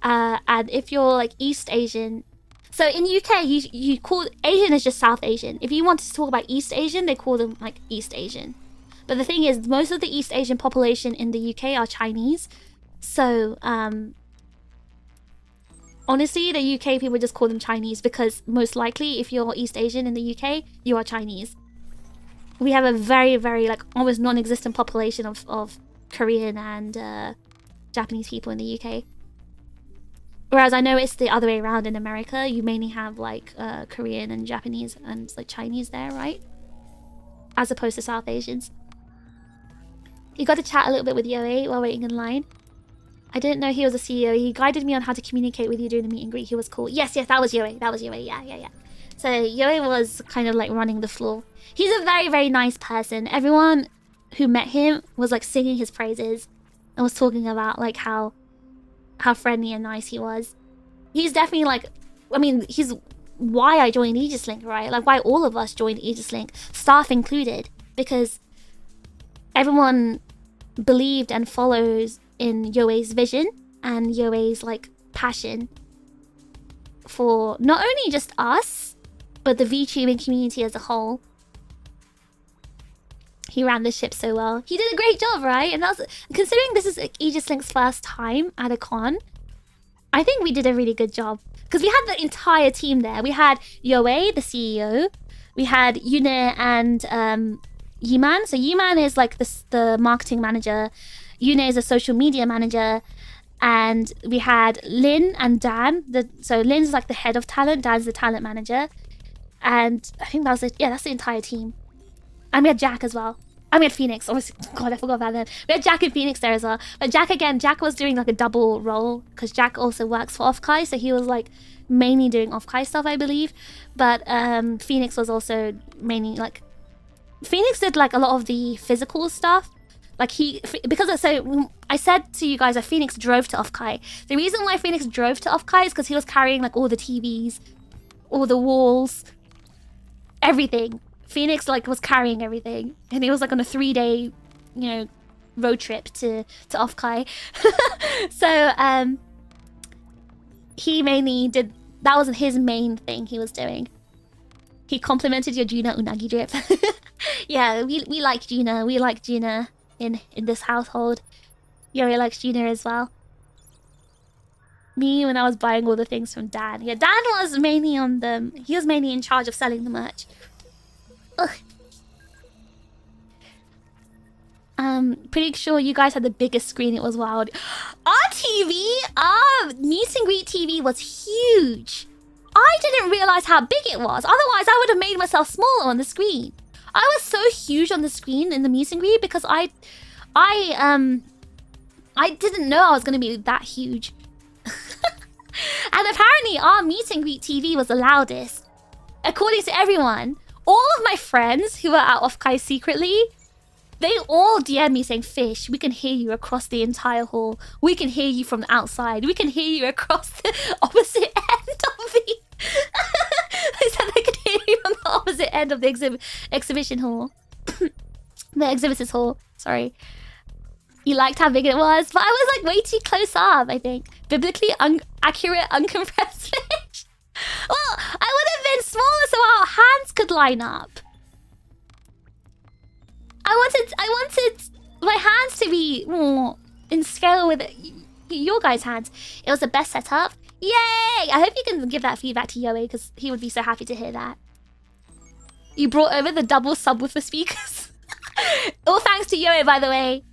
And if you're like East Asian, so in the UK, you call Asian is just South Asian. If you want to talk about East Asian, they call them like East Asian. But the thing is, most of the East Asian population in the UK are Chinese. So, honestly, the UK people just call them Chinese because most likely, if you're East Asian in the UK, you are Chinese. We have a very, very, like, almost non-existent population of Korean and Japanese people in the UK. Whereas I know it's the other way around in America. You mainly have, like, Korean and Japanese and, like, Chinese there, right? As opposed to South Asians. You got to chat a little bit with Yoe while waiting in line. I didn't know he was a CEO. He guided me on how to communicate with you during the meet and greet. He was cool. Yes, that was Yoe. That was Yoe. Yeah. So Yoe was kind of, like, running the floor. He's a very, very nice person. Everyone who met him was, like, singing his praises and was talking about, like, how friendly and nice he was. He's definitely, like, I mean, he's why I joined Aegis-Link, right? Like, why all of us joined Aegis-Link, staff included, because everyone believed and follows in Yoe's vision and Yoe's, like, passion for not only just us, but the VTubing community as a whole. He ran the ship so well. He did a great job, right? And that's considering this is Aegis-Link's first time at a con. I think we did a really good job because we had the entire team there. We had Yoe, the CEO. We had Yune and Yiman. So Yiman is like the marketing manager. Yune is a social media manager. And we had Lin and Dan. So Lin's like the head of talent. Dan's the talent manager. And I think that was it. Yeah, that's the entire team. And we had Jack as well. And we had Phoenix. Obviously, God, I forgot about that. We had Jack and Phoenix there as well. But Jack was doing like a double role because Jack also works for OffKai. So he was like mainly doing OffKai stuff, I believe. But Phoenix was also mainly like... Phoenix did like a lot of the physical stuff. Like so I said to you guys that Phoenix drove to OffKai. The reason why Phoenix drove to OffKai is because he was carrying like all the TVs, all the walls, everything. Phoenix like was carrying everything, and he was like on a 3-day, road trip to OffKai. So he mainly did that. Was his main thing he was doing. He complimented your Juna unagi drip. Yeah, we like Juna. We like Juna in this household. Yuri likes Juna as well. Me when I was buying all the things from Dan. Yeah, Dan was mainly he was mainly in charge of selling the merch. Ugh. Pretty sure you guys had the biggest screen. It was wild. Our TV, our meet and greet TV was huge. I didn't realize how big it was. Otherwise, I would have made myself smaller on the screen. I was so huge on the screen in the meet and greet because I didn't know I was going to be that huge. And apparently, our meet and greet TV was the loudest. According to everyone, all of my friends who were at OffKai secretly, they all DM me saying, "Fish, we can hear you across the entire hall. We can hear you from the outside. We can hear you across the opposite end of the..." They said they could hear you from the opposite end of the exhibition hall. The exhibitors hall, sorry. You liked how big it was, but I was like way too close up, I think. Biblically accurate, uncompressed fish. Well, I would have been smaller so our hands could line up. I wanted my hands to be more in scale with your guys' hands. It was the best setup. Yay! I hope you can give that feedback to Yoe because he would be so happy to hear that. You brought over the double subwoofer speakers. All thanks to Yoe, by the way.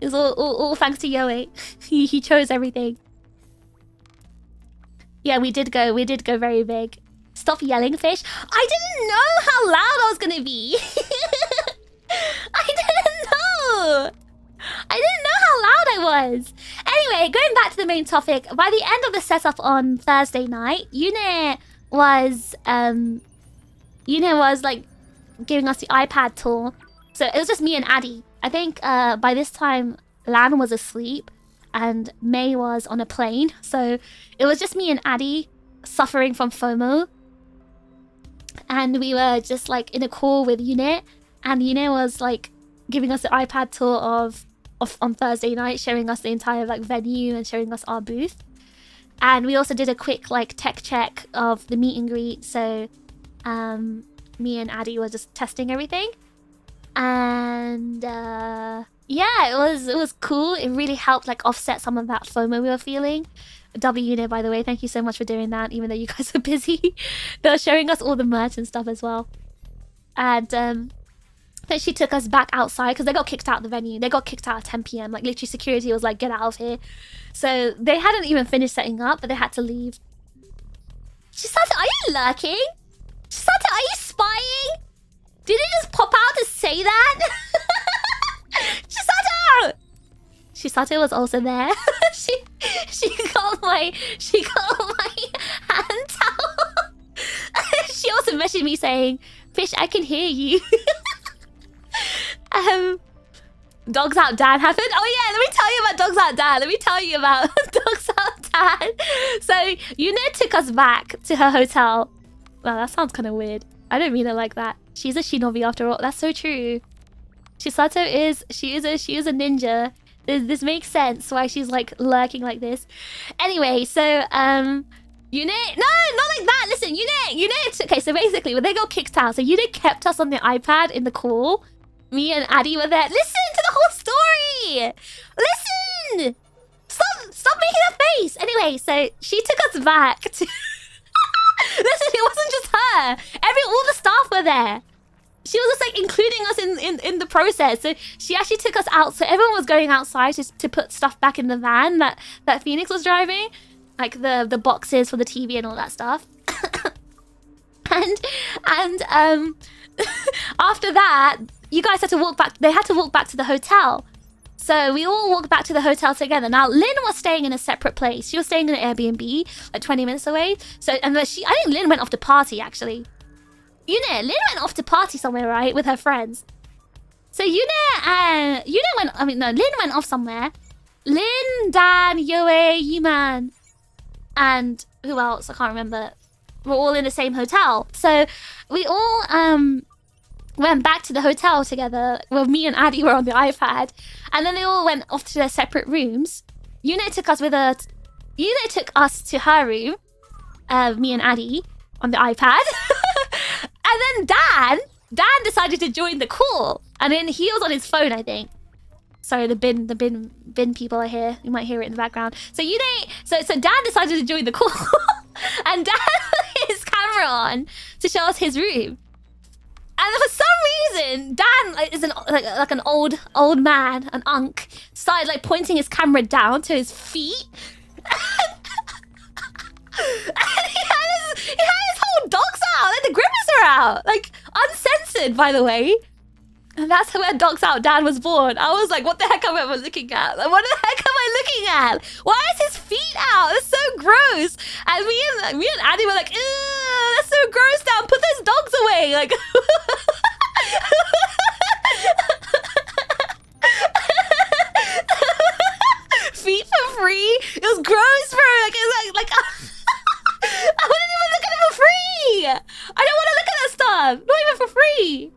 It was all thanks to Yoe. He chose everything. Yeah, we did go very big. Stop yelling, Fish. I didn't know how loud I was gonna be. I didn't know how loud I was. Anyway, going back to the main topic. By the end of the setup on Thursday night, Yune was like giving us the iPad tour. So it was just me and Addy. I think by this time Lan was asleep and May was on a plane. So it was just me and Addy suffering from FOMO. And we were just like in a call with Yune. And Yune was like giving us the iPad tour of on Thursday night, showing us the entire like venue and showing us our booth. And we also did a quick like tech check of the meet and greet. So me and Addy were just testing everything. And yeah, it was cool. It really helped like offset some of that FOMO we were feeling. Unit, by the way, thank you so much for doing that, even though you guys are busy. They were showing us all the merch and stuff as well. And then she took us back outside because they got kicked out of the venue. They got kicked out at 10 p.m. Like literally security was like, get out of here. So they hadn't even finished setting up, but they had to leave. She started, are you lurking? She started, are you spying? Did it just pop out to say that? Shisato was also there. she got my hand towel. She also messaged me saying, "Fish, I can hear you." Dogs Out Dad happened. Oh yeah, let me tell you about Dogs Out Dad. Let me tell you about Dogs Out Dad. So Yuna took us back to her hotel. Wow, that sounds kind of weird. I don't mean it like that. She's a shinobi after all. That's so true. Shisato is a ninja. This makes sense why she's like lurking like this. Anyway, so Yune, no, not like that. Listen, Yune. Okay, so basically, when they got kicked out, so Yune kept us on the iPad in the call. Me and Addy were there. Listen to the whole story. Listen. Stop making that face. Anyway, so she took us back to. Listen, it wasn't just her. All the staff were there. She was just like including us in the process. So she actually took us out. So everyone was going outside to put stuff back in the van that Phoenix was driving, like the boxes for the TV and all that stuff. and after that, you guys had to walk back. They had to walk back to the hotel. So we all walked back to the hotel together. Now Lynn was staying in a separate place. She was staying in an Airbnb, like 20 minutes away. So I think Lynn went off to party actually. Lynn went off to party somewhere, right, with her friends. So Lynn went off somewhere. Lynn, Dan, Yoe, Yiman, and who else? I can't remember. We're all in the same hotel. So we all went back to the hotel together. Well, me and Addy were on the iPad, and then they all went off to their separate rooms. Yune took us to her room. Me and Addy on the iPad. And then Dan decided to join the call, and then he was on his phone, I think. Sorry, the bin people are here. You might hear it in the background. So Dan decided to join the call, and Dan put his camera on to show us his room. And for some reason, Dan is an old man, an unk, started like pointing his camera down to his feet. And he had his whole dogs out, like the grippers are out, like uncensored, by the way. And that's where Dogs Out Dad was born. I was like, what the heck am I looking at? Like, what the heck am I looking at? Why is his feet out? That's so gross. And me and Addy were like, ew, that's so gross now. Put those dogs away. Like feet for free? It was gross, bro. Like I wouldn't even look at it for free. I don't want to look at that stuff. Not even for free.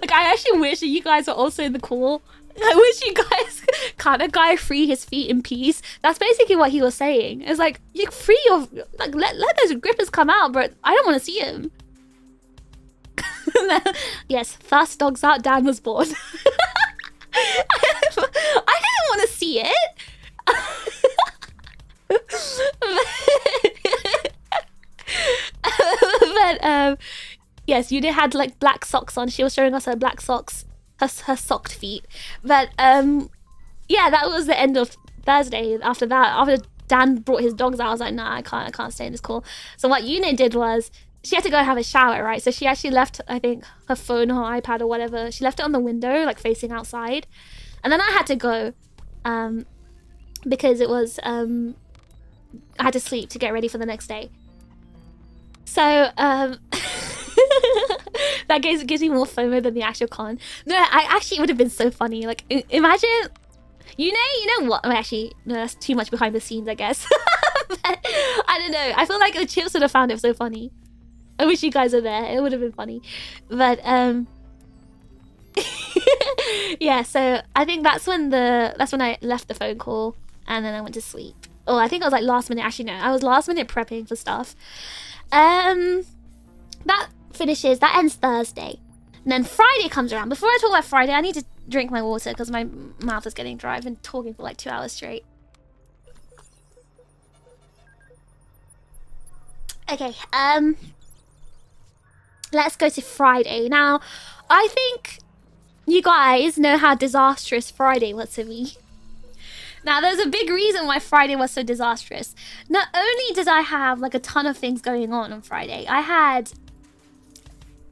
Like, I actually wish that you guys were also in the call. I wish you guys... Can't a guy free his feet in peace? That's basically what he was saying. It's like, you free your... Like, let those grippers come out, but I don't want to see him. Yes, thus Dogs Out Dan was born. I didn't want to see it. But yes, Yuna had like black socks on. She was showing us her black socks, her socked feet. But yeah, that was the end of Thursday. After that, after Dan brought his dogs out, I was like, nah, I can't stay in this call. So what Yuna did was she had to go and have a shower, right? So she actually left, I think, her phone or her iPad or whatever. She left it on the window, like facing outside. And then I had to go because it was I had to sleep to get ready for the next day. So that gives me more FOMO than the actual con. No, it would have been so funny. Like, imagine, you know what? Well, actually, no, that's too much behind the scenes, I guess. But, I don't know. I feel like the Chips would have found it so funny. I wish you guys were there. It would have been funny. But yeah. So I think that's when I left the phone call, and then I went to sleep. Oh, I think I was like last minute. Actually, no, I was last minute prepping for stuff. That ends Thursday. And then Friday comes around. Before I talk about Friday, I need to drink my water because my mouth is getting dry. I've been talking for like 2 hours straight. Okay, let's go to Friday. Now, I think you guys know how disastrous Friday was to me. Now, there's a big reason why Friday was so disastrous. Not only did I have like a ton of things going on Friday, I had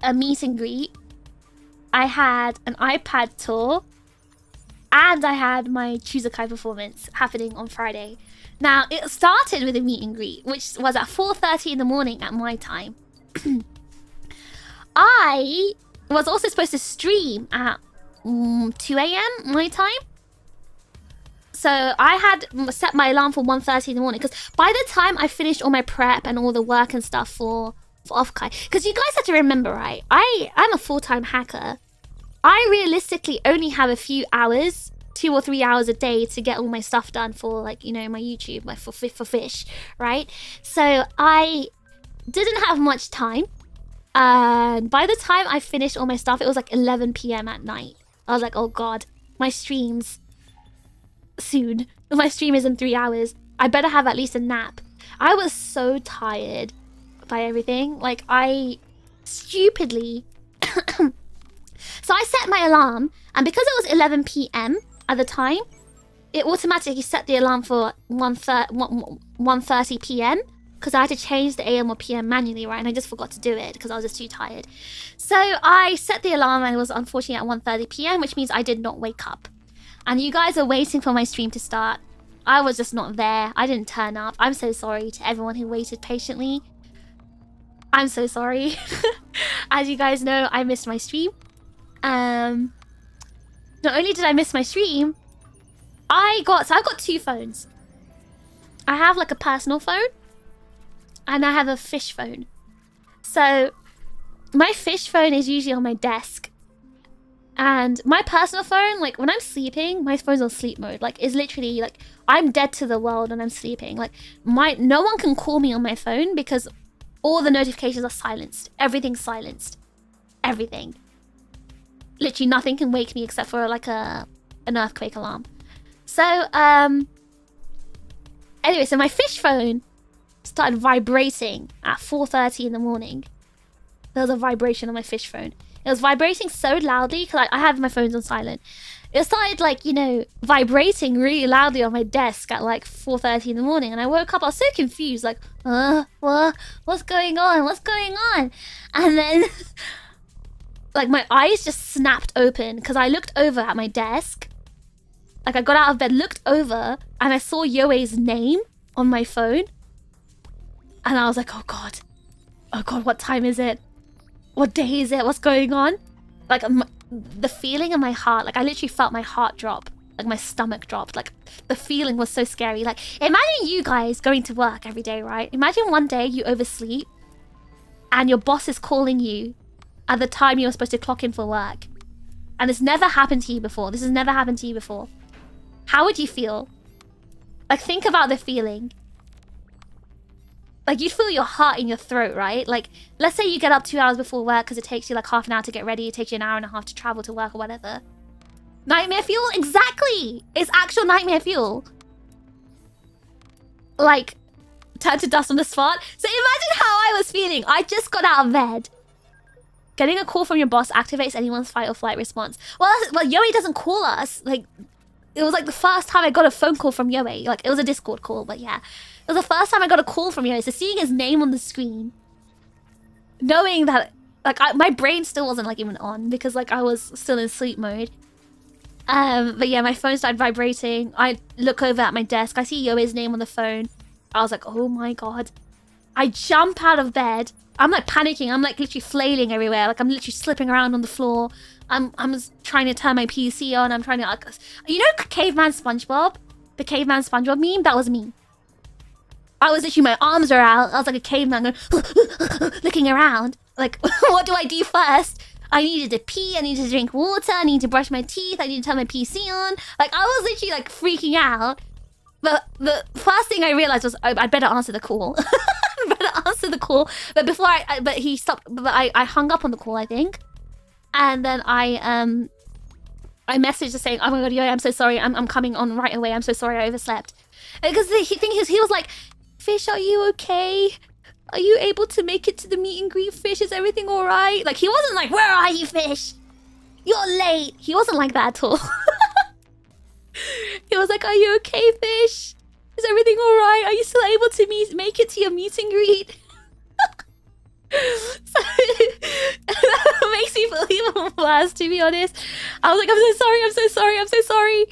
a meet and greet, I had an iPad tour, and I had my TRiGGERPhiSH performance happening on Friday. Now, it started with a meet and greet, which was at 4:30 in the morning at my time. I was also supposed to stream at 2 a.m. my time. So I had set my alarm for 1:30 in the morning because by the time I finished all my prep and all the work and stuff for OffKai, because you guys have to remember, right? I'm a full-time hacker. I realistically only have a few hours, 2 or 3 hours a day to get all my stuff done for, like, you know, my YouTube, like for fish, right? So I didn't have much time. And by the time I finished all my stuff, it was like 11 p.m. at night. I was like, oh God, my stream's soon. My stream is in 3 hours. I better have at least a nap. I was so tired by everything. Like, I stupidly... So I set my alarm, and because it was 11 p.m. at the time, it automatically set the alarm for 1:30 p.m. because I had to change the AM or PM manually, right? And I just forgot to do it because I was just too tired. So I set the alarm, and it was unfortunately at 1:30 p.m., which means I did not wake up. And you guys are waiting for my stream to start. I was just not there. I didn't turn up. I'm so sorry to everyone who waited patiently. I'm so sorry. As you guys know, I missed my stream. Not only did I miss my stream, I've got 2 phones. I have like a personal phone, and I have a fish phone. So my fish phone is usually on my desk. And my personal phone, like when I'm sleeping, my phone's on sleep mode. Like, it's literally like I'm dead to the world when I'm sleeping. Like, no one can call me on my phone because all the notifications are silenced. Everything's silenced. Everything. Literally nothing can wake me except for like an earthquake alarm. So, anyway, so my fish phone started vibrating at 4:30 in the morning. There was a vibration on my fish phone. It was vibrating so loudly because I have my phones on silent. It started, like, you know, vibrating really loudly on my desk at like 4:30 in the morning. And I woke up, I was so confused, like, what's going on? What's going on? And then, like, my eyes just snapped open because I looked over at my desk. Like, I got out of bed, looked over, and I saw Yoe's name on my phone. And I was like, oh God, what time is it? What day is it? What's going on? Like, the feeling in my heart, like, I literally felt my heart drop. Like, my stomach dropped. Like, the feeling was so scary. Like, imagine you guys going to work every day, right? Imagine one day you oversleep and your boss is calling you at the time you were supposed to clock in for work. And it's never happened to you before. This has never happened to you before. How would you feel? Like, think about the feeling. Like, you'd feel your heart in your throat, right? Like, let's say you get up 2 hours before work because it takes you like half an hour to get ready. It takes you an hour and a half to travel to work or whatever. Nightmare fuel? Exactly! It's actual nightmare fuel. Like, turn to dust on the spot. So imagine how I was feeling. I just got out of bed. Getting a call from your boss activates anyone's fight or flight response. Well, Yoe doesn't call us. Like, it was like the first time I got a phone call from Yoe. Like, it was a Discord call, but yeah. It was the first time I got a call from Yoe. So seeing his name on the screen, knowing that, like, my brain still wasn't like even on because like I was still in sleep mode. But yeah, my phone started vibrating. I look over at my desk. I see Yoe's name on the phone. I was like, oh my God. I jump out of bed. I'm like panicking. I'm like literally flailing everywhere. Like, I'm literally slipping around on the floor. I'm trying to turn my PC on. I'm trying to, like, you know, Caveman SpongeBob? The Caveman SpongeBob meme? That was me. I was literally, my arms are out. I was like a caveman going, looking around. Like, what do I do first? I needed to pee. I needed to drink water. I need to brush my teeth. I need to turn my PC on. Like, I was literally like freaking out. But the first thing I realized was, I better answer the call. I better to answer the call, but before but he stopped. But I hung up on the call, I think, and then I messaged her saying, "Oh my god, yo, I'm so sorry. I'm coming on right away. I'm so sorry, I overslept." Because he was like, "Fish, are you okay? Are you able to make it to the meet and greet, Fish? Is everything all right?" Like, he wasn't like, "Where are you, Fish? You're late." He wasn't like that at all. He was like, "Are you okay, Fish? Is everything all right? Are you still able to make it to your meet and greet?" So that makes me feel even worse, to be honest. I was like, "I'm so sorry, I'm so sorry, I'm so sorry."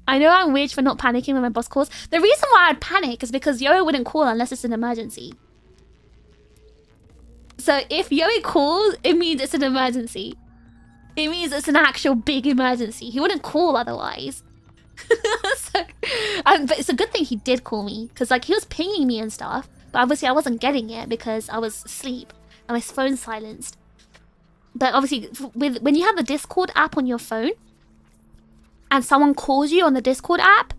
I know I'm weird for not panicking when my boss calls. The reason why I'd panic is because Yo wouldn't call unless it's an emergency. So if Yoey calls, it means it's an emergency. It means it's an actual big emergency. He wouldn't call otherwise. So, but it's a good thing he did call me, because like he was pinging me and stuff, but obviously I wasn't getting it because I was asleep and my phone's silenced. But obviously, when you have the Discord app on your phone and someone calls you on the Discord app,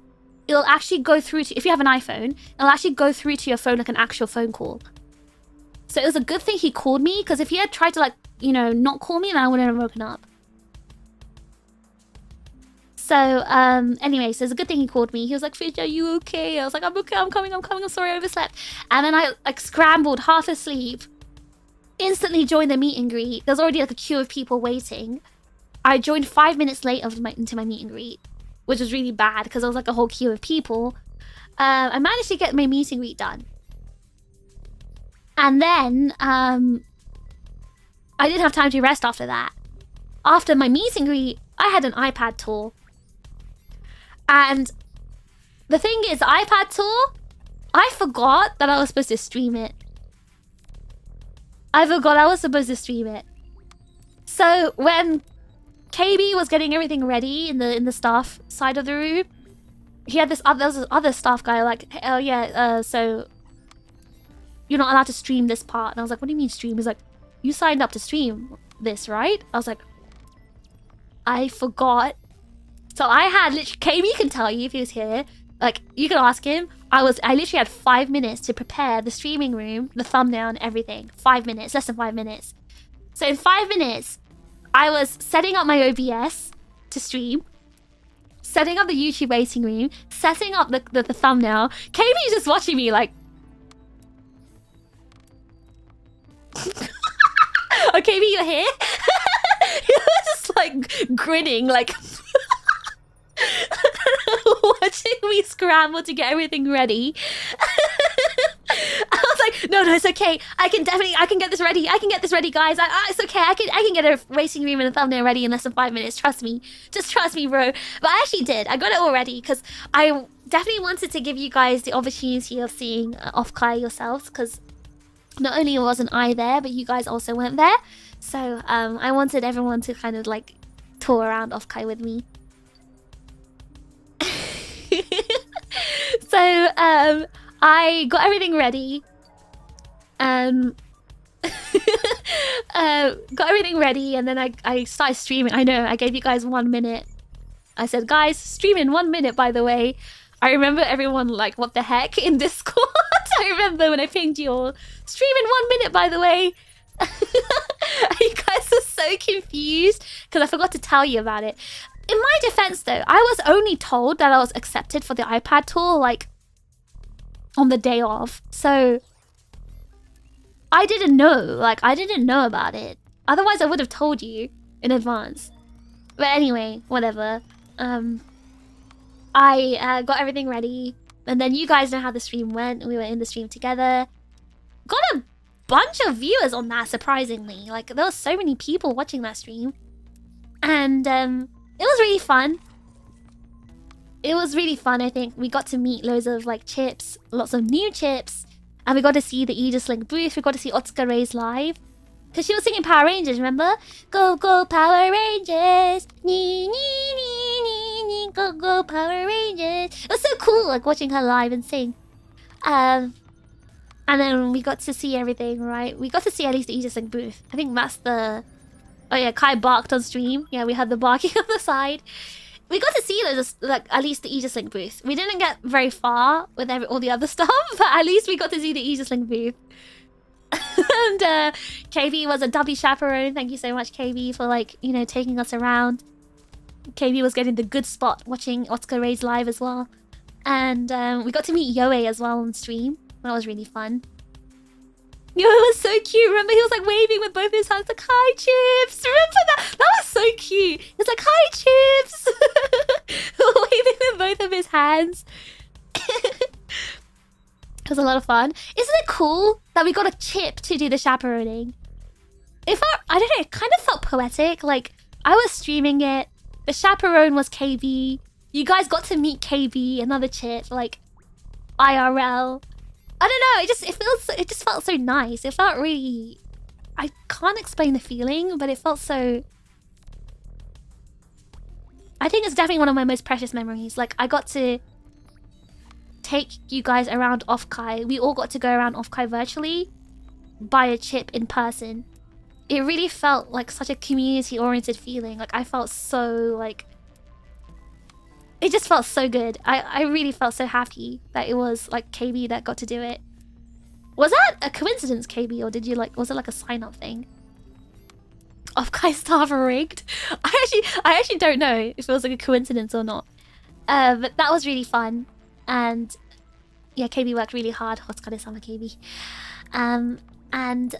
it'll actually go through to, if you have an iPhone, it'll actually go through to your phone like an actual phone call. So it was a good thing he called me, because if he had tried to, like, you know, not call me, then I wouldn't have woken up. So, anyway, so it's a good thing he called me. He was like, "Fish, are you okay?" I was like, "I'm okay, I'm coming, I'm sorry, I overslept." And then I, like, scrambled, half asleep, instantly joined the meet and greet. There's already, like, a queue of people waiting. I joined 5 minutes late into my meet and greet, which was really bad, because there was, like, a whole queue of people. I managed to get my meet and greet done. And then, I didn't have time to rest after that. After my meet and greet, I had an iPad tour. And the thing is, the iPad tour, I forgot that I was supposed to stream it. I forgot I was supposed to stream it. So when KB was getting everything ready in the staff side of the room, he had this other staff guy like, "Oh yeah, so you're not allowed to stream this part." And I was like, "What do you mean stream?" He's like, "You signed up to stream this, right?" I was like, "I forgot." So I had literally, KB can tell you if he was here. Like, you can ask him. I literally had 5 minutes to prepare the streaming room, the thumbnail and everything. 5 minutes, less than 5 minutes. So in 5 minutes, I was setting up my OBS to stream, setting up the YouTube waiting room, setting up the thumbnail. KB's just watching me like... "Oh, KB, you're here?" He was just like grinning, like... watching me scramble to get everything ready. I was like, no, it's okay. I can get this ready. I can get this ready, guys. It's okay. I can get a racing room and a thumbnail ready in less than 5 minutes. Trust me. Just trust me, bro. But I actually did. I got it all ready because I definitely wanted to give you guys the opportunity of seeing OffKai yourselves, because not only wasn't I there, but you guys also weren't there. So I wanted everyone to kind of like tour around OffKai with me. So I got everything ready. Got everything ready, and then I started streaming. I know, I gave you guys 1 minute. I said, "Guys, stream in 1 minute, by the way." I remember everyone like, "What the heck?" in Discord. I remember when I pinged you all, "Stream in 1 minute, by the way." You guys are so confused because I forgot to tell you about it. In my defense, though, I was only told that I was accepted for the iPad tour, like, on the day of. So, I didn't know. Like, I didn't know about it. Otherwise, I would have told you in advance. But anyway, whatever. I got everything ready. And then you guys know how the stream went. We were in the stream together. Got a bunch of viewers on that, surprisingly. Like, there were so many people watching that stream. And, it was really fun. It was really fun, I think. We got to meet loads of, like, chips. Lots of new chips. And we got to see the Aegis-Link booth. We got to see Otsuka Ray's live. Because she was singing Power Rangers, remember? Go, go, Power Rangers. Nee, nee, nee, nee, nee. Go, go, Power Rangers. It was so cool, like, watching her live and sing. And then we got to see everything, right? We got to see at least the Aegis-Link booth. I think that's the... Oh yeah, Kai barked on stream. Yeah, we had the barking on the side. we got to see those, like, at least the Aegis-Link booth. We didn't get very far with all the other stuff, but at least we got to see the Aegis-Link booth. And KB was a doubly chaperone. Thank you so much, KB, for, like, you know, taking us around. KB was getting the good spot watching Otsuka Ray's live as well. And we got to meet Yoe as well on stream. That was really fun. Yoe was so cute. Remember, he was like waving with both his hands, like, hi, Chips. Remember that? That was so cute. He was like, hi, Chips. Waving with both of his hands. It was a lot of fun. Isn't it cool that we got a Chip to do the chaperoning? It felt, I don't know, it kind of felt poetic. Like, I was streaming it. The chaperone was KB. You guys got to meet KB, another Chip, like, IRL. I don't know, it just felt so nice. It felt really... I can't explain the feeling, but it felt so... I think it's definitely one of my most precious memories. Like, I got to take you guys around OffKai. We all got to go around OffKai virtually, buy a Chip in person. It really felt like such a community-oriented feeling. Like, I felt so, like... It just felt so good. I really felt so happy that it was, like, KB that got to do it. Was that a coincidence, KB, or did you, like... Was it, like, a sign-up thing? OffKai staff rigged? I actually don't know if it was, like, a coincidence or not. But that was really fun. And, yeah, KB worked really hard. Hotsukare-sama KB. And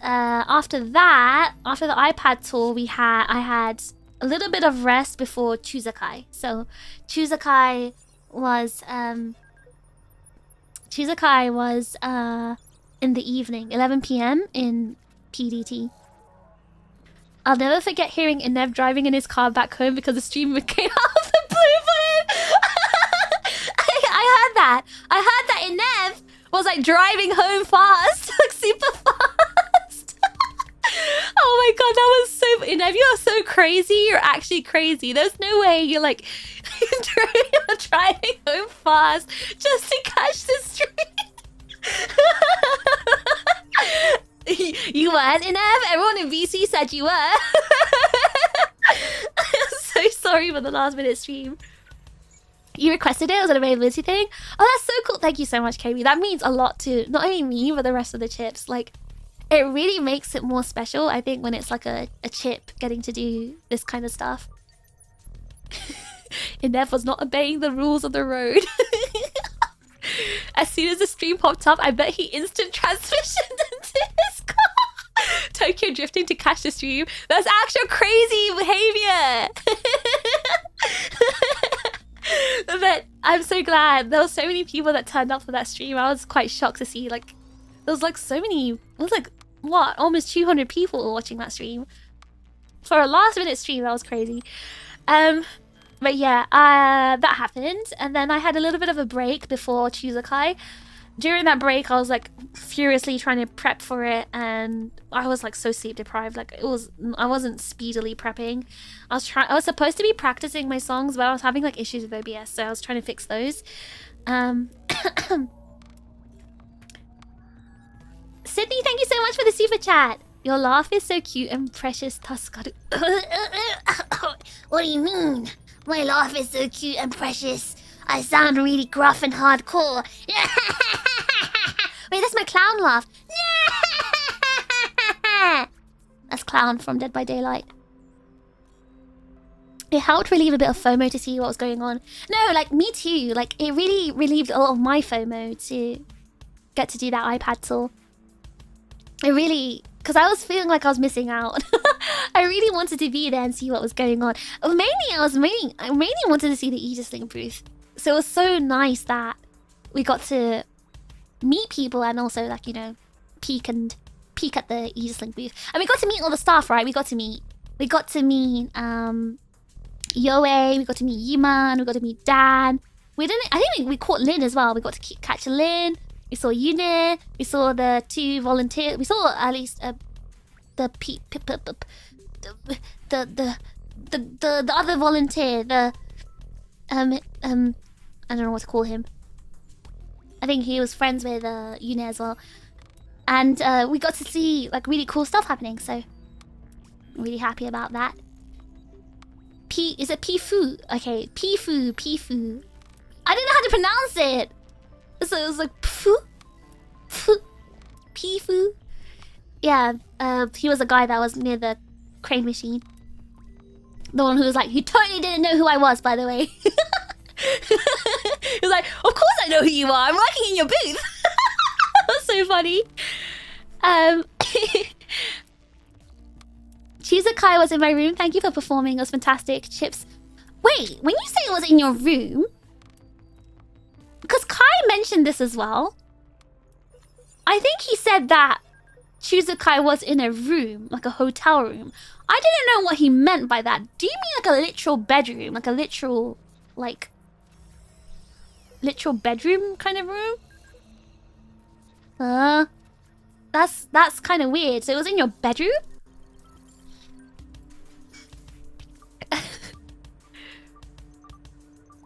after that, after the iPad tour, I had a little bit of rest before TRiGGERPhiSH. So TRiGGERPhiSH was in the evening, 11 PM in PDT. I'll never forget hearing Inev driving in his car back home because the stream came out of the blue for him. I heard that Inev was like driving home fast, like super fast. Oh my god, that was so... Inev, you're so crazy. You're actually crazy. There's no way you're like you're driving home fast just to catch the stream. You weren't, Inev? Everyone in VC said you were. I'm so sorry for the last minute stream. You requested it? Was it an availability thing? Oh, that's so cool. Thank you so much, KB. That means a lot to not only me, but the rest of the Chips. Like, it really makes it more special, I think, when it's like a Chip getting to do this kind of stuff. Inev was not obeying the rules of the road. As soon as the stream popped up, I bet he instant transitioned into his car. Tokyo drifting to catch the stream. That's actual crazy behavior. But I'm so glad. There were so many people that turned up for that stream. I was quite shocked to see, like, there was like so many... It was like, what? Almost 200 people watching that stream. For a last minute stream, that was crazy. But yeah, that happened. And then I had a little bit of a break before TRiGGERPhiSH. During that break, I was like furiously trying to prep for it, and I was like so sleep deprived. Like I wasn't speedily prepping. I was supposed to be practicing my songs, but I was having like issues with OBS, so I was trying to fix those. Sydney, thank you so much for the super chat. Your laugh is so cute and precious. Tuskaru. What do you mean? My laugh is so cute and precious. I sound really gruff and hardcore. Wait, that's my clown laugh. That's Clown from Dead by Daylight. It helped relieve a bit of FOMO to see what was going on. No, like, me too. Like, it really relieved a lot of my FOMO to get to do that iPad tour. It really... Because I was feeling like I was missing out. I really wanted to be there and see what was going on. Mainly, I mainly wanted to see the Aegis-Link booth. So it was so nice that we got to meet people and also, like, you know, peek at the Aegis-Link booth. And we got to meet all the staff, right? We got to meet Yoe, we got to meet Yiman, we got to meet Dan. I think we caught Lin as well. We got to catch Lin. We saw Yune. We saw the two volunteers. We saw at least the other volunteer. I don't know what to call him. I think he was friends with Yune as well. And we got to see like really cool stuff happening. So I'm really happy about that. Is it Pifu? Okay, Pifu, Pifu. I didn't know how to pronounce it. So it was like Pfu, Pfu, Pifu. Yeah, he was a guy that was near the crane machine. The one who was like, he totally didn't know who I was, by the way. He was like, of course I know who you are. I'm working in your booth. That was so funny. TRiGGERPHiSH was in my room. Thank you for performing. It was fantastic. Chips. Wait, when you say it was in your room, because Kai mentioned this as well. I think he said that TRiGGERPHiSH was in a room, like a hotel room. I didn't know what he meant by that. Do you mean like a literal bedroom? Like a literal, like... literal bedroom kind of room? That's kind of weird. So it was in your bedroom?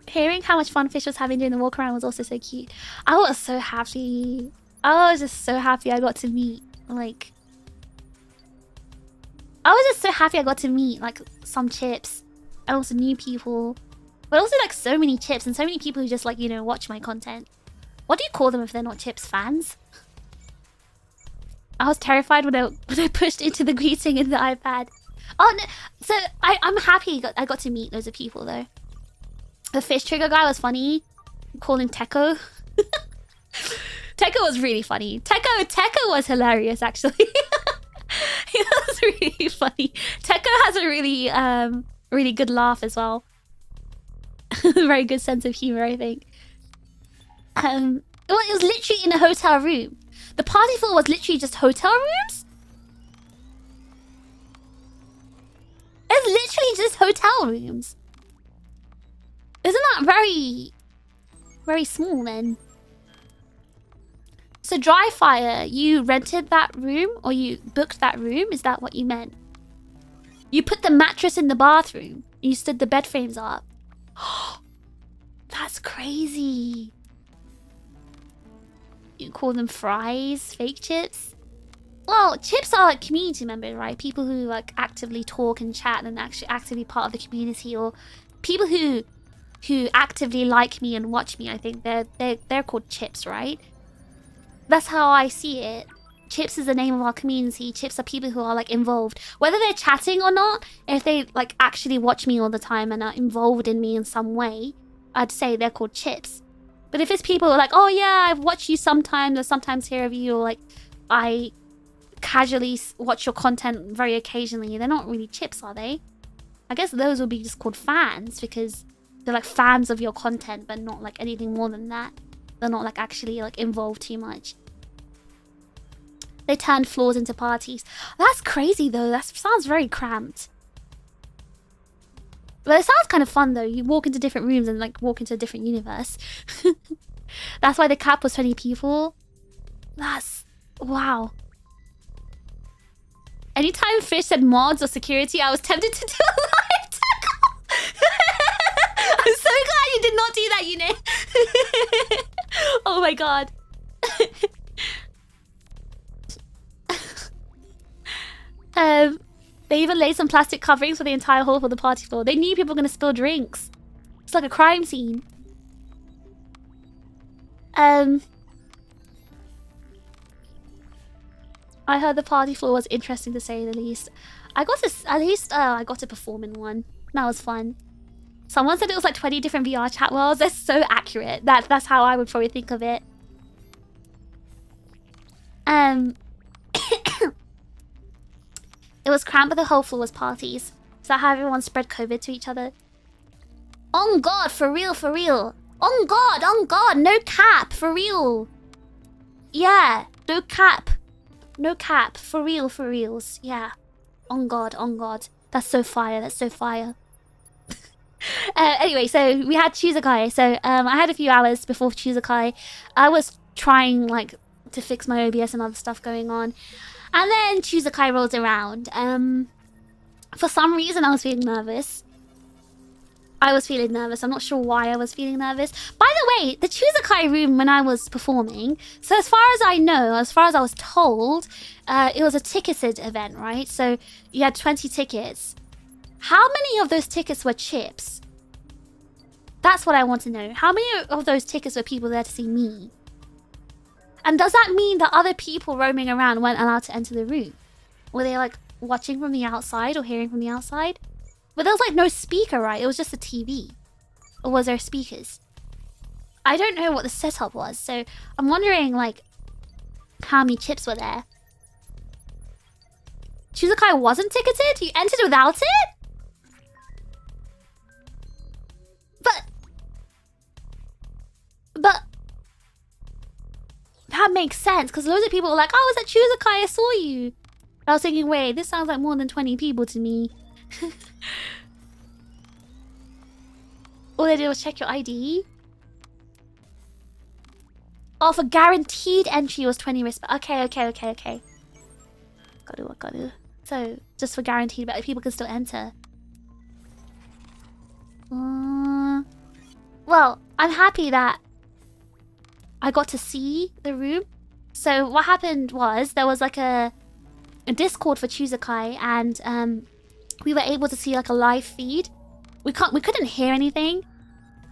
Hearing how much fun Fish was having during the walk around was also so cute. I was so happy. I was just so happy I got to meet, like... I was just so happy I got to meet, like, some chips. And also new people. But also, like, so many chips and so many people who just, like, you know, watch my content. What do you call them if they're not chips fans? I was terrified when I pushed into the greeting in the iPad. Oh, no. So, I'm happy I got to meet loads of people, though. The fish trigger guy was funny. Call him Teko. Teko was really funny. Teko was hilarious, actually. He was really funny. Teko has a really, really good laugh as well. Very good sense of humor, I think. Well, it was literally in a hotel room. The party floor was literally just hotel rooms? It's literally just hotel rooms. Isn't that very, very small then? So Dry Fire, you rented that room or you booked that room? Is that what you meant? You put the mattress in the bathroom. You stood the bed frames up. That's crazy. You call them fries, fake chips? Well, chips are like community members, right? People who like actively talk and chat and actually actively part of the community, or people who actively like me and watch me. I think they're called chips, right? That's how I see it. Chips is the name of our community. Chips are people who are like involved, whether they're chatting or not. If they like actually watch me all the time and are involved in me in some way, I'd say they're called chips. But if it's people who are like, oh yeah, I've watched you sometimes, or sometimes hear of you, or like I casually watch your content very occasionally, they're not really chips, are they? I guess those would be just called fans, because they're like fans of your content, but not like anything more than that. They're not like actually like involved too much. They turned floors into parties. That's crazy though. That sounds very cramped. But it sounds kind of fun though. You walk into different rooms and like walk into a different universe. That's why the cap was 20 people. That's... wow. Anytime Fish said mods or security, I was tempted to do a live tackle. I'm so glad you did not do that, you know. Oh my god. They even laid some plastic coverings for the entire hall for the party floor. They knew people were gonna spill drinks. It's like a crime scene. I heard the party floor was interesting to say the least. I got to perform in one. That was fun. Someone said it was like 20 different VR chat worlds. That's so accurate. That's how I would probably think of it. It was cramped, but the whole floor was parties. Is that how everyone spread COVID to each other? On God, for real, for real. On God, no cap, for real. Yeah, no cap. No cap, for real, for reals. Yeah. On God, on God. That's so fire, that's so fire. Anyway, so we had TRiGGERPHiSH. So I had a few hours before TRiGGERPHiSH. I was trying like to fix my OBS and other stuff going on. And then TRiGGERPHiSH rolls around. For some reason I was feeling nervous. I'm not sure why I was feeling nervous. By the way, the TRiGGERPHiSH room when I was performing, so as far as I know, as far as I was told, it was a ticketed event, right? So you had 20 tickets. How many of those tickets were chips? That's what I want to know. How many of those tickets were people there to see me? And does that mean that other people roaming around weren't allowed to enter the room? Were they like watching from the outside or hearing from the outside? But there was like no speaker, right? It was just a TV. Or was there speakers? I don't know what the setup was, so I'm wondering like how many chips were there. Chuzakai wasn't ticketed? You entered without it? But that makes sense, because loads of people were like, oh, it's at Chuzakai, I saw you. And I was thinking, wait, this sounds like more than 20 people to me. All they did was check your ID. Oh, for guaranteed entry was 20 respect. Okay. Got to. So, just for guaranteed, but people can still enter. Well, I'm happy that I got to see the room. So what happened was there was like a Discord for Chuzakai, and we were able to see like a live feed. We couldn't hear anything,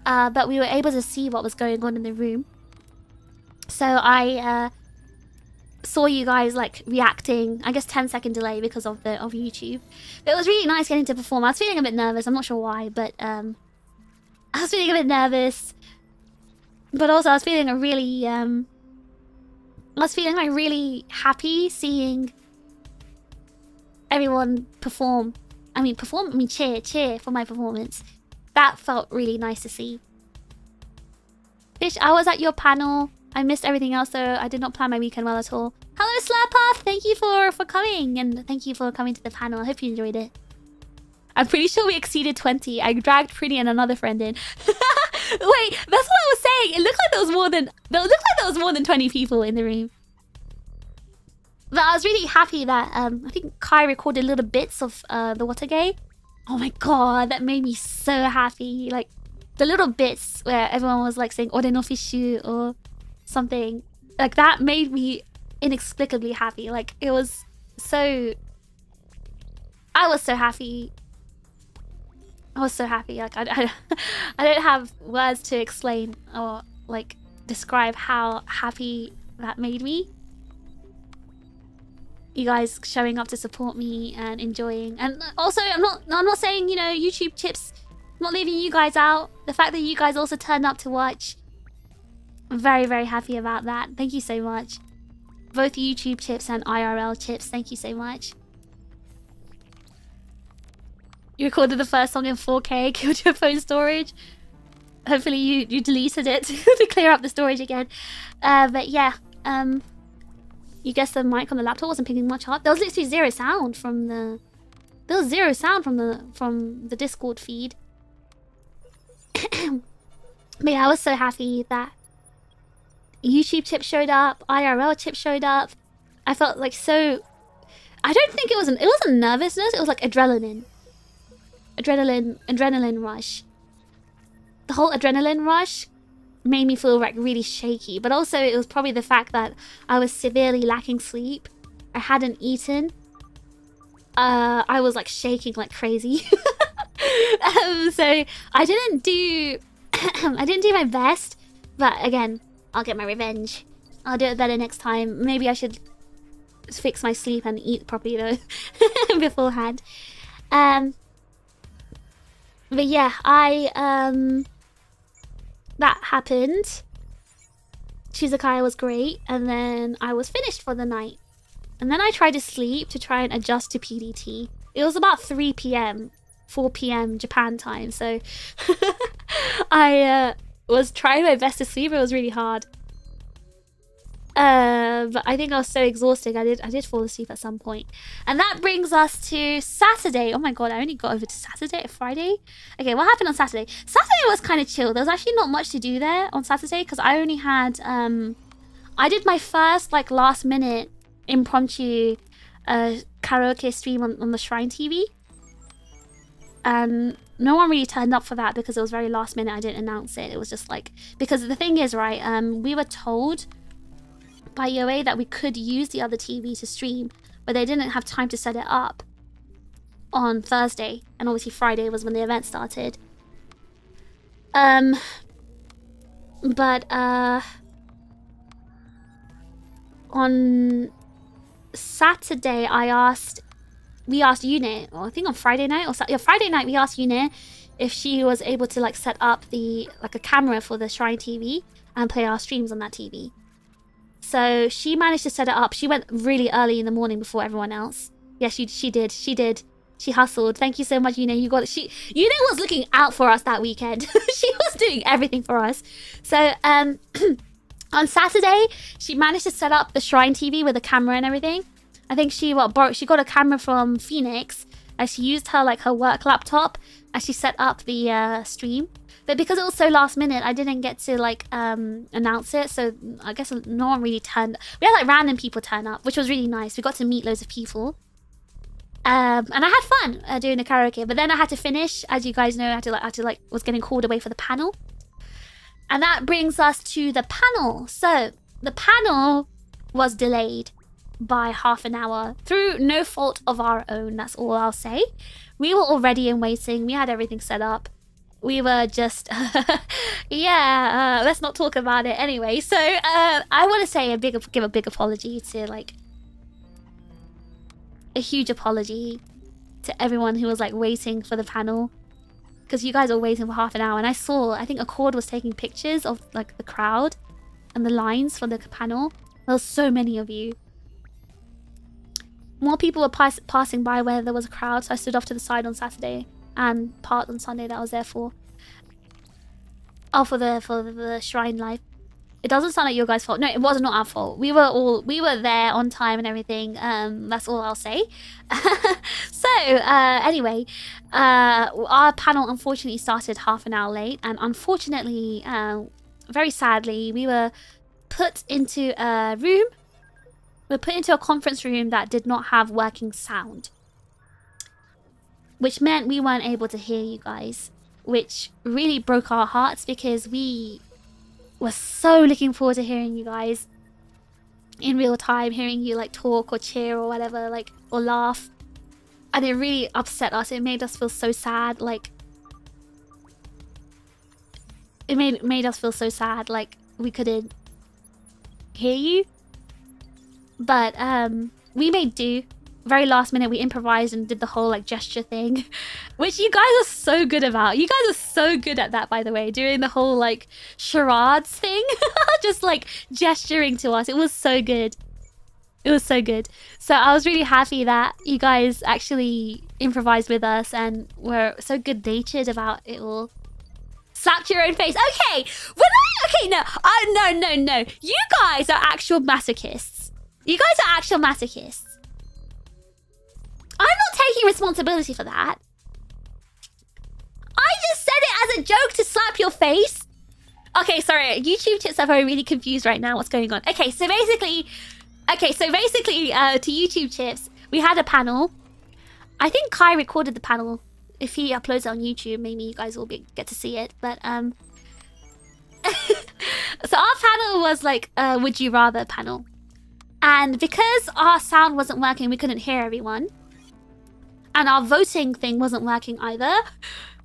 but we were able to see what was going on in the room. So I saw you guys like reacting. I guess 10-second delay because of YouTube. But it was really nice getting to perform. I was feeling a bit nervous. I'm not sure why, but I was feeling a bit nervous. But also I was feeling really like really happy seeing everyone perform. I mean cheer for my performance. That felt really nice to see. Fish, I was at your panel. I missed everything else, so I did not plan my weekend well at all. Hello Slapper, thank you for coming, and thank you for coming to the panel. I hope you enjoyed it. I'm pretty sure we exceeded 20. I dragged Pretty and another friend in. Wait, that's what I was saying. It looked like there was more than 20 people in the room. But I was really happy that I think Kai recorded little bits of the Watergate. Oh my god, that made me so happy. Like the little bits where everyone was like saying "Ore no fishu" or something. Like that made me inexplicably happy. Like it was so. I was so happy. Like I don't have words to explain or like describe how happy that made me. You guys showing up to support me and enjoying, and also I'm not saying, you know, YouTube chips, I'm not leaving you guys out. The fact that you guys also turned up to watch, I'm very, very happy about that. Thank you so much. Both YouTube chips and IRL chips, thank you so much. You recorded the first song in 4K, killed your phone storage. Hopefully you deleted it to clear up the storage again. But yeah, you guess the mic on the laptop wasn't picking much up. There was literally zero sound from the... There was zero sound from the Discord feed. But yeah, I was so happy that YouTube chip showed up, IRL chip showed up. I felt like so... I don't think it wasn't nervousness, it was like adrenaline rush. The whole adrenaline rush made me feel like really shaky, but also it was probably the fact that I was severely lacking sleep. I hadn't eaten. I was like shaking like crazy. So I didn't do my best, but again, I'll get my revenge. I'll do it better next time. Maybe I should fix my sleep and eat properly though beforehand. But yeah, that happened. Chuzakai was great, and then I was finished for the night. And then I tried to sleep to try and adjust to PDT. It was about 3 p.m, 4 p.m. Japan time, so I was trying my best to sleep. It was really hard. But I think I was so exhausted, I did fall asleep at some point. And that brings us to Saturday. Oh my god, I only got over to Saturday, Friday? Okay, what happened on Saturday? Saturday was kind of chill. There was actually not much to do there on Saturday, because I only had... I did my first, like, last minute impromptu karaoke stream on the Shrine TV. And no one really turned up for that because it was very last minute. I didn't announce it. It was just like... Because the thing is, right, we were told by UA that we could use the other TV to stream, but they didn't have time to set it up on Thursday, and obviously Friday was when the event started. But on Saturday we asked Unit, or I think on Friday night, Friday night we asked Unit if she was able to like set up a camera for the Shrine TV and play our streams on that TV. So she managed to set it up. She went really early in the morning before everyone else. Yeah, she did. She hustled. Thank you so much, Unit. Unit was looking out for us that weekend. She was doing everything for us. So on Saturday, she managed to set up the Shrine TV with a camera and everything. I think she got a camera from Phoenix, and she used her work laptop, and she set up the stream. But because it was so last minute, I didn't get to announce it. So I guess no one really turned. We had random people turn up, which was really nice. We got to meet loads of people. And I had fun doing the karaoke. But then I had to finish, as you guys know. I was getting called away for the panel. And that brings us to the panel. So the panel was delayed by half an hour through no fault of our own. That's all I'll say. We were already in waiting. We had everything set up. We were just let's not talk about it anyway. So I want to say give a big apology to a huge apology to everyone who was waiting for the panel, because you guys were waiting for half an hour, and I think Accord was taking pictures of the crowd and the lines for the panel. There was so many of you. More people were passing by where there was a crowd, so I stood off to the side on Saturday and part on Sunday that I was there for. Oh, for the Shrine Live. It doesn't sound like your guys' fault. No, it was not our fault. We were there on time and everything. That's all I'll say. So anyway, our panel unfortunately started half an hour late, and unfortunately, very sadly, we were put into a room. We were put into a conference room that did not have working sound, which meant we weren't able to hear you guys, which really broke our hearts, because we were so looking forward to hearing you guys in real time, hearing you talk or cheer or whatever, or laugh. And it really upset us. It made us feel so sad. It made us feel so sad, we couldn't hear you. But we made do. Very last minute, we improvised and did the whole gesture thing, which you guys are so good about. You guys are so good at that, by the way, doing the whole charades thing. Just gesturing to us. It was so good. It was so good. So I was really happy that you guys actually improvised with us and were so good-natured about it all. Slapped your own face. Okay, no. You guys are actual masochists. You guys are actual masochists. I'm not taking responsibility for that. I just said it as a joke to slap your face. Okay, sorry. YouTube chits are really confused right now. What's going on? Okay, so basically, to YouTube chips, we had a panel. I think Kai recorded the panel. If he uploads it on YouTube, maybe you guys will get to see it. But so our panel was a would you rather panel, and because our sound wasn't working, we couldn't hear everyone. And our voting thing wasn't working either.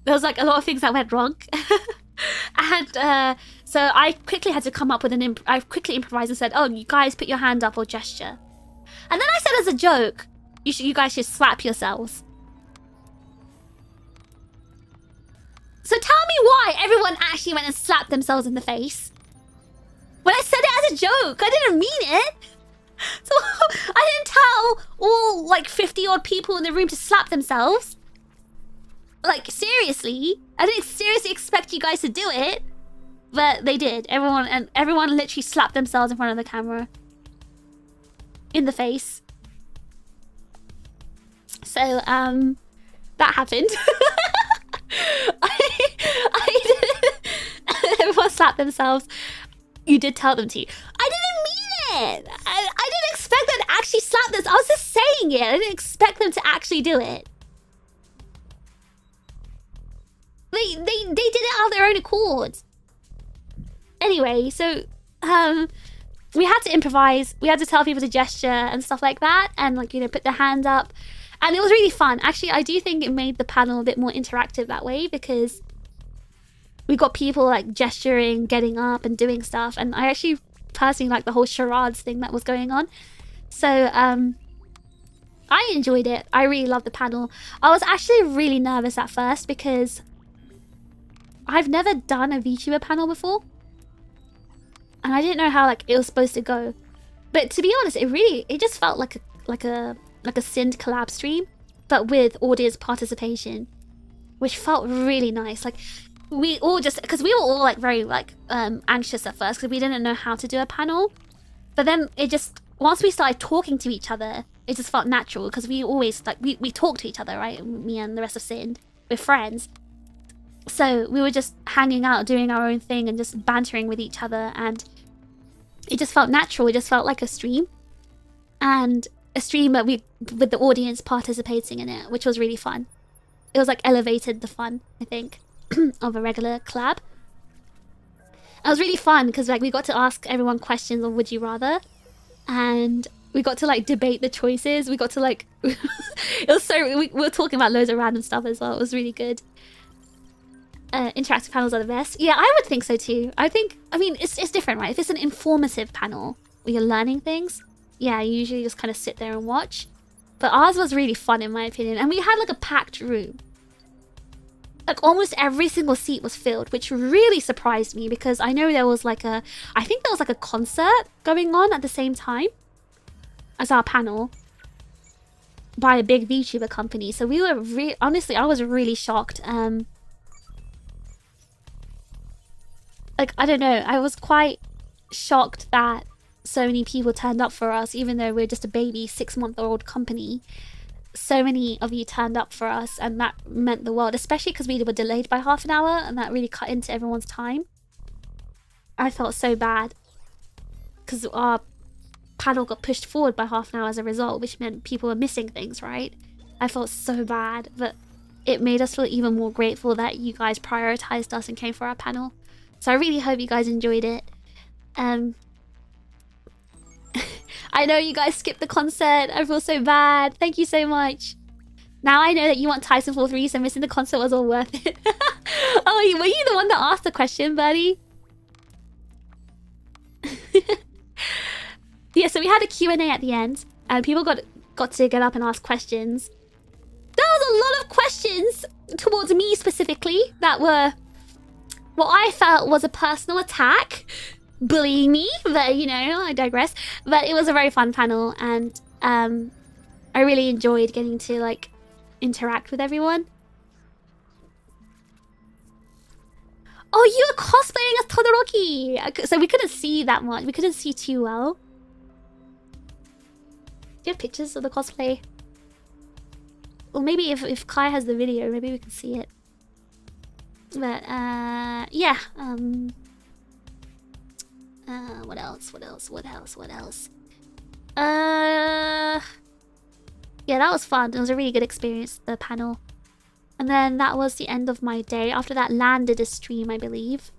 There was a lot of things that went wrong. And so I quickly had to come up with I quickly improvised and said, oh, you guys put your hand up or gesture. And then I said as a joke, you guys should slap yourselves. So tell me why everyone actually went and slapped themselves in the face. When I said it as a joke, I didn't mean it. So I didn't tell all 50 odd people in the room to slap themselves. Seriously, I didn't seriously expect you guys to do it, but they did. Everyone literally slapped themselves in front of the camera, in the face. So that happened. I didn't. Everyone slapped themselves. You did tell them to. I didn't mean it. I didn't expect them to actually slap this. I was just saying it. I didn't expect them to actually do it. They did it out of their own accord. Anyway, so we had to improvise. We had to tell people to gesture and stuff like that, and put their hand up. And it was really fun. Actually, I do think it made the panel a bit more interactive that way, because we got people like gesturing, getting up and doing stuff. And I actually personally like the whole charades thing that was going on. So I enjoyed it. I really loved the panel. I was actually really nervous at first because I've never done a VTuber panel before. And I didn't know how like it was supposed to go. But to be honest, it just felt like a Sind collab stream, but with audience participation, which felt really nice. Like we all just, because we were all like very like anxious at first because we didn't know how to do a panel. But then it just, once we started talking to each other, it just felt natural, because we always like we talk to each other, right? Me and the rest of Sind, we're friends. So we were just hanging out, doing our own thing and just bantering with each other, and it just felt natural. It just felt like a stream, and a stream that with the audience participating in it, which was really fun. It was like elevated the fun, I think, of a regular collab. It was really fun because like we got to ask everyone questions of would you rather, and we got to like debate the choices. We got to like it was so we were talking about loads of random stuff as well. It was really good. Interactive panels are the best. Yeah, I would think so too. I mean it's different, right? If it's an informative panel where you're learning things, yeah, you usually just kind of sit there and watch. But ours was really fun in my opinion, and we had like a packed room. Like almost every single seat was filled, which really surprised me, because I know there was like I think there was like a concert going on at the same time as our panel by a big VTuber company. So we were honestly, I was really shocked. Like, I don't know, I was quite shocked that so many people turned up for us, even though we're just a baby 6-month-old company. So many of you turned up for us, and that meant the world, especially because we were delayed by half an hour, and that really cut into everyone's time. I felt so bad because our panel got pushed forward by half an hour as a result, which meant people were missing things, right? I felt so bad, but it made us feel even more grateful that you guys prioritized us and came for our panel. So I really hope you guys enjoyed it. I know you guys skipped the concert. I feel so bad. Thank you so much. Now I know that you want Tyson 4-3, so missing the concert was all worth it. Oh, were you the one that asked the question, buddy? Yeah, so we had a Q&A at the end, and people got to get up and ask questions. There was a lot of questions towards me specifically that were what I felt was a personal attack, bullying me, but you know, I digress. But it was a very fun panel, and I really enjoyed getting to like interact with everyone. Oh, you were cosplaying as Todoroki! So we couldn't see that much. We couldn't see too well. Do you have pictures of the cosplay? Or maybe if Kai has the video, maybe we can see it. But yeah. What else? Yeah, that was fun. It was a really good experience, the panel. And then that was the end of my day. After that, Lan did a stream, I believe.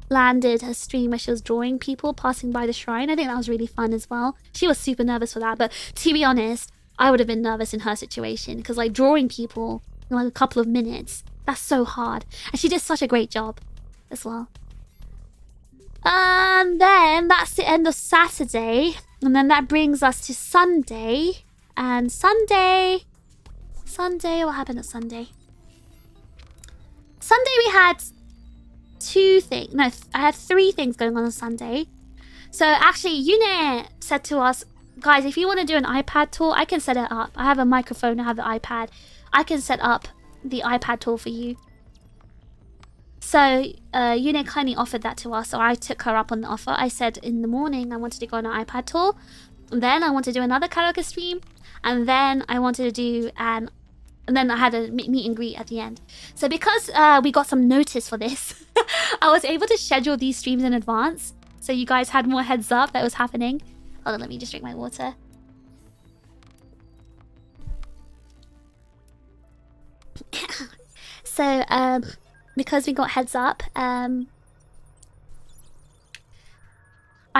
Lan did a stream where she was drawing people passing by the shrine. I think that was really fun as well. She was super nervous for that, but to be honest, I would have been nervous in her situation, because like drawing people in like a couple of minutes, that's so hard. And she did such a great job as well. And then that's the end of Saturday. And then that brings us to Sunday. And Sunday, what happened at Sunday? Sunday we had I had 3 things going on Sunday. So actually, Yune said to us, guys, if you want to do an iPad tour, I can set it up. I have a microphone, I have the iPad. I can set up the iPad tour for you. So Yune kindly offered that to us, so I took her up on the offer. I said in the morning I wanted to go on an iPad tour, and then I wanted to do another karaoke stream, and then I wanted to do and then I had a meet and greet at the end. So because we got some notice for this, I was able to schedule these streams in advance, so you guys had more heads up that was happening. Hold on, let me just drink my water. So because we got heads up, I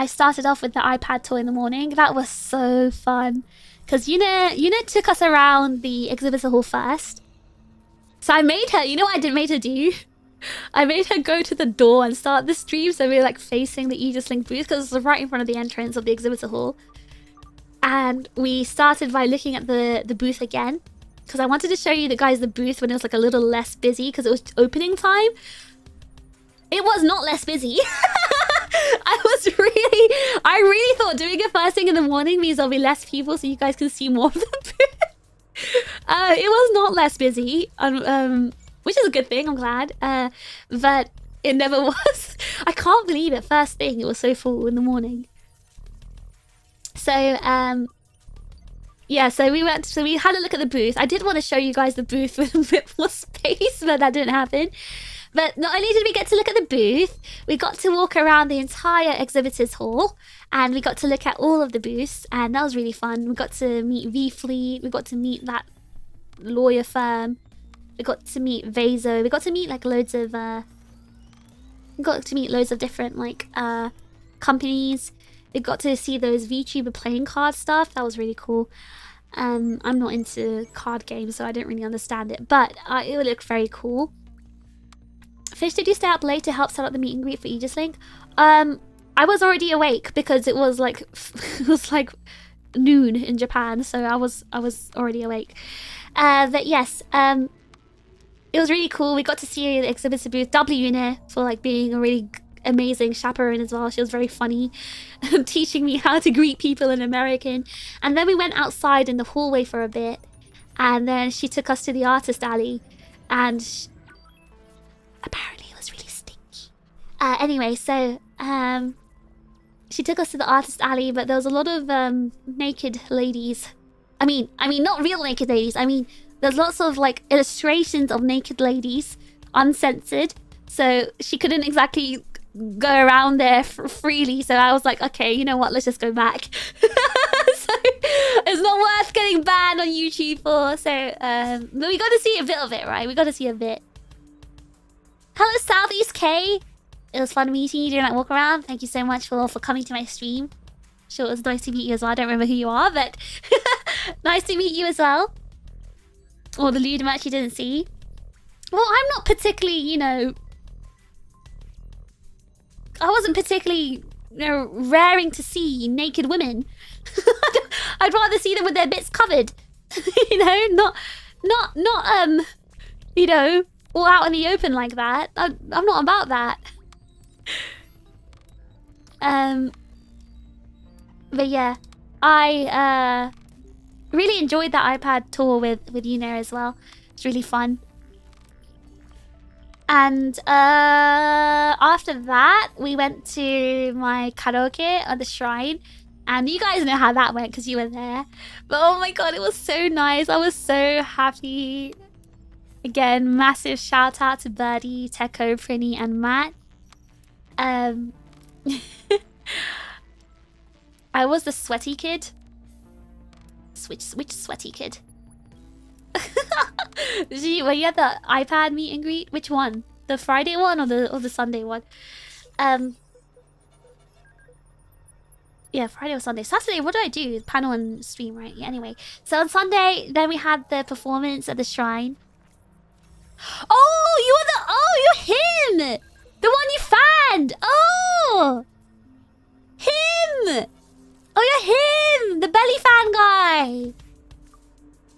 started off with the iPad tour in the morning. That was so fun, Because Yuna took us around the exhibitor hall first. So I made her, you know what I made her do? I made her go to the door and start the stream, so we were like facing the Aegis-Link booth because it was right in front of the entrance of the exhibitor hall. And we started by looking at the booth again, because I wanted to show you the guys the booth when it was like a little less busy because it was opening time. It was not less busy. I really thought doing it first thing in the morning means there'll be less people so you guys can see more of the booth. It was not less busy. Which is a good thing, I'm glad. But it never was. I can't believe it. First thing, it was so full in the morning. So, yeah, so we had a look at the booth. I did want to show you guys the booth with a bit more space, but that didn't happen. But not only did we get to look at the booth, we got to walk around the entire exhibitors hall, and we got to look at all of the booths, and that was really fun. We got to meet V-Fleet, we got to meet that lawyer firm. We got to meet Vaso. We got to meet like loads of different like companies. We got to see those VTuber playing card stuff. That was really cool. I'm not into card games, so I didn't really understand it, but it looked very cool. Fish, did you stay up late to help set up the meet and greet for Aegis-Link? I was already awake because it was like noon in Japan, so I was already awake. But yes, it was really cool. We got to see the exhibitor booth. W Yune for like being a really amazing chaperone as well. She was very funny, teaching me how to greet people in American. And then we went outside in the hallway for a bit, and then she took us to the artist alley, and apparently it was really stinky. Anyway, so she took us to the artist alley, but there was a lot of naked ladies. I mean not real naked ladies. I mean, there's lots of like illustrations of naked ladies, uncensored. So she couldn't exactly go around there freely. So I was like, okay, you know what? Let's just go back. So it's not worth getting banned on YouTube for. So but we got to see a bit of it, right? We got to see a bit. Hello, Southeast K. It was fun meeting you during that walk around. Thank you so much for coming to my stream. Sure, it was nice to meet you as well. I don't remember who you are, but nice to meet you as well. Or the Ludum actually didn't see. Well, I'm not particularly, you know... I wasn't particularly, you know, raring to see naked women. I'd rather see them with their bits covered. You know, not you know, all out in the open like that. I'm not about that. But yeah, I really enjoyed that iPad tour with Yuna as well. It's really fun. And after that, we went to my karaoke at the shrine. And you guys know how that went because you were there. But oh my god, it was so nice. I was so happy. Again, massive shout out to Birdie, Teko, Prinny, and Matt. I was the sweaty kid. Which sweaty kid? When you had the iPad meet and greet, which one? The Friday one or the Sunday one? Yeah, Friday or Sunday. Saturday, what do I do? Panel and stream, right? Yeah, anyway. So on Sunday, then we had the performance at the shrine. Oh, you're him! The one you fanned! Oh! Him! Oh, you're him! The belly fan guy!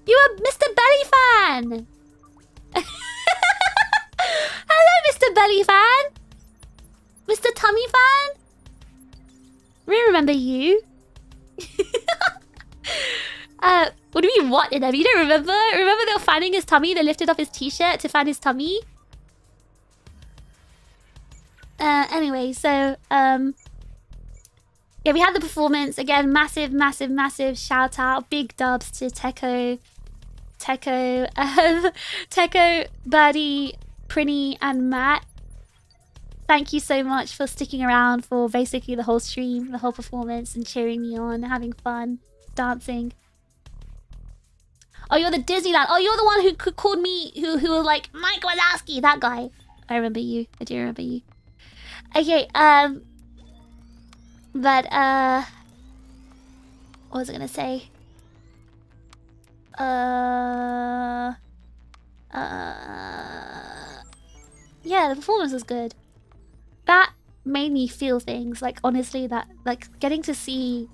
You are Mr. Belly Fan! Hello, Mr. Belly Fan! Mr. Tummy Fan? We remember you. What do you mean, what in them? You don't remember? Remember they were fanning his tummy? They lifted up his t-shirt to fan his tummy? Anyway, so, yeah, we had the performance. Again, massive shout out. Big dubs to Teko, Birdie, Prinny, and Matt. Thank you so much for sticking around for basically the whole stream, the whole performance, and cheering me on, having fun, dancing. Oh, you're the Disneyland. Oh, you're the one who called me, who was like, Mike Wazowski, that guy. I remember you. I do remember you. Okay, but, what was I gonna say? Yeah, the performance was good. That made me feel things. Like, honestly, that, like, getting to see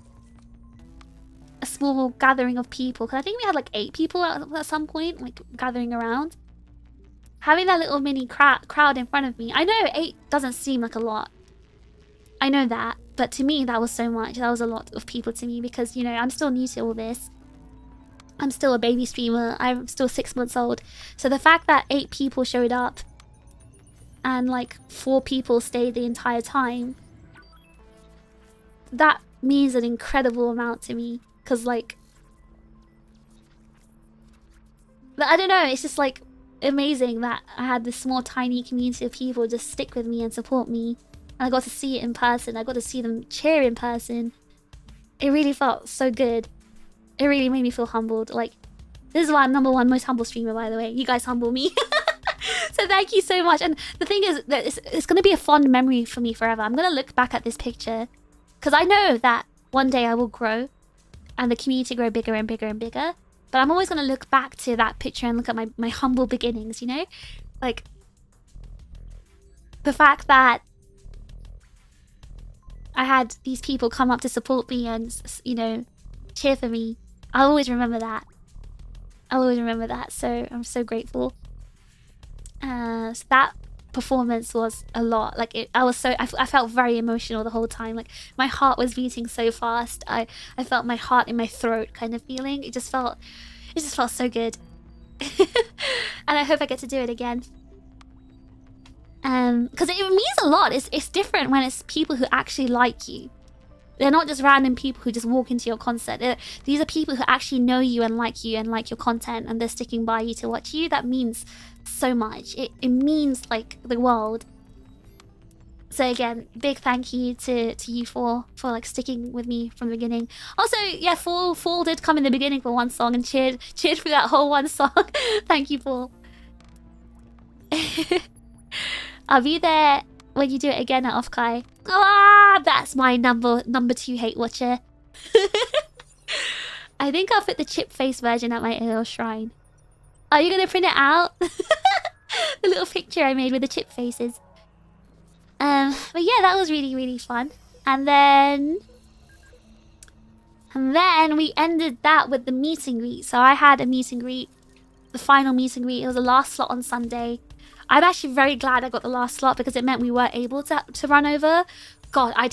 a small gathering of people. Because I think we had, like, 8 people at some point, like, gathering around. Having that little mini crowd in front of me. I know 8 doesn't seem like a lot. I know that. But to me, that was so much. That was a lot of people to me. Because, you know, I'm still new to all this. I'm still a baby streamer. I'm still 6 months old. So the fact that 8 people showed up and like 4 people stayed the entire time, that means an incredible amount to me. Because like, I don't know, it's just like amazing that I had this small tiny community of people just stick with me and support me. And I got to see it in person. I got to see them cheer in person. It really felt so good. It really made me feel humbled. Like, this is why I'm #1 most humble streamer, by the way. You guys humble me. So thank you so much. And the thing is that it's going to be a fond memory for me forever. I'm going to look back at this picture because I know that one day I will grow and the community grow bigger and bigger and bigger. But I'm always going to look back to that picture and look at my humble beginnings, you know? Like, the fact that I had these people come up to support me and, you know, cheer for me. I'll always remember that. I'll always remember that. So I'm so grateful. So that performance was a lot. Like I felt very emotional the whole time. Like my heart was beating so fast. I felt my heart in my throat kind of feeling. It just felt so good. And I hope I get to do it again. Because it means a lot. It's different when it's people who actually like you. They're not just random people who just walk into your concert. These are people who actually know you and like your content, and they're sticking by you to watch you. That means so much. It means like the world. So again, big thank you to you for like sticking with me from the beginning. Also, yeah, Fall did come in the beginning for one song and cheered for that whole one song. Thank you, Fall. I'll be there when you do it again at OffKai. Ah, that's my number 2 hate watcher. I think I'll put the chip face version at my AO shrine. Are you gonna print it out? The little picture I made with the chip faces. But yeah, that was really, really fun. And then we ended that with the meet and greet. So I had a meet and greet, the final meet and greet. It was the last slot on Sunday. I'm actually very glad I got the last slot because it meant we were able to run over. God, I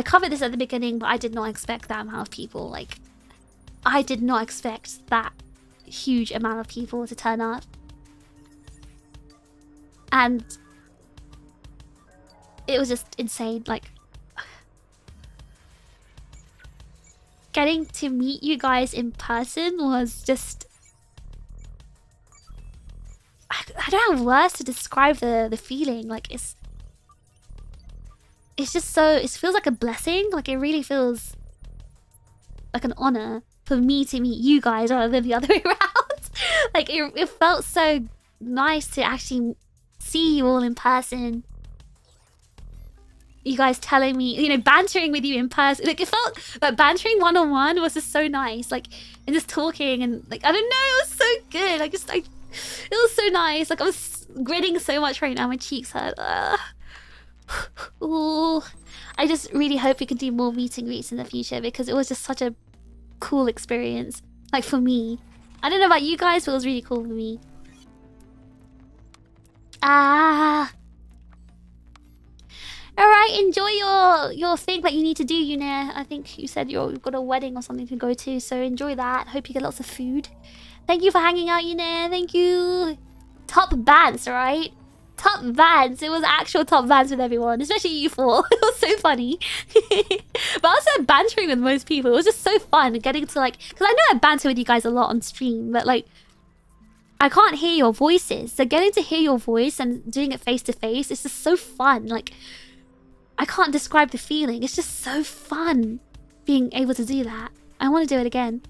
covered this at the beginning, but I did not expect that amount of people. Like, I did not expect that huge amount of people to turn up. And it was just insane. Like, getting to meet you guys in person was just... I don't have words to describe the feeling. Like, it's just so... It feels like a blessing. Like, it really feels like an honor for me to meet you guys rather than the other way around. Like, it felt so nice to actually see you all in person. You guys telling me, you know, bantering with you in person. Like, it felt like bantering one-on-one was just so nice. Like, and just talking and, like, I don't know, it was so good. It was so nice. Like, I was gritting so much right now. My cheeks hurt. Ooh. I just really hope we can do more meet and greets in the future because it was just such a cool experience. Like, for me. I don't know about you guys, but it was really cool for me. Alright, enjoy your thing that you need to do, Yuna. I think you said you've got a wedding or something to go to, so enjoy that. Hope you get lots of food. Thank you for hanging out, Yuna. Thank you. Top bans, right? Top bans. It was actual top bans with everyone, especially you four. It was so funny. But also bantering with most people. It was just so fun getting to, like... Because I know I banter with you guys a lot on stream, but, like... I can't hear your voices. So getting to hear your voice and doing it face to face, it's just so fun. Like... I can't describe the feeling. It's just so fun being able to do that. I want to do it again.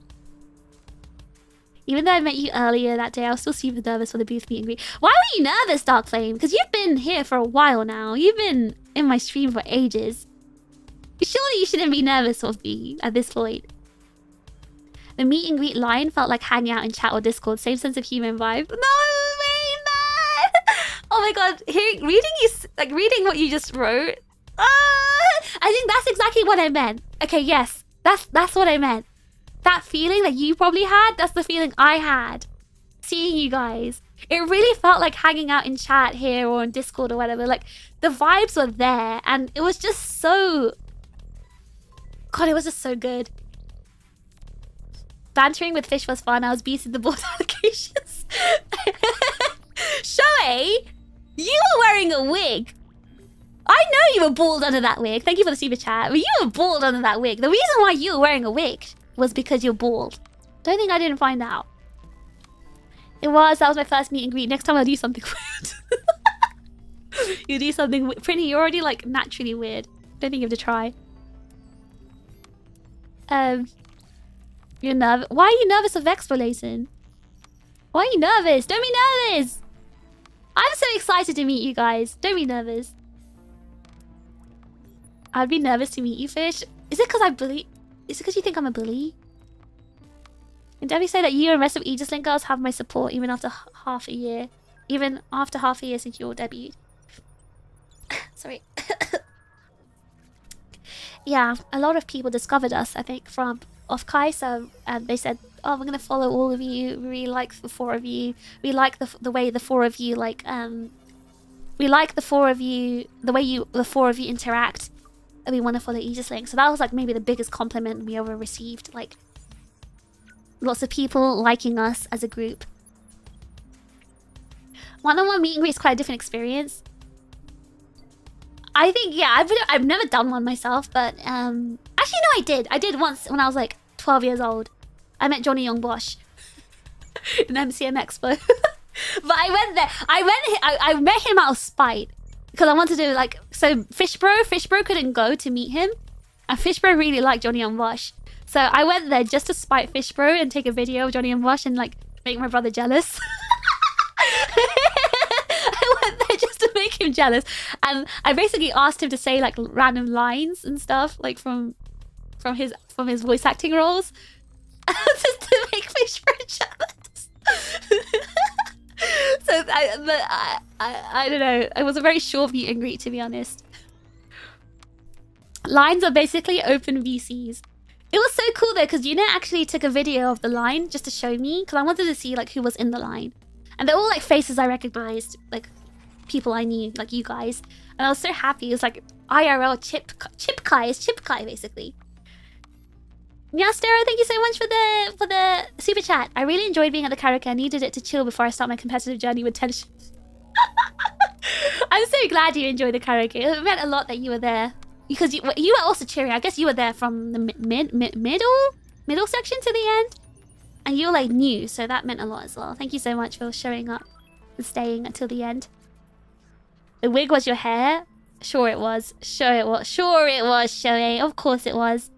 Even though I met you earlier that day, I was still super nervous for the booth meet and greet. Why were you nervous, Dark Flame? Because you've been here for a while now. You've been in my stream for ages. Surely you shouldn't be nervous of me at this point. The meet and greet line felt like hanging out in chat or Discord. Same sense of human vibe. No way, man! Oh my god, reading what you just wrote. I think that's exactly what I meant. Okay, yes, that's what I meant. That feeling that you probably had, that's the feeling I had. Seeing you guys. It really felt like hanging out in chat here or on Discord or whatever. Like, the vibes were there and it was just so... God, it was just so good. Bantering with Fish was fun. I was beasting the board allocations. Shoei, you were wearing a wig. I know you were bald under that wig. Thank you for the super chat. But you were bald under that wig. The reason why you were wearing a wig was because you're bald. Don't think I didn't find out. That was my first meet and greet. Next time I'll do something weird. You do something pretty. You're already like naturally weird. Don't think you have to try. You're nervous. Why are you nervous of exploration? Why are you nervous? Don't be nervous. I'm so excited to meet you guys. Don't be nervous. I'd be nervous to meet you, Fish. Is it because I bully? Is it because you think I'm a bully? And Debbie say that you and the rest of Aegis-Link girls have my support even after half a year. Even after half a year since your debut. Sorry. Yeah, a lot of people discovered us, I think, from OffKai. So, and they said, "Oh, we're gonna follow all of you. We really like the four of you. We like the way the four of you like we like the four of you, the way the four of you interact. And we want to follow Aegis-Link." So that was like maybe the biggest compliment we ever received. Like, lots of people liking us as a group. One-on-one meet and greet is quite a different experience. I think, yeah, I've never done one myself, but actually no, I did. I did once when I was like 12 years old. I met Johnny Young Bosch in MCM Expo. But I went there. I met him out of spite because I wanted to like. So Fish Bro couldn't go to meet him, and Fish Bro really liked Johnny Young Bosch. So I went there just to spite Fish Bro and take a video of Johnny Young Bosch and like make my brother jealous. I went there just to make him jealous, and I basically asked him to say like random lines and stuff like from his voice acting roles, just to make Fish Bro jealous. So I don't know. It was a very short meet and greet, to be honest. Lines are basically open VCs. It was so cool though, because Yuna actually took a video of the line just to show me, because I wanted to see like who was in the line. And they're all like faces I recognized, like people I knew, like you guys. And I was so happy. It was like IRL Chip Kai is Chip Kai basically. Yastero, thank you so much for the super chat. I really enjoyed being at the karaoke. I needed it to chill before I start my competitive journey with tension. I'm so glad you enjoyed the karaoke. It meant a lot that you were there. Because you were also cheering. I guess you were there from the middle section to the end. And you were like new, so that meant a lot as well. Thank you so much for showing up and staying until the end. The wig was your hair? Sure it was. Sure it was. Sure it was, Shoei. Of course it was.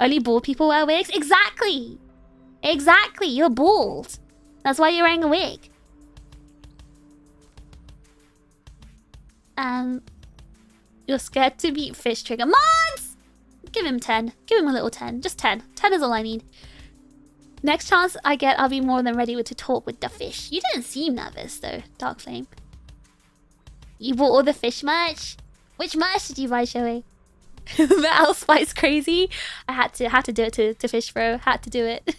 Only bald people wear wigs? Exactly! Exactly, you're bald. That's why you're wearing a wig. You're scared to meet Fish Trigger. Mons! Give him 10. Give him a little 10. Just 10. 10 is all I need. Next chance I get, I'll be more than ready to talk with the fish. You didn't seem nervous though, Dark Flame. You bought all the fish merch? Which merch did you buy, Shoei? The Allspice crazy? I had to do it to Fish Bro. Had to do it.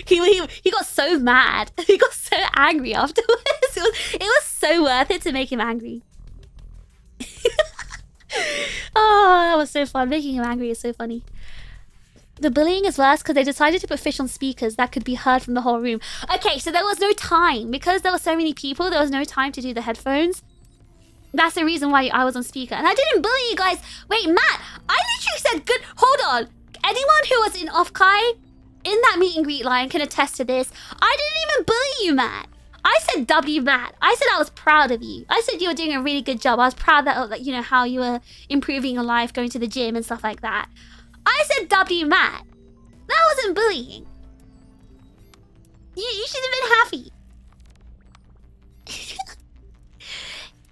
He got so mad. He got so angry afterwards. It was so worth it to make him angry. Oh, that was so fun. Making him angry is so funny. The bullying is worse because they decided to put Fish on speakers that could be heard from the whole room. Okay, so there was no time. Because there were so many people, there was no time to do the headphones. That's the reason why I was on speaker. And I didn't bully you guys. Wait, Matt, I literally said good. Hold on. Anyone who was in OffKai in that meet and greet line can attest to this. I didn't even bully you, Matt. I said W, Matt. I said I was proud of you. I said you were doing a really good job. I was proud that, like, you know, how you were improving your life, going to the gym and stuff like that. I said W, Matt. That wasn't bullying. You should have been happy.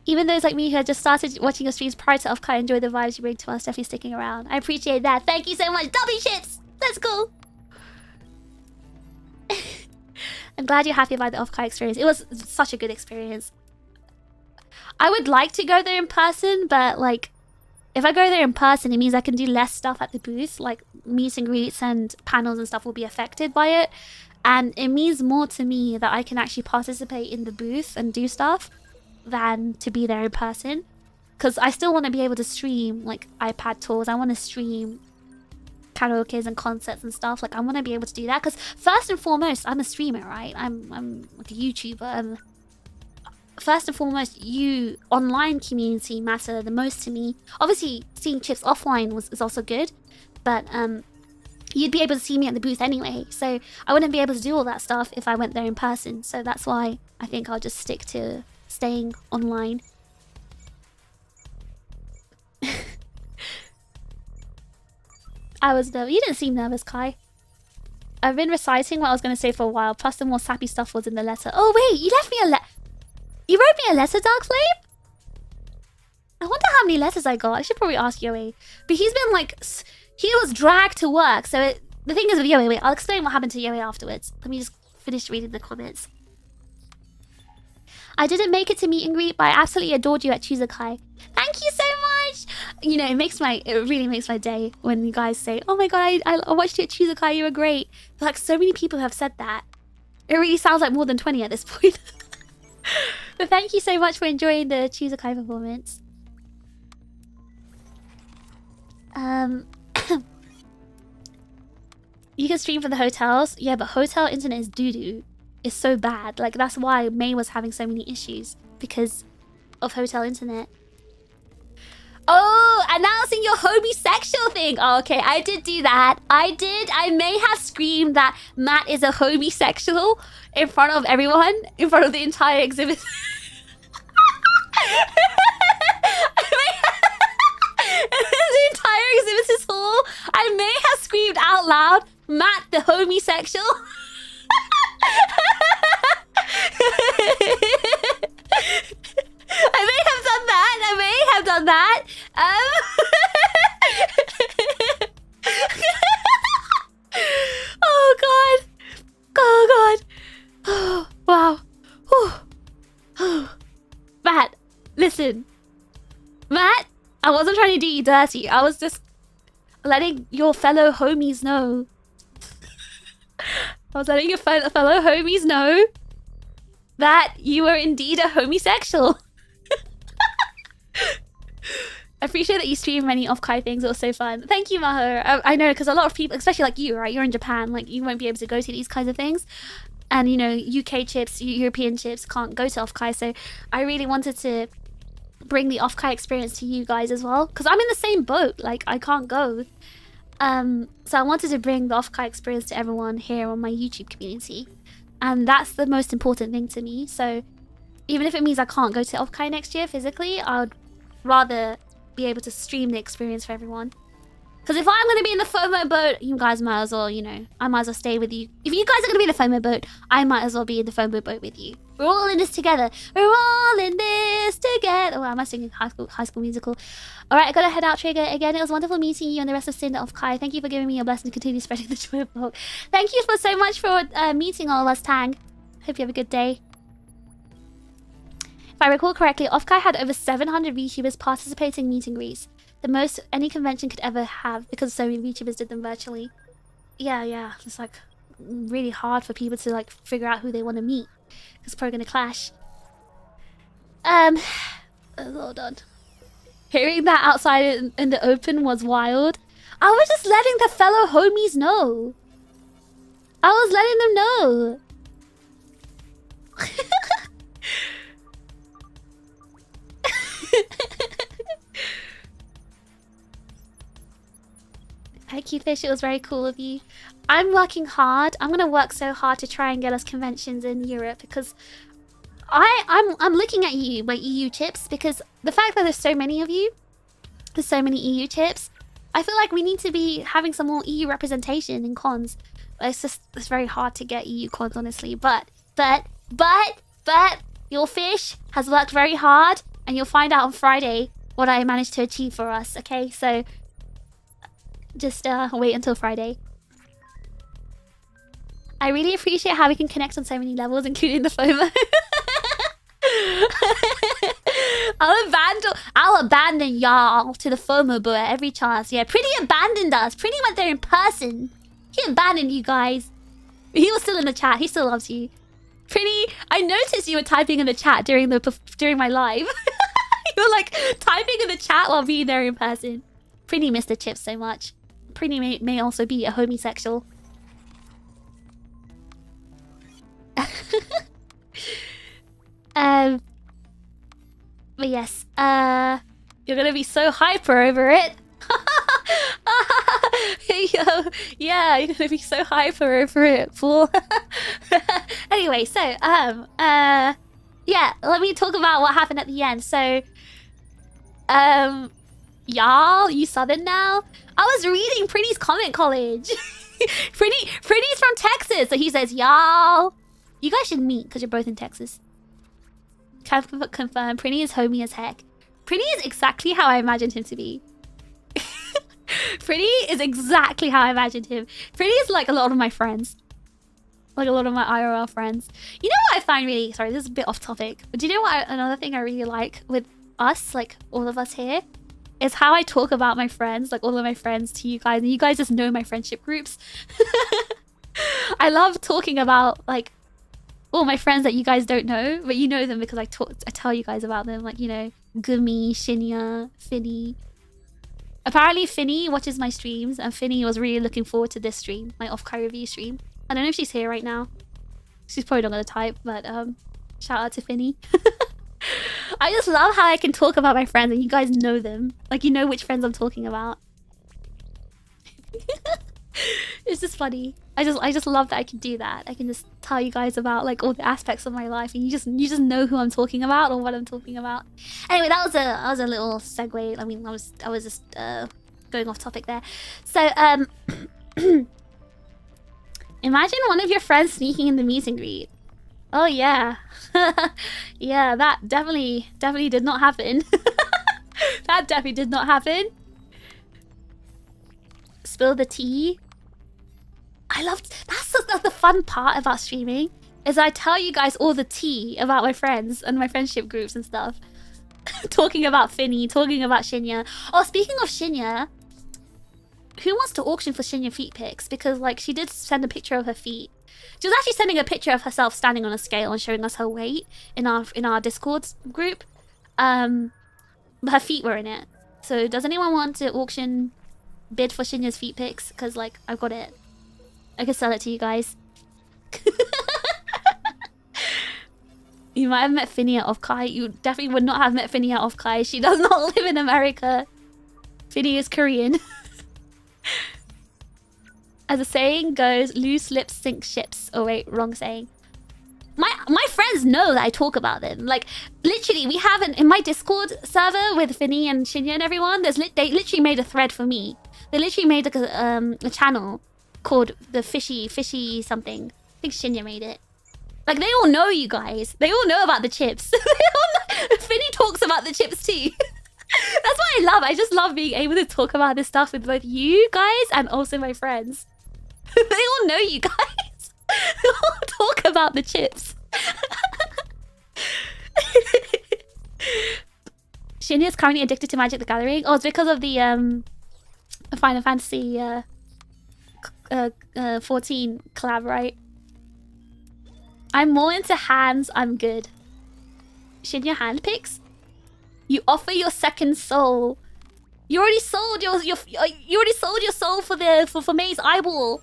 Even those like me who had just started watching your streams prior to OffKai enjoy the vibes you bring to us, definitely sticking around. I appreciate that. Thank you so much. W shits. Let's go. I'm glad you're happy about the OffKai experience. It was such a good experience. I would like to go there in person, but like, if I go there in person, it means I can do less stuff at the booth. Like, meet and greets and panels and stuff will be affected by it. And it means more to me that I can actually participate in the booth and do stuff than to be there in person. Because I still want to be able to stream, like, iPad tours. I want to stream karaokes and concerts and stuff. Like, I want to be able to do that. Because first and foremost, I'm a streamer, right? I'm like a YouTuber. And first and foremost, you online community matter the most to me. Obviously, seeing Chips offline is also good. But, you'd be able to see me at the booth anyway. So I wouldn't be able to do all that stuff if I went there in person. So that's why I think I'll just stick to staying online. I was nervous. You didn't seem nervous, Kai. I've been reciting what I was going to say for a while. Plus the more sappy stuff was in the letter. Oh wait, you left me a You wrote me a letter, Dark Flame? I wonder how many letters I got. I should probably ask Yoe. But he's been like... He was dragged to work. So the thing is with Yoe... Wait, I'll explain what happened to Yoe afterwards. Let me just finish reading the comments. I didn't make it to meet and greet, but I absolutely adored you at TRiGGERPHiSH. Thank you so much! You know, it really makes my day when you guys say, oh my god, I watched you at TRiGGERPHiSH, you were great. Like, so many people have said that. It really sounds like more than 20 at this point. But thank you so much for enjoying the TRiGGERPHiSH performance. You can stream from the hotels. Yeah, but hotel internet is doo-doo. It's so bad. Like, that's why May was having so many issues. Because of hotel internet. Oh, announcing your homosexual thing. Oh, okay, I did do that. I may have screamed that Matt is a homosexual in front of everyone. In front of the entire exhibit. The entire exhibitors hall. I may have screamed out loud, Matt the homosexual. I may have done that. Oh god. Oh god. Oh wow. Oh. Matt, listen. Matt, I wasn't trying to do you dirty. I was just letting your fellow homies know. I was letting your fellow homies know that you were indeed a homosexual. I appreciate that you stream many OffKai things. It was so fun. Thank you, Maho. I know, because a lot of people, especially like you, right? You're in Japan. Like, you won't be able to go to these kinds of things. And, you know, UK chips, European chips can't go to OffKai. So I really wanted to bring the OffKai experience to you guys as well. Because I'm in the same boat. Like, I can't go. So I wanted to bring the OffKai experience to everyone here on my YouTube community. And that's the most important thing to me. So even if it means I can't go to OffKai next year physically, I would rather be able to stream the experience for everyone. Because if I'm going to be in the FOMO boat, you guys might as well, you know, I might as well stay with you. If you guys are going to be in the FOMO boat, I might as well be in the FOMO boat with you. We're all in this together. We're all in this together. Oh, am I singing High School Musical? Alright, I gotta head out, Trigger. Again, it was wonderful meeting you and the rest of Cinder OffKai. Thank you for giving me a blessing to continue spreading the joy of hope. Thank you so much for meeting all of us, Tang. Hope you have a good day. If I recall correctly, OffKai had over 700 VTubers participating in meet and greets. The most any convention could ever have, because so many VTubers did them virtually. Yeah. It's like really hard for people to like figure out who they want to meet. It's probably gonna clash. Hold on. Hearing that outside in the open was wild. I was just letting the fellow homies know. I was letting them know. Thank you, Fish. It was very cool of you. I'm working hard. I'm gonna work so hard to try and get us conventions in Europe because I'm looking at you, my EU chips, because the fact that there's so many of you, there's so many EU chips, I feel like we need to be having some more EU representation in cons. It's very hard to get EU cons, honestly. But your Fish has worked very hard, and you'll find out on Friday what I managed to achieve for us. Okay, so just wait until Friday. I really appreciate how we can connect on so many levels, including the FOMO. I'll abandon y'all to the FOMO boy at every chance. Yeah, Pretty abandoned us. Pretty went there in person. He abandoned you guys. He was still in the chat. He still loves you. Pretty, I noticed you were typing in the chat during my live. You were like typing in the chat while being there in person. Pretty missed the chips so much. Pretty may also be a homosexual. But yes, you're gonna be so hyper over it. Yo, yeah, you're gonna be so hyper over it, fool. Anyway, so yeah, let me talk about what happened at the end. So, y'all, you Southern now? I was reading Pretty's comment college. Pretty's from Texas, so he says, y'all, you guys should meet because you're both in Texas. Confirm, Pretty is homie as heck. Pretty is exactly how I imagined him to be. Pretty is exactly how I imagined him. Pretty is like a lot of my friends. Like a lot of my IRL friends. You know what I find really... Sorry, this is a bit off topic. But do you know what another thing I really like with us, like all of us here? Is how I talk about my friends, like all of my friends to you guys. And you guys just know my friendship groups. I love talking about like all my friends that you guys don't know. But you know them because I tell you guys about them. Like, you know, Gumi, Shinya, Finny. Apparently Finny watches my streams. And Finny was really looking forward to this stream. My OffKai review stream. I don't know if she's here right now. She's probably not gonna type, but shout out to Finny. I just love how I can talk about my friends and you guys know them. Like, you know which friends I'm talking about. It's just funny. I just love that I can do that. I can just tell you guys about like all the aspects of my life and you just know who I'm talking about or what I'm talking about. Anyway, that was a little segue. I mean, I was just going off topic there. So imagine one of your friends sneaking in the meet and greet. Oh yeah. Yeah, that definitely did not happen. That definitely did not happen. Spill the tea. I loved... That's the fun part about streaming. Is I tell you guys all the tea about my friends and my friendship groups and stuff. Talking about Finny, talking about Shinya. Oh, speaking of Shinya... Who wants to auction for Shinya feet pics? Because, like, she did send a picture of her feet. She was actually sending a picture of herself standing on a scale and showing us her weight in our Discord group. But her feet were in it. So, does anyone want to auction... bid for Shinya's feet pics? Because, like, I've got it. I could sell it to you guys. You might have met Finny at OffKai. You definitely would not have met Finny at OffKai. She does not live in America. Finny is Korean. As the saying goes, loose lips sink ships. Oh wait, wrong saying. My friends know that I talk about them. Like, literally, we have in my Discord server with Finny and Shinya and everyone, they literally made a thread for me. They literally made like a channel called the fishy something. I think Shinya made it. Like, they all know you guys. They all know about the chips. Finny talks about the chips too. That's what I love. I just love being able to talk about this stuff with both you guys and also my friends. They all know you guys. They all talk about the chips. Shinya is currently addicted to Magic the Gathering. Oh, it's because of the Final Fantasy 14 collab, right? I'm more into hands. I'm good. Shinya hand picks. You offer your second soul. You already sold your soul for May's eyeball.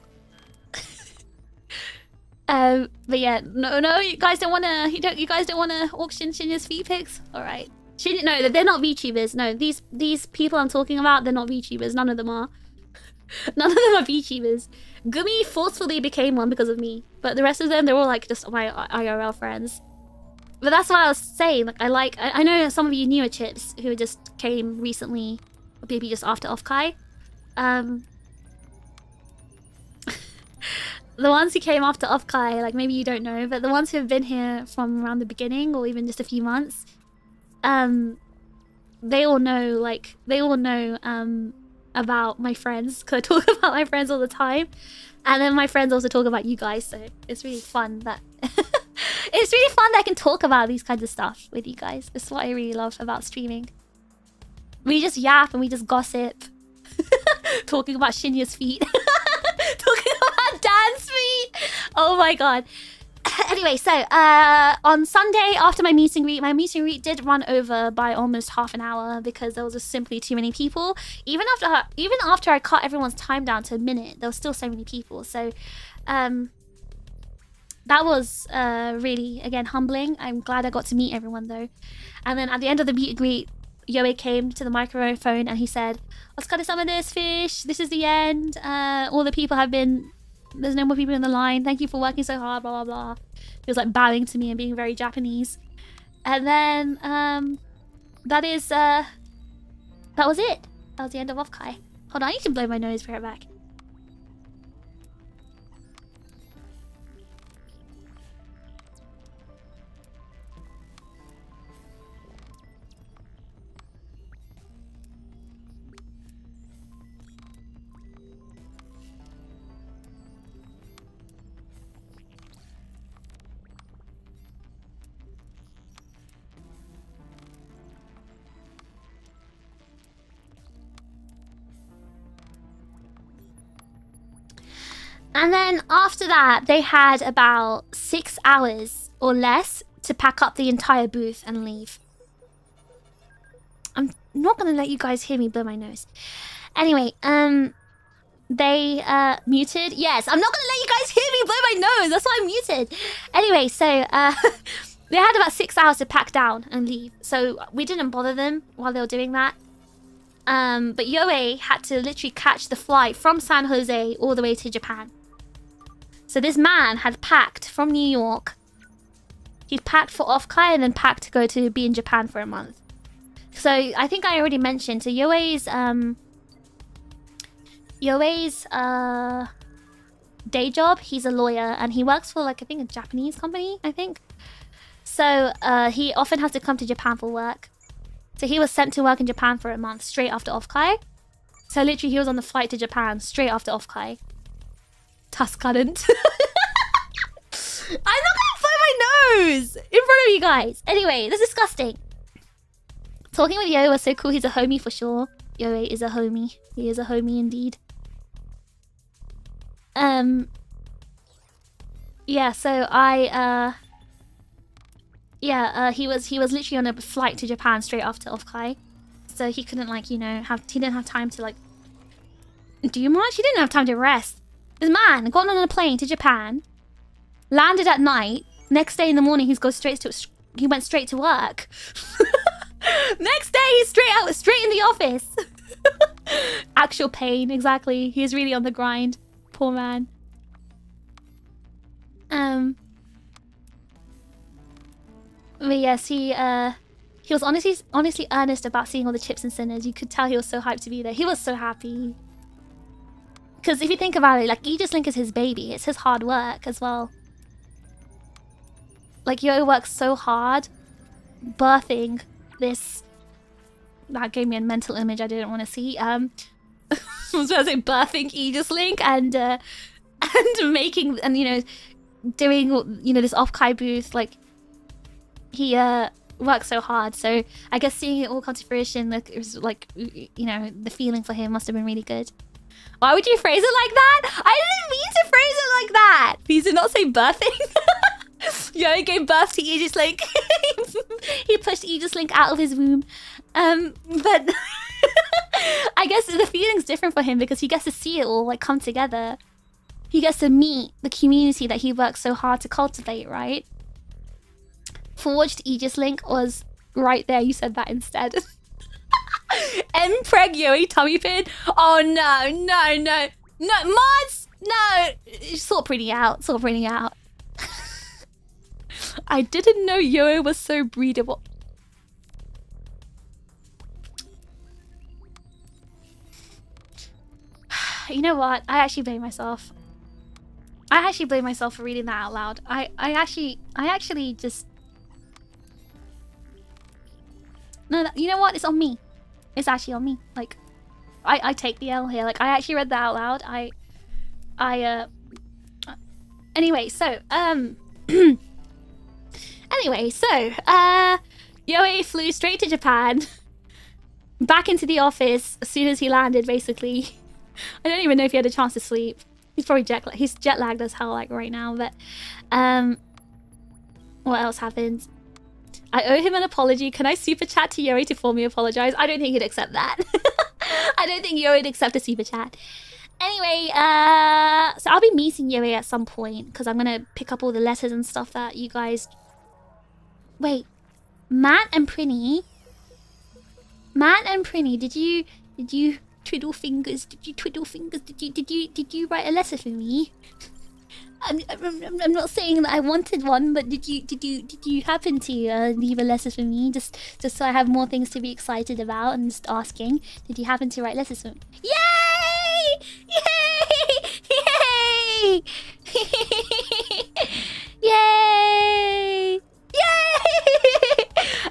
But yeah, no, you guys don't wanna auction Shinya's feet pics? Alright. Shinya, no, they're not VTubers. No, these people I'm talking about, they're not VTubers. None of them are. None of them are VTubers. Gumi forcefully became one because of me. But the rest of them, they're all like just my IRL friends. But that's what I was saying. Like, I know some of you newer chips who just came recently, or maybe just after OffKai. The ones who came after OffKai, like maybe you don't know, but the ones who have been here from around the beginning or even just a few months, they all know about my friends, because I talk about my friends all the time. And then my friends also talk about you guys, so it's really fun that... it's really fun that I can talk about these kinds of stuff with you guys. This is what I really love about streaming. We just yap and we just gossip. Talking about Shinya's feet. Talking about Dan's feet. Oh my god. Anyway, so on Sunday after my meet and greet did run over by almost half an hour because there was just simply too many people. Even after I cut everyone's time down to a minute, there was still so many people. So that was really, again, humbling. I'm glad I got to meet everyone though. And then at the end of the meet and greet, Yoe came to the microphone and he said, "Let's cut some of this fish. This is the end. All the people have been... There's no more people in the line. Thank you for working so hard, blah, blah, blah." He was like bowing to me and being very Japanese. And then, that was it. That was the end of OffKai. Hold on, I need to blow my nose for it back. And then after that, they had about 6 hours or less to pack up the entire booth and leave. I'm not gonna let you guys hear me blow my nose. Anyway, they muted. Yes, I'm not gonna let you guys hear me blow my nose. That's why I'm muted. Anyway, so they had about 6 hours to pack down and leave. So we didn't bother them while they were doing that. But Yoe had to literally catch the flight from San Jose all the way to Japan. So this man had packed from New York. He'd packed for OffKai and then packed to go to be in Japan for a month. So I think I already mentioned, so Yoe's day job, he's a lawyer and he works for like, I think a Japanese company, I think. So he often has to come to Japan for work. So he was sent to work in Japan for a month straight after OffKai. So literally he was on the flight to Japan straight after OffKai. Current. I'm not gonna blow my nose in front of you guys. Anyway, that's disgusting. Talking with Yoe was so cool. He's a homie for sure. Yoe is a homie. He is a homie indeed. Yeah, so he was literally on a flight to Japan straight after OffKai. So he couldn't, like, you know, he didn't have time to, like, do much. He didn't have time to rest. This man got on a plane to Japan, landed at night. Next day in the morning, he went straight to work. Next day, he's straight in the office. Actual pain, exactly. He is really on the grind. Poor man. But yes, he was honestly earnest about seeing all the chips and sinners. You could tell he was so hyped to be there. He was so happy. Because if you think about it, like, Aegis-Link is his baby. It's his hard work as well. Like, Yoe works so hard birthing this... That gave me a mental image I didn't want to see. I was going to say birthing Aegis-Link and making, and, you know, doing, you know, this OffKai booth. Like, he works so hard. So I guess seeing it all come to fruition, like, it was like, you know, the feeling for him must have been really good. Why would you phrase it like that? I didn't mean to phrase it like that. Please do not say birthing. Yoe gave birth to Aegis-Link. He pushed Aegis-Link out of his womb. But I guess the feeling's different for him because he gets to see it all, like, come together. He gets to meet the community that he works so hard to cultivate, right? Forged Aegis-Link was right there. You said that instead. Mpreg Yoe tummy pin. Oh no, mods, no. Sort pretty out. I didn't know Yoe was so breedable. You know what? I actually blame myself. For reading that out loud. I actually just... No, you know what? It's on me. It's actually on me. Like, I take the L here. Like, I actually read that out loud. Anyway, so, Yoei flew straight to Japan, back into the office as soon as he landed, basically. I don't even know if he had a chance to sleep. He's probably he's jet lagged as hell, like, right now, but, what else happened? I owe him an apology. Can I super chat to Yoei to formally apologize? I don't think he'd accept that. I don't think Yoei would accept a super chat. Anyway, so I'll be meeting Yoei at some point because I'm gonna pick up all the letters and stuff that you guys. Wait, Matt and Prinny. Did you twiddle fingers? Did you twiddle fingers? Did you write a letter for me? I'm not saying that I wanted one, but did you happen to leave a letter for me just so I have more things to be excited about and just asking? Did you happen to write letters for me? Yay! Yay! Yay! Yay! Yay!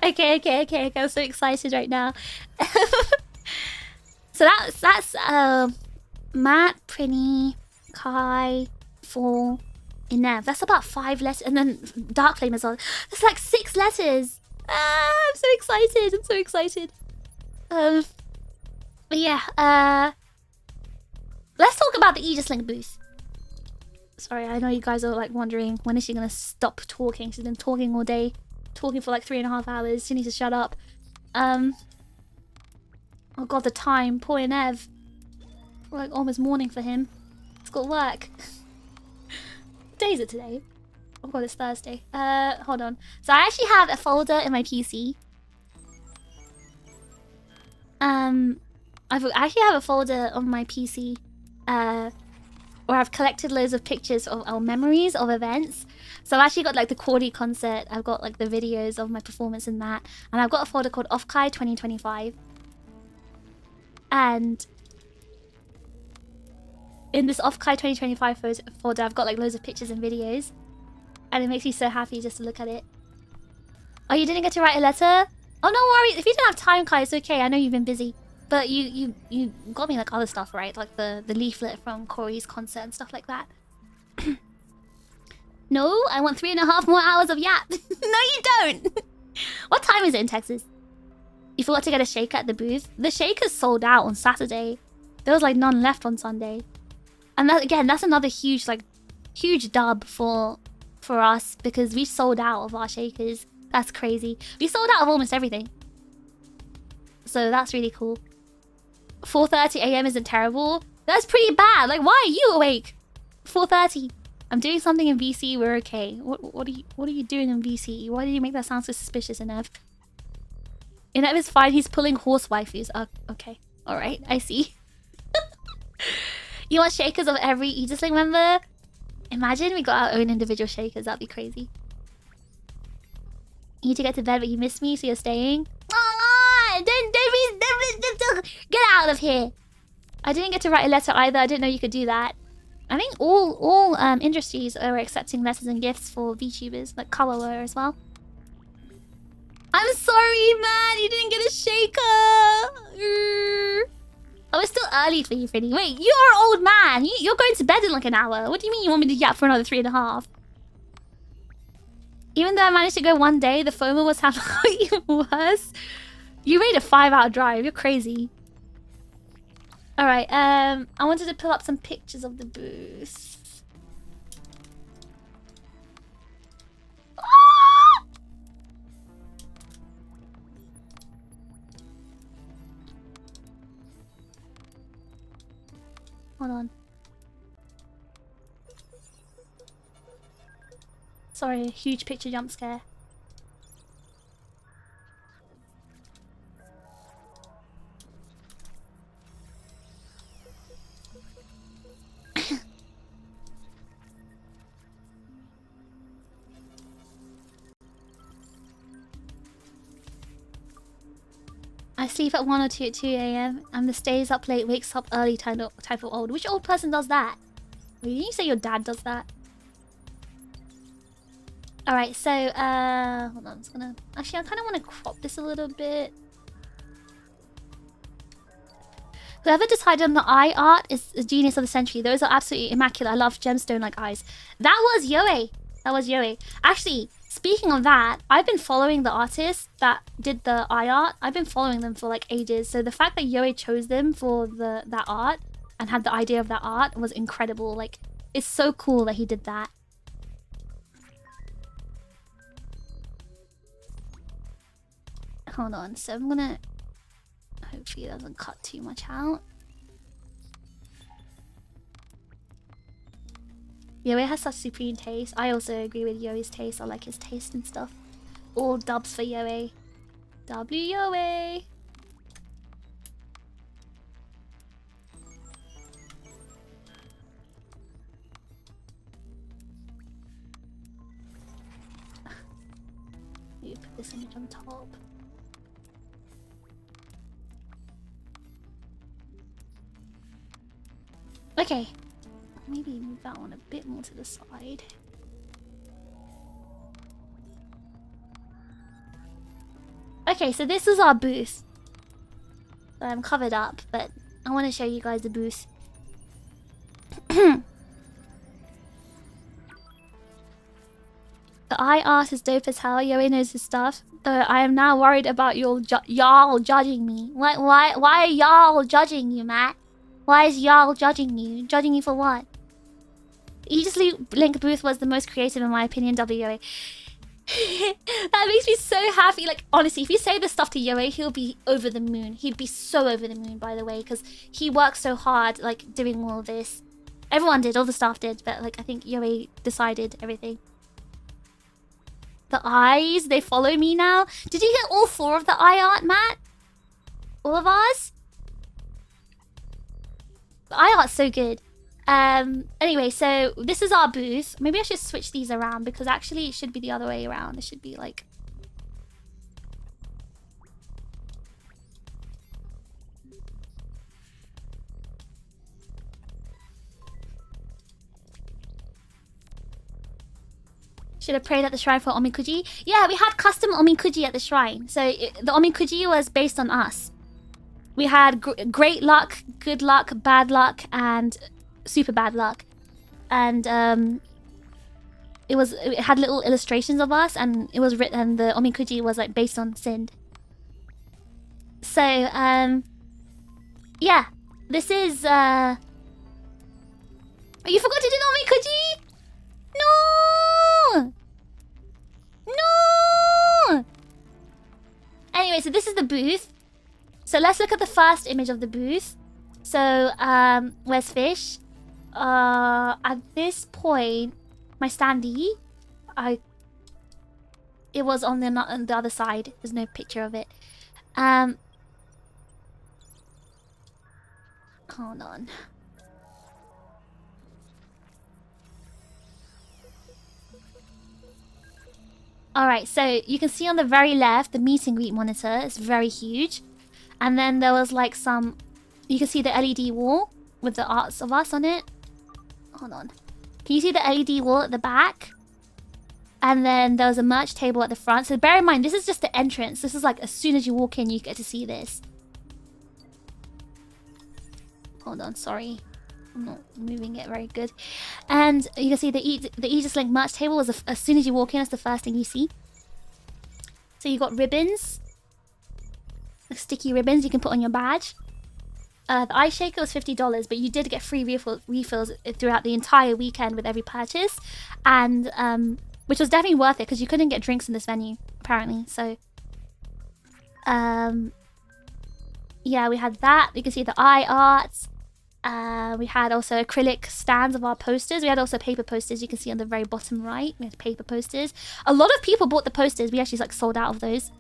Okay. I'm so excited right now. So that's Matt, Prinny, Kai, 4, Inev. That's about 5 letters, and then Dark Flame as well. That's like 6 letters. I'm so excited. But yeah. Let's talk about the Aegis-Link booth. Sorry, I know you guys are like wondering when is she gonna stop talking. She's been talking all day, talking for like 3.5 hours. She needs to shut up. Oh god, the time. Poor Inev. Like almost morning for him. He's got work. What day is it today? Oh god, it's Thursday. Hold on. So I actually have a folder in my PC. I actually have a folder on my PC, where I've collected loads of pictures of memories of events. So I've actually got like the Cordy concert. I've got like the videos of my performance in that, and I've got a folder called OffKai 2025. And in this OffKai 2025 folder, I've got like loads of pictures and videos, and it makes me so happy just to look at it. Oh, you didn't get to write a letter? Oh, no worries. If you don't have time, Kai, it's okay. I know you've been busy, but you got me like other stuff, right? Like the leaflet from Corey's concert and stuff like that. No, I want 3.5 more hours of yap. No, you don't. What time is it in Texas? You forgot to get a shaker at the booth. The shaker's sold out on Saturday. There was like none left on Sunday. And that, again, that's another huge dub for us because we sold out of our shakers. That's crazy. We sold out of almost everything. So that's really cool. 4:30 AM isn't terrible. That's pretty bad. Like, why are you awake? 4:30. I'm doing something in VC. We're okay. What are you doing in VC? Why did you make that sound so suspicious, Inev? Inev is fine. He's pulling horse waifus. Okay. Alright. I see. You want shakers of every Aegis-Link member? Imagine we got our own individual shakers. That'd be crazy. You need to get to bed, but you missed me, so you're staying? Oh, don't get out of here. I didn't get to write a letter either. I didn't know you could do that. I think all industries are accepting letters and gifts for VTubers, like Kawawa as well. I'm sorry, man. You didn't get a shaker. Oh, it's still early for you, Freddy. Wait, you're an old man. You're going to bed in like an hour. What do you mean you want me to yap for another 3.5? Even though I managed to go one day, the FOMO was even worse. You made a 5-hour drive. You're crazy. Alright, I wanted to pull up some pictures of the booth. Ah! Hold on. Sorry, a huge picture jump scare. I sleep at 1 or 2 at 2 AM and the stays up late, wakes up early type of old. Which old person does that? Wait, didn't you say your dad does that? Alright, so, hold on, I'm just gonna... Actually, I kind of want to crop this a little bit. Whoever decided on the eye art is a genius of the century. Those are absolutely immaculate. I love gemstone-like eyes. That was Yoe. That was Yoe. Actually, speaking of that, I've been following the artists that did the eye art. I've been following them for like ages. So the fact that Yoe chose them for that art and had the idea of that art was incredible. Like, it's so cool that he did that. Hold on. So I'm gonna... Hopefully it doesn't cut too much out. Yoe has such supreme taste. I also agree with Yoe's taste. I like his taste and stuff. All dubs for Yoe. W Yoe. You put this image on top. Okay. Maybe move that one a bit more to the side. Okay, so this is our booth. I'm covered up, but I want to show you guys the booth. The eye art is dope as hell. Yoe knows his stuff. Though I am now worried about y'all judging me. Why are y'all judging you, Matt? Why is y'all judging you? Judging you for what? Aegis-Link booth was the most creative in my opinion, WOA. That makes me so happy. Like, honestly, if you say this stuff to Yoe, he'll be over the moon. He'd be so over the moon, by the way, because he worked so hard, like, doing all this. Everyone did, all the staff did, but, like, I think Yoe decided everything. The eyes, they follow me now. Did you get all 4 of the eye art, Matt? All of ours? The eye art's so good. Anyway, so this is our booth. Maybe I should switch these around because actually it should be the other way around. It should be like... Should have prayed at the shrine for Omikuji. Yeah, we had custom Omikuji at the shrine. So the Omikuji was based on us. We had great luck, good luck, bad luck, and super bad luck. And it had little illustrations of us, and it was written. And the Omikuji was like based on Sind. So yeah, this is Oh, you forgot to do the Omikuji? No! No! Anyway, so this is the booth. So let's look at the first image of the booth. So, where's Fish? At this point, my standee, it was on the other side. There's no picture of it. Hold on. Alright, so you can see on the very left, the meet and greet monitor is very huge. And then there was like some... You can see the LED wall with the arts of us on it. Hold on. Can you see the LED wall at the back? And then there was a merch table at the front. So bear in mind, this is just the entrance. This is like as soon as you walk in, you get to see this. Hold on, sorry. I'm not moving it very good. And you can see the Aegis-Link merch table was as soon as you walk in, it's the first thing you see. So you got ribbons. Like sticky ribbons you can put on your badge. The eye shaker was $50, but you did get free refills throughout the entire weekend with every purchase. And which was definitely worth it because you couldn't get drinks in this venue, apparently. So yeah, we had that. You can see the eye arts. We had also acrylic stands of our posters. We had also paper posters. You can see on the very bottom right. We had paper posters. A lot of people bought the posters. We actually like sold out of those.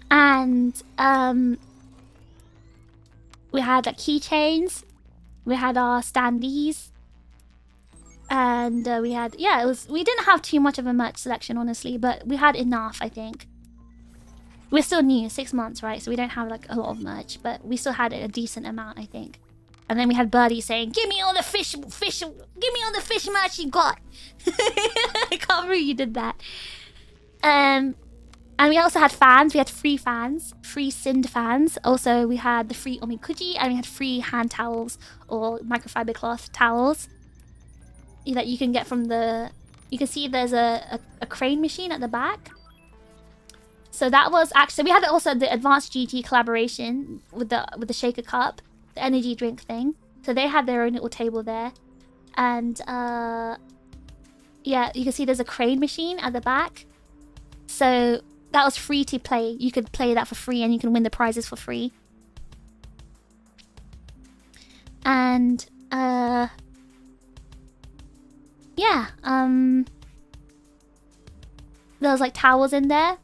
And we had like keychains. We had our standees. And we had, yeah, we didn't have too much of a merch selection, honestly, but we had enough, I think. We're still new, 6 months, right? So we don't have like a lot of merch, but we still had a decent amount, I think. And then we had Birdie saying, "Give me all the fish, give me all the fish merch you got." I can't believe you did that. And we also had fans. We had free fans, free Sind fans. Also, we had the free omikuji, and we had free hand towels or microfiber cloth towels that you can get from the... You can see there's a crane machine at the back. So that was actually... We had also the Advanced GT collaboration with the shaker cup, the energy drink thing. So they had their own little table there. And yeah, you can see there's a crane machine at the back. So that was free to play. You could play that for free and you can win the prizes for free. And yeah, there was like towels in there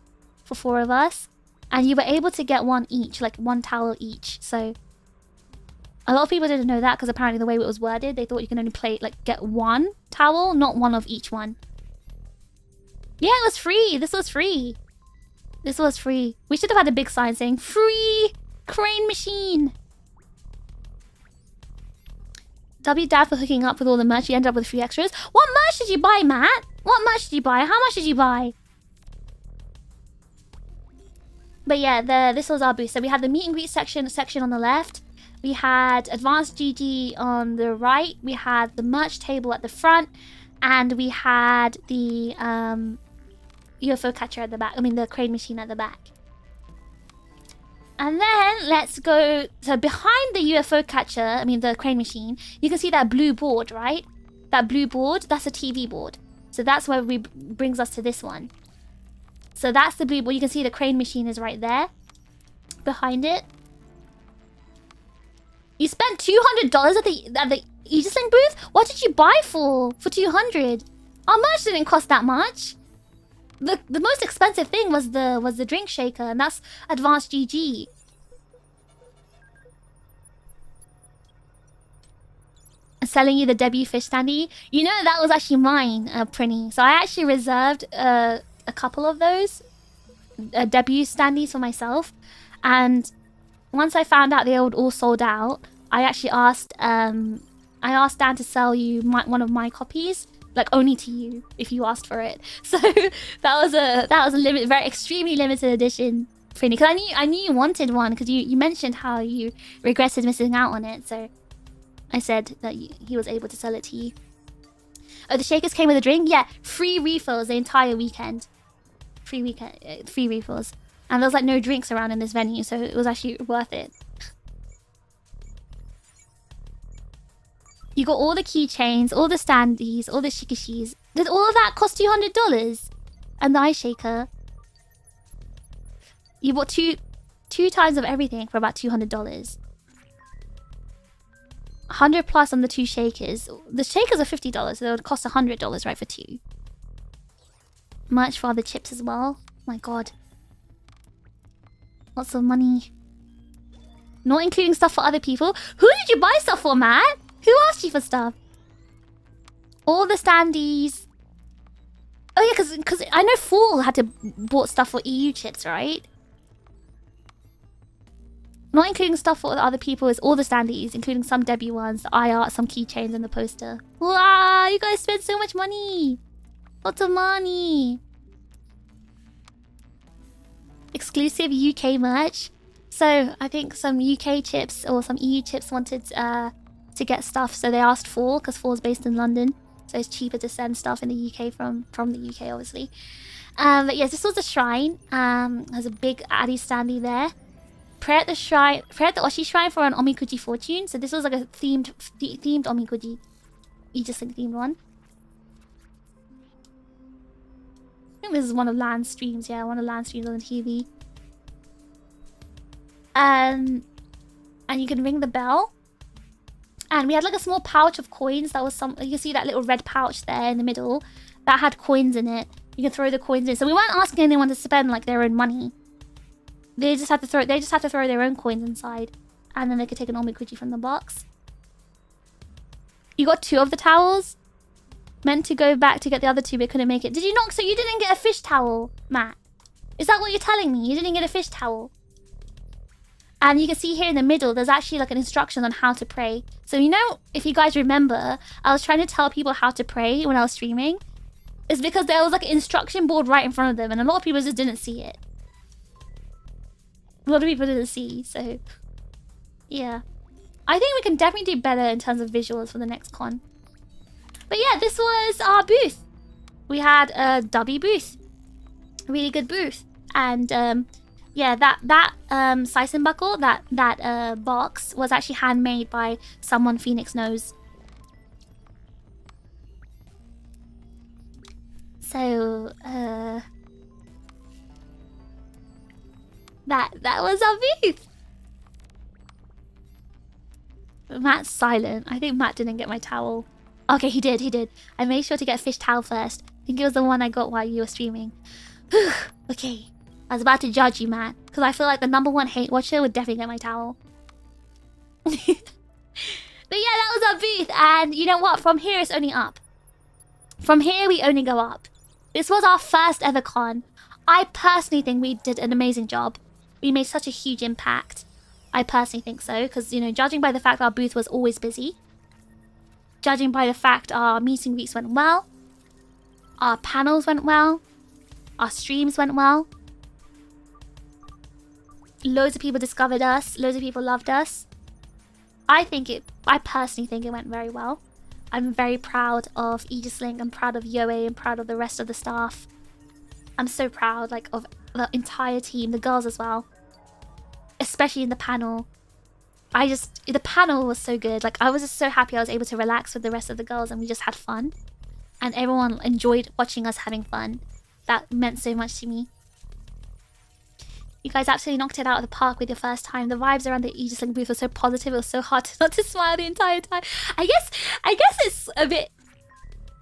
for 4 of us. And you were able to get one each, like 1 towel each. So a lot of people didn't know that because apparently the way it was worded, they thought you can only play, like, get 1 towel, not 1 of each one. Yeah, it was free. This was free. This was free. We should have had a big sign saying, free crane machine. W Dad for hooking up with all the merch. You ended up with free extras. What merch did you buy, Matt? What merch did you buy? How much did you buy? But yeah, this was our booth. So we had the meet and greet section on the left. We had Advanced GG on the right. We had the merch table at the front. And we had the UFO catcher at the back. I mean, the crane machine at the back. And then let's go... So behind the UFO catcher, I mean the crane machine, you can see that blue board, right? That blue board, that's a TV board. So that's where brings us to this one. So that's the blue board. You can see the crane machine is right there. Behind it. You spent $200 at the Aegis-Link booth? What did you buy for 200? Our merch didn't cost that much. The most expensive thing was the drink shaker, and that's Advanced GG. And selling you the debut fish standee. You know that was actually mine, Prinny. So I actually reserved a couple of those debut standees for myself, and once I found out they were all sold out, I actually asked Dan to sell you one of my copies, like only to you if you asked for it. So that was a very extremely limited edition, Prinny. Because I knew you wanted one because you mentioned how you regretted missing out on it. So I said that he was able to sell it to you. Oh, the shakers came with a drink. Yeah, free refills the entire weekend. Free refills. And there was like no drinks around in this venue, so it was actually worth it. You got all the keychains, all the standees, all the shikishis. Did all of that cost $200? And the ice shaker. You bought two times of everything for about $200. 100 plus on the 2 shakers. The shakers are $50, so they would cost $100, right, for 2. Merch for the chips as well. My god. Lots of money. Not including stuff for other people. Who did you buy stuff for, Matt? Who asked you for stuff? All the standees. Oh yeah, because I know Fall had to bought stuff for EU chips, right? Not including stuff for other people is all the standees, including some debut ones, the eye art, some keychains, and the poster. Wow, you guys spent so much money. Lots of money. Exclusive UK merch. So I think some UK chips or some EU chips wanted to get stuff, so they asked Fall, because Fall's based in London, so it's cheaper to send stuff in the UK from the UK, obviously. But yes, this was the shrine. There's a big Addy standee there. Pray at the Oshi shrine for an Omikuji fortune. So this was like a themed Omikuji, Aegis-Link themed one. I think this is one of Land's streams. Yeah, one of Land's streams on the TV. And you can ring the bell. And we had like a small pouch of coins. That was some... You can see that little red pouch there in the middle. That had coins in it. You can throw the coins in. So we weren't asking anyone to spend like their own money. They just had to throw their own coins inside. And then they could take an omikuji from the box. You got 2 of the towels. Meant to go back to get the other 2, but couldn't make it. Did you not? So you didn't get a fish towel, Matt? Is that what you're telling me? You didn't get a fish towel? And you can see here in the middle, there's actually like an instruction on how to pray. So you know, if you guys remember, I was trying to tell people how to pray when I was streaming. is because there was like an instruction board right in front of them, and a lot of people just didn't see it. A lot of people didn't see, so yeah. I think we can definitely do better in terms of visuals for the next con. But yeah, this was our booth. We had a W booth. A really good booth. And yeah, that size and buckle, that box was actually handmade by someone Phoenix knows. So that was our booth. Matt's silent. I think Matt didn't get my towel. Okay, he did. I made sure to get a fish towel first. I think it was the one I got while you were streaming. Okay. I was about to judge you, Matt. Because I feel like the #1 hate watcher would definitely get my towel. But yeah, that was our booth. And you know what? From here, it's only up. From here, we only go up. This was our first ever con. I personally think we did an amazing job. We made such a huge impact. I personally think so. Because, you know, judging by the fact our booth was always busy. Judging by the fact our meet and greets went well. Our panels went well. Our streams went well. Loads of people discovered us. Loads of people loved us. I personally think it went very well. I'm very proud of Aegis-Link. I'm proud of Yoe. I'm proud of the rest of the staff. I'm so proud, like, of the entire team. The girls as well. Especially in the panel. The panel was so good. Like, I was just so happy I was able to relax with the rest of the girls and we just had fun. And everyone enjoyed watching us having fun. That meant so much to me. You guys absolutely knocked it out of the park with your first time. The vibes around the Aegis-Link booth were so positive. It was so hard not to smile the entire time. I guess it's a bit...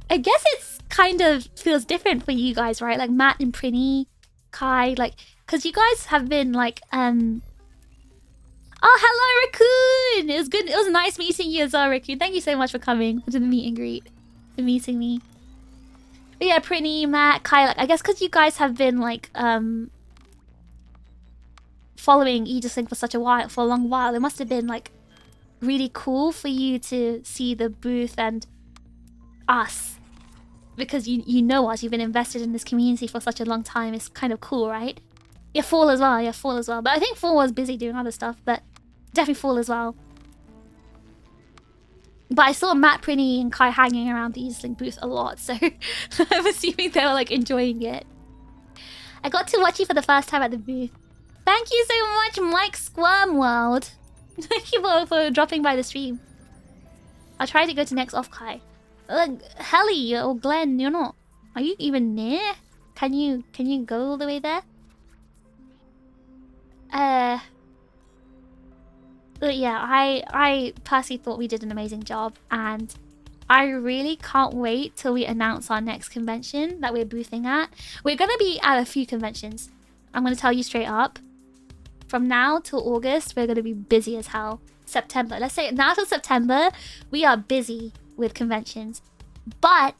I guess it's kind of feels different for you guys, right? Like Matt and Prinny, Kai, like... Because you guys have been like... Oh, hello, Raccoon! It was good. It was nice meeting you as well, Raccoon. Thank you so much for coming to the meet and greet. For meeting me. But yeah, Prinny, Matt, Kai, like, I guess because you guys have been like... following Aegis-Link for a long while, it must have been like really cool for you to see the booth and us, because you know us, you've been invested in this community for such a long time. It's kind of cool, right? Yeah, Fall as well. But I think Fall was busy doing other stuff, but definitely Fall as well. But I saw Matt, Prinny, and Kai hanging around the Aegis-Link booth a lot, so I'm assuming they were like enjoying it. I got to watch you for the first time at the booth. Thank you so much, Mike Squirmworld. Thank you for dropping by the stream. I'll try to go to next OffKai. Helly or Glenn, you're not. Are you even near? Can you go all the way there? But yeah, I personally thought we did an amazing job, and I really can't wait till we announce our next convention that we're boothing at. We're gonna be at a few conventions. I'm gonna tell you straight up. From now till August, we're going to be busy as hell. September. Let's say now till September, we are busy with conventions. But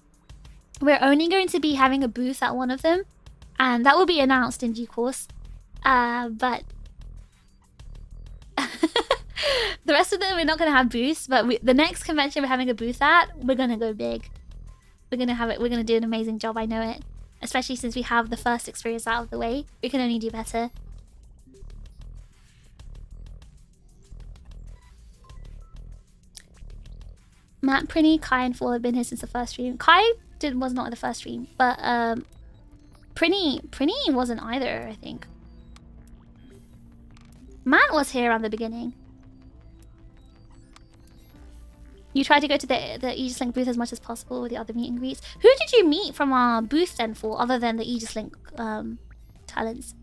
we're only going to be having a booth at one of them. And that will be announced in due course. But... the rest of them, we're not going to have booths. But the next convention we're having a booth at, we're going to go big. We're going to do an amazing job, I know it. Especially since we have the first experience out of the way. We can only do better. Matt, Prinny, Kai, and Fall have been here since the first stream. Kai was not at the first stream, but Prinny wasn't either, I think. Matt was here around the beginning. You tried to go to the Aegis-Link booth as much as possible with the other meet and greets. Who did you meet from our booth then, for other than the Aegis-Link talents?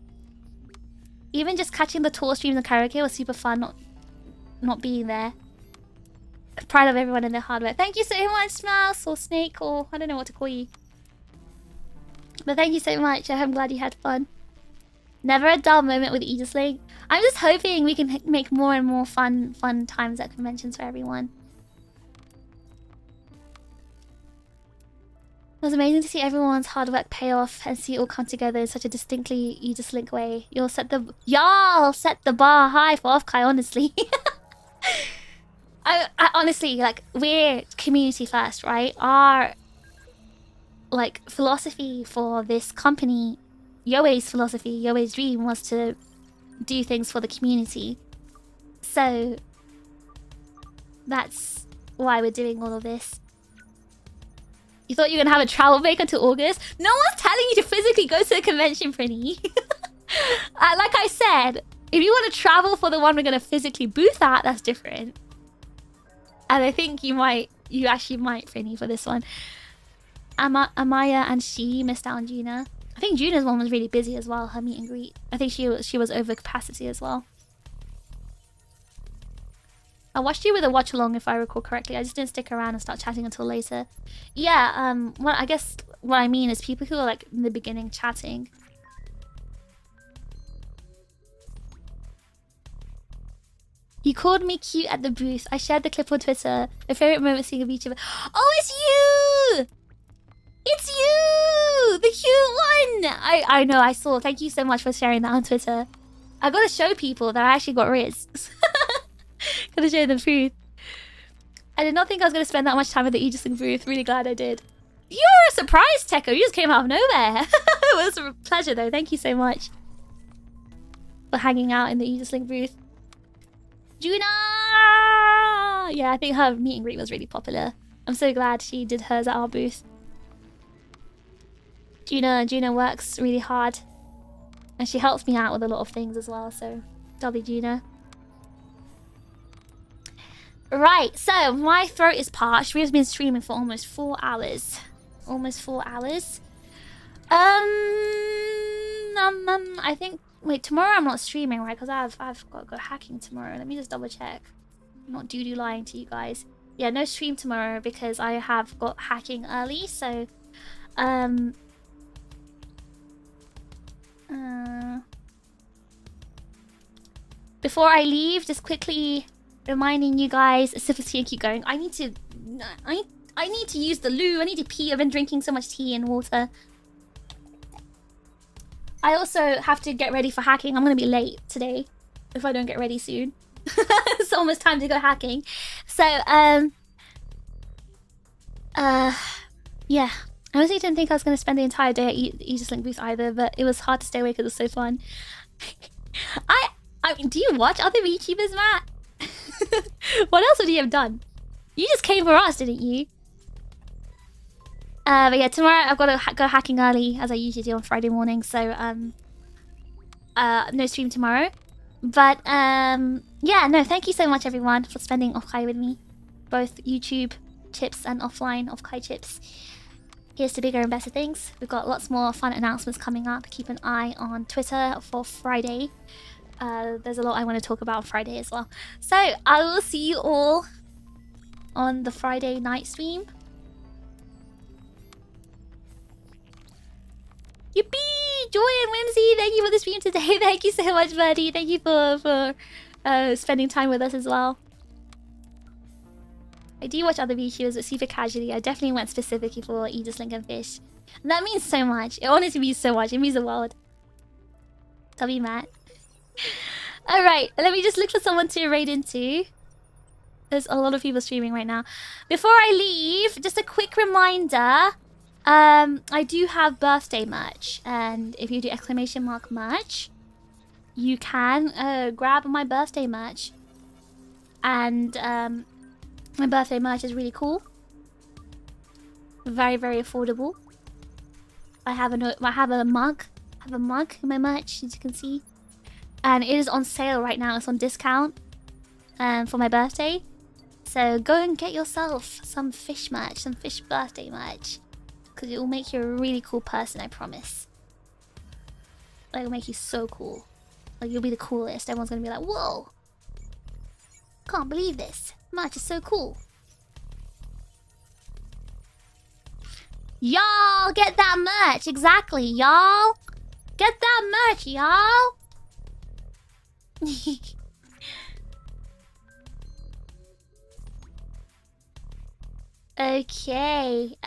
Even just catching the tour streams and karaoke was super fun. Not being there. Proud of everyone in their hard work. Thank you so much, Mouse or Snake, or I don't know what to call you. But thank you so much. I'm glad you had fun. Never a dull moment with Aegis-Link. I'm just hoping we can make more and more fun times at conventions for everyone. It was amazing to see everyone's hard work pay off and see it all come together in such a distinctly Aegis-Link way. Y'all set the bar high for OffKai, honestly. I honestly, like, we're community first, right? like philosophy for this company, Yoe's philosophy, Yoe's dream was to do things for the community. So that's why we're doing all of this. You thought you were gonna have a travel break until August? No one's telling you to physically go to the convention, Prinny. Like I said, if you want to travel for the one we're gonna physically booth at, that's different. And I think you actually might, Prinny, for this one. Amaya and she missed out on Juna. I think Juna's one was really busy as well, her meet and greet. I think she was over capacity as well. I watched you with a watch along if I recall correctly. I just didn't stick around and start chatting until later. Yeah, well, I guess what I mean is people who are like in the beginning chatting. You called me cute at the booth. I shared the clip on Twitter. My favorite moment seeing a VTuber. Oh, it's you! It's you! The cute one! I know, I saw. Thank you so much for sharing that on Twitter. I gotta show people that I actually got Riz. Gotta show them proof. I did not think I was gonna spend that much time at the Aegis-Link booth. Really glad I did. You're a surprise, Tekko. You just came out of nowhere. It was a pleasure though. Thank you so much for hanging out in the Aegis-Link booth. Juna! Yeah, I think her meet and greet was really popular. I'm so glad she did hers at our booth. Juna works really hard. And she helps me out with a lot of things as well, so W Juna. Right, so my throat is parched. We've been streaming for almost 4 hours. Almost 4 hours. I think... Wait, tomorrow I'm not streaming, right? Because I've got to go hacking tomorrow. Let me just double check. I'm not doo-doo lying to you guys. Yeah, no stream tomorrow because I have got hacking early, so... Before I leave, just quickly reminding you guys, Sympathy and keep going. I need to use the loo. I need to pee. I've been drinking so much tea and water. I also have to get ready for hacking. I'm gonna be late today if I don't get ready soon. It's almost time to go hacking. So yeah. I honestly didn't think I was gonna spend the entire day at Aegis-Link booth either, but it was hard to stay awake because it was so fun. I mean, do you watch other VTubers, Matt? What else would you have done? You just came for us, didn't you? But yeah, tomorrow I've got to go hacking early, as I usually do on Friday morning, so no stream tomorrow. But yeah, no, thank you so much everyone for spending OffKai with me. Both YouTube chips and offline OffKai chips. Here's to bigger and better things. We've got lots more fun announcements coming up. Keep an eye on Twitter for Friday. There's a lot I want to talk about on Friday as well. So, I will see you all on the Friday night stream. Yippee! Joy and Whimsy, thank you for the stream today. Thank you so much, buddy. Thank you for spending time with us as well. I do watch other VTubers, but super casually. I definitely went specifically for Aegis-Link and Fish. And that means so much. It honestly means so much. It means the world. W Matt. Alright, let me just look for someone to raid into. There's a lot of people streaming right now. Before I leave, just a quick reminder. I do have birthday merch. And if you do exclamation mark merch, you can grab my birthday merch. And my birthday merch is really cool. Very, very affordable. I have a mug. I have a mug in my merch, as you can see. And it is on sale right now. It's on discount for my birthday. So go and get yourself some fish merch, some fish birthday merch. Because it will make you a really cool person, I promise. Like, it'll make you so cool. Like, you'll be the coolest. Everyone's gonna be like, whoa! Can't believe this. Merch is so cool. Y'all, get that merch. Exactly, y'all. Get that merch, y'all. Okay.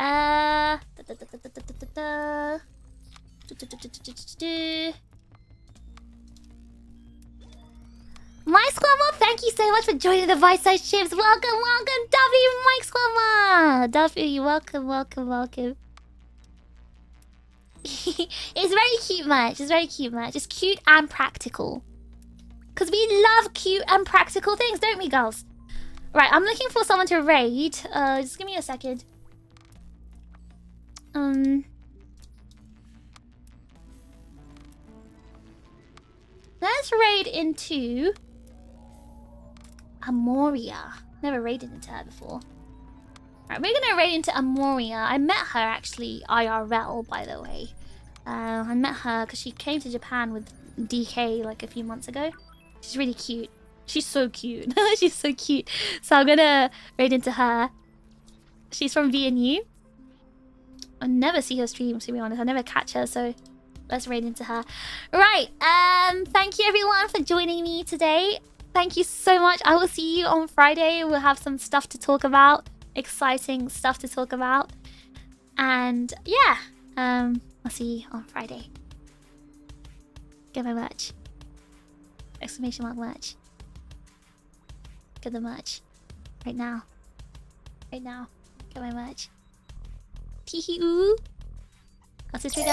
Mike Squammer, thank you so much for joining the Vice Size Chips. Welcome, welcome, W, Mike Squammer. W, welcome, welcome, welcome. It's very cute merch. It's very cute merch. It's cute and practical. Because we love cute and practical things, don't we, girls? Right, I'm looking for someone to raid. Just give me a second. Let's raid into Amoria. Never raided into her before. Right, we're gonna raid into Amoria. I met her actually IRL, by the way. I met her because she came to Japan with DK like a few months ago. She's really cute. She's so cute. She's so cute. So I'm gonna raid into her. She's from VNU. I never see her stream, to be honest. I never catch her, so let's raid into her. Right, thank you everyone for joining me today. Thank you so much. I will see you on Friday. We'll have some stuff to talk about. Exciting stuff to talk about. And yeah, I'll see you on Friday. Get my merch. Exclamation mark merch. Get the merch. Right now. Right now. Get my merch. Teehee oo. I'll see you.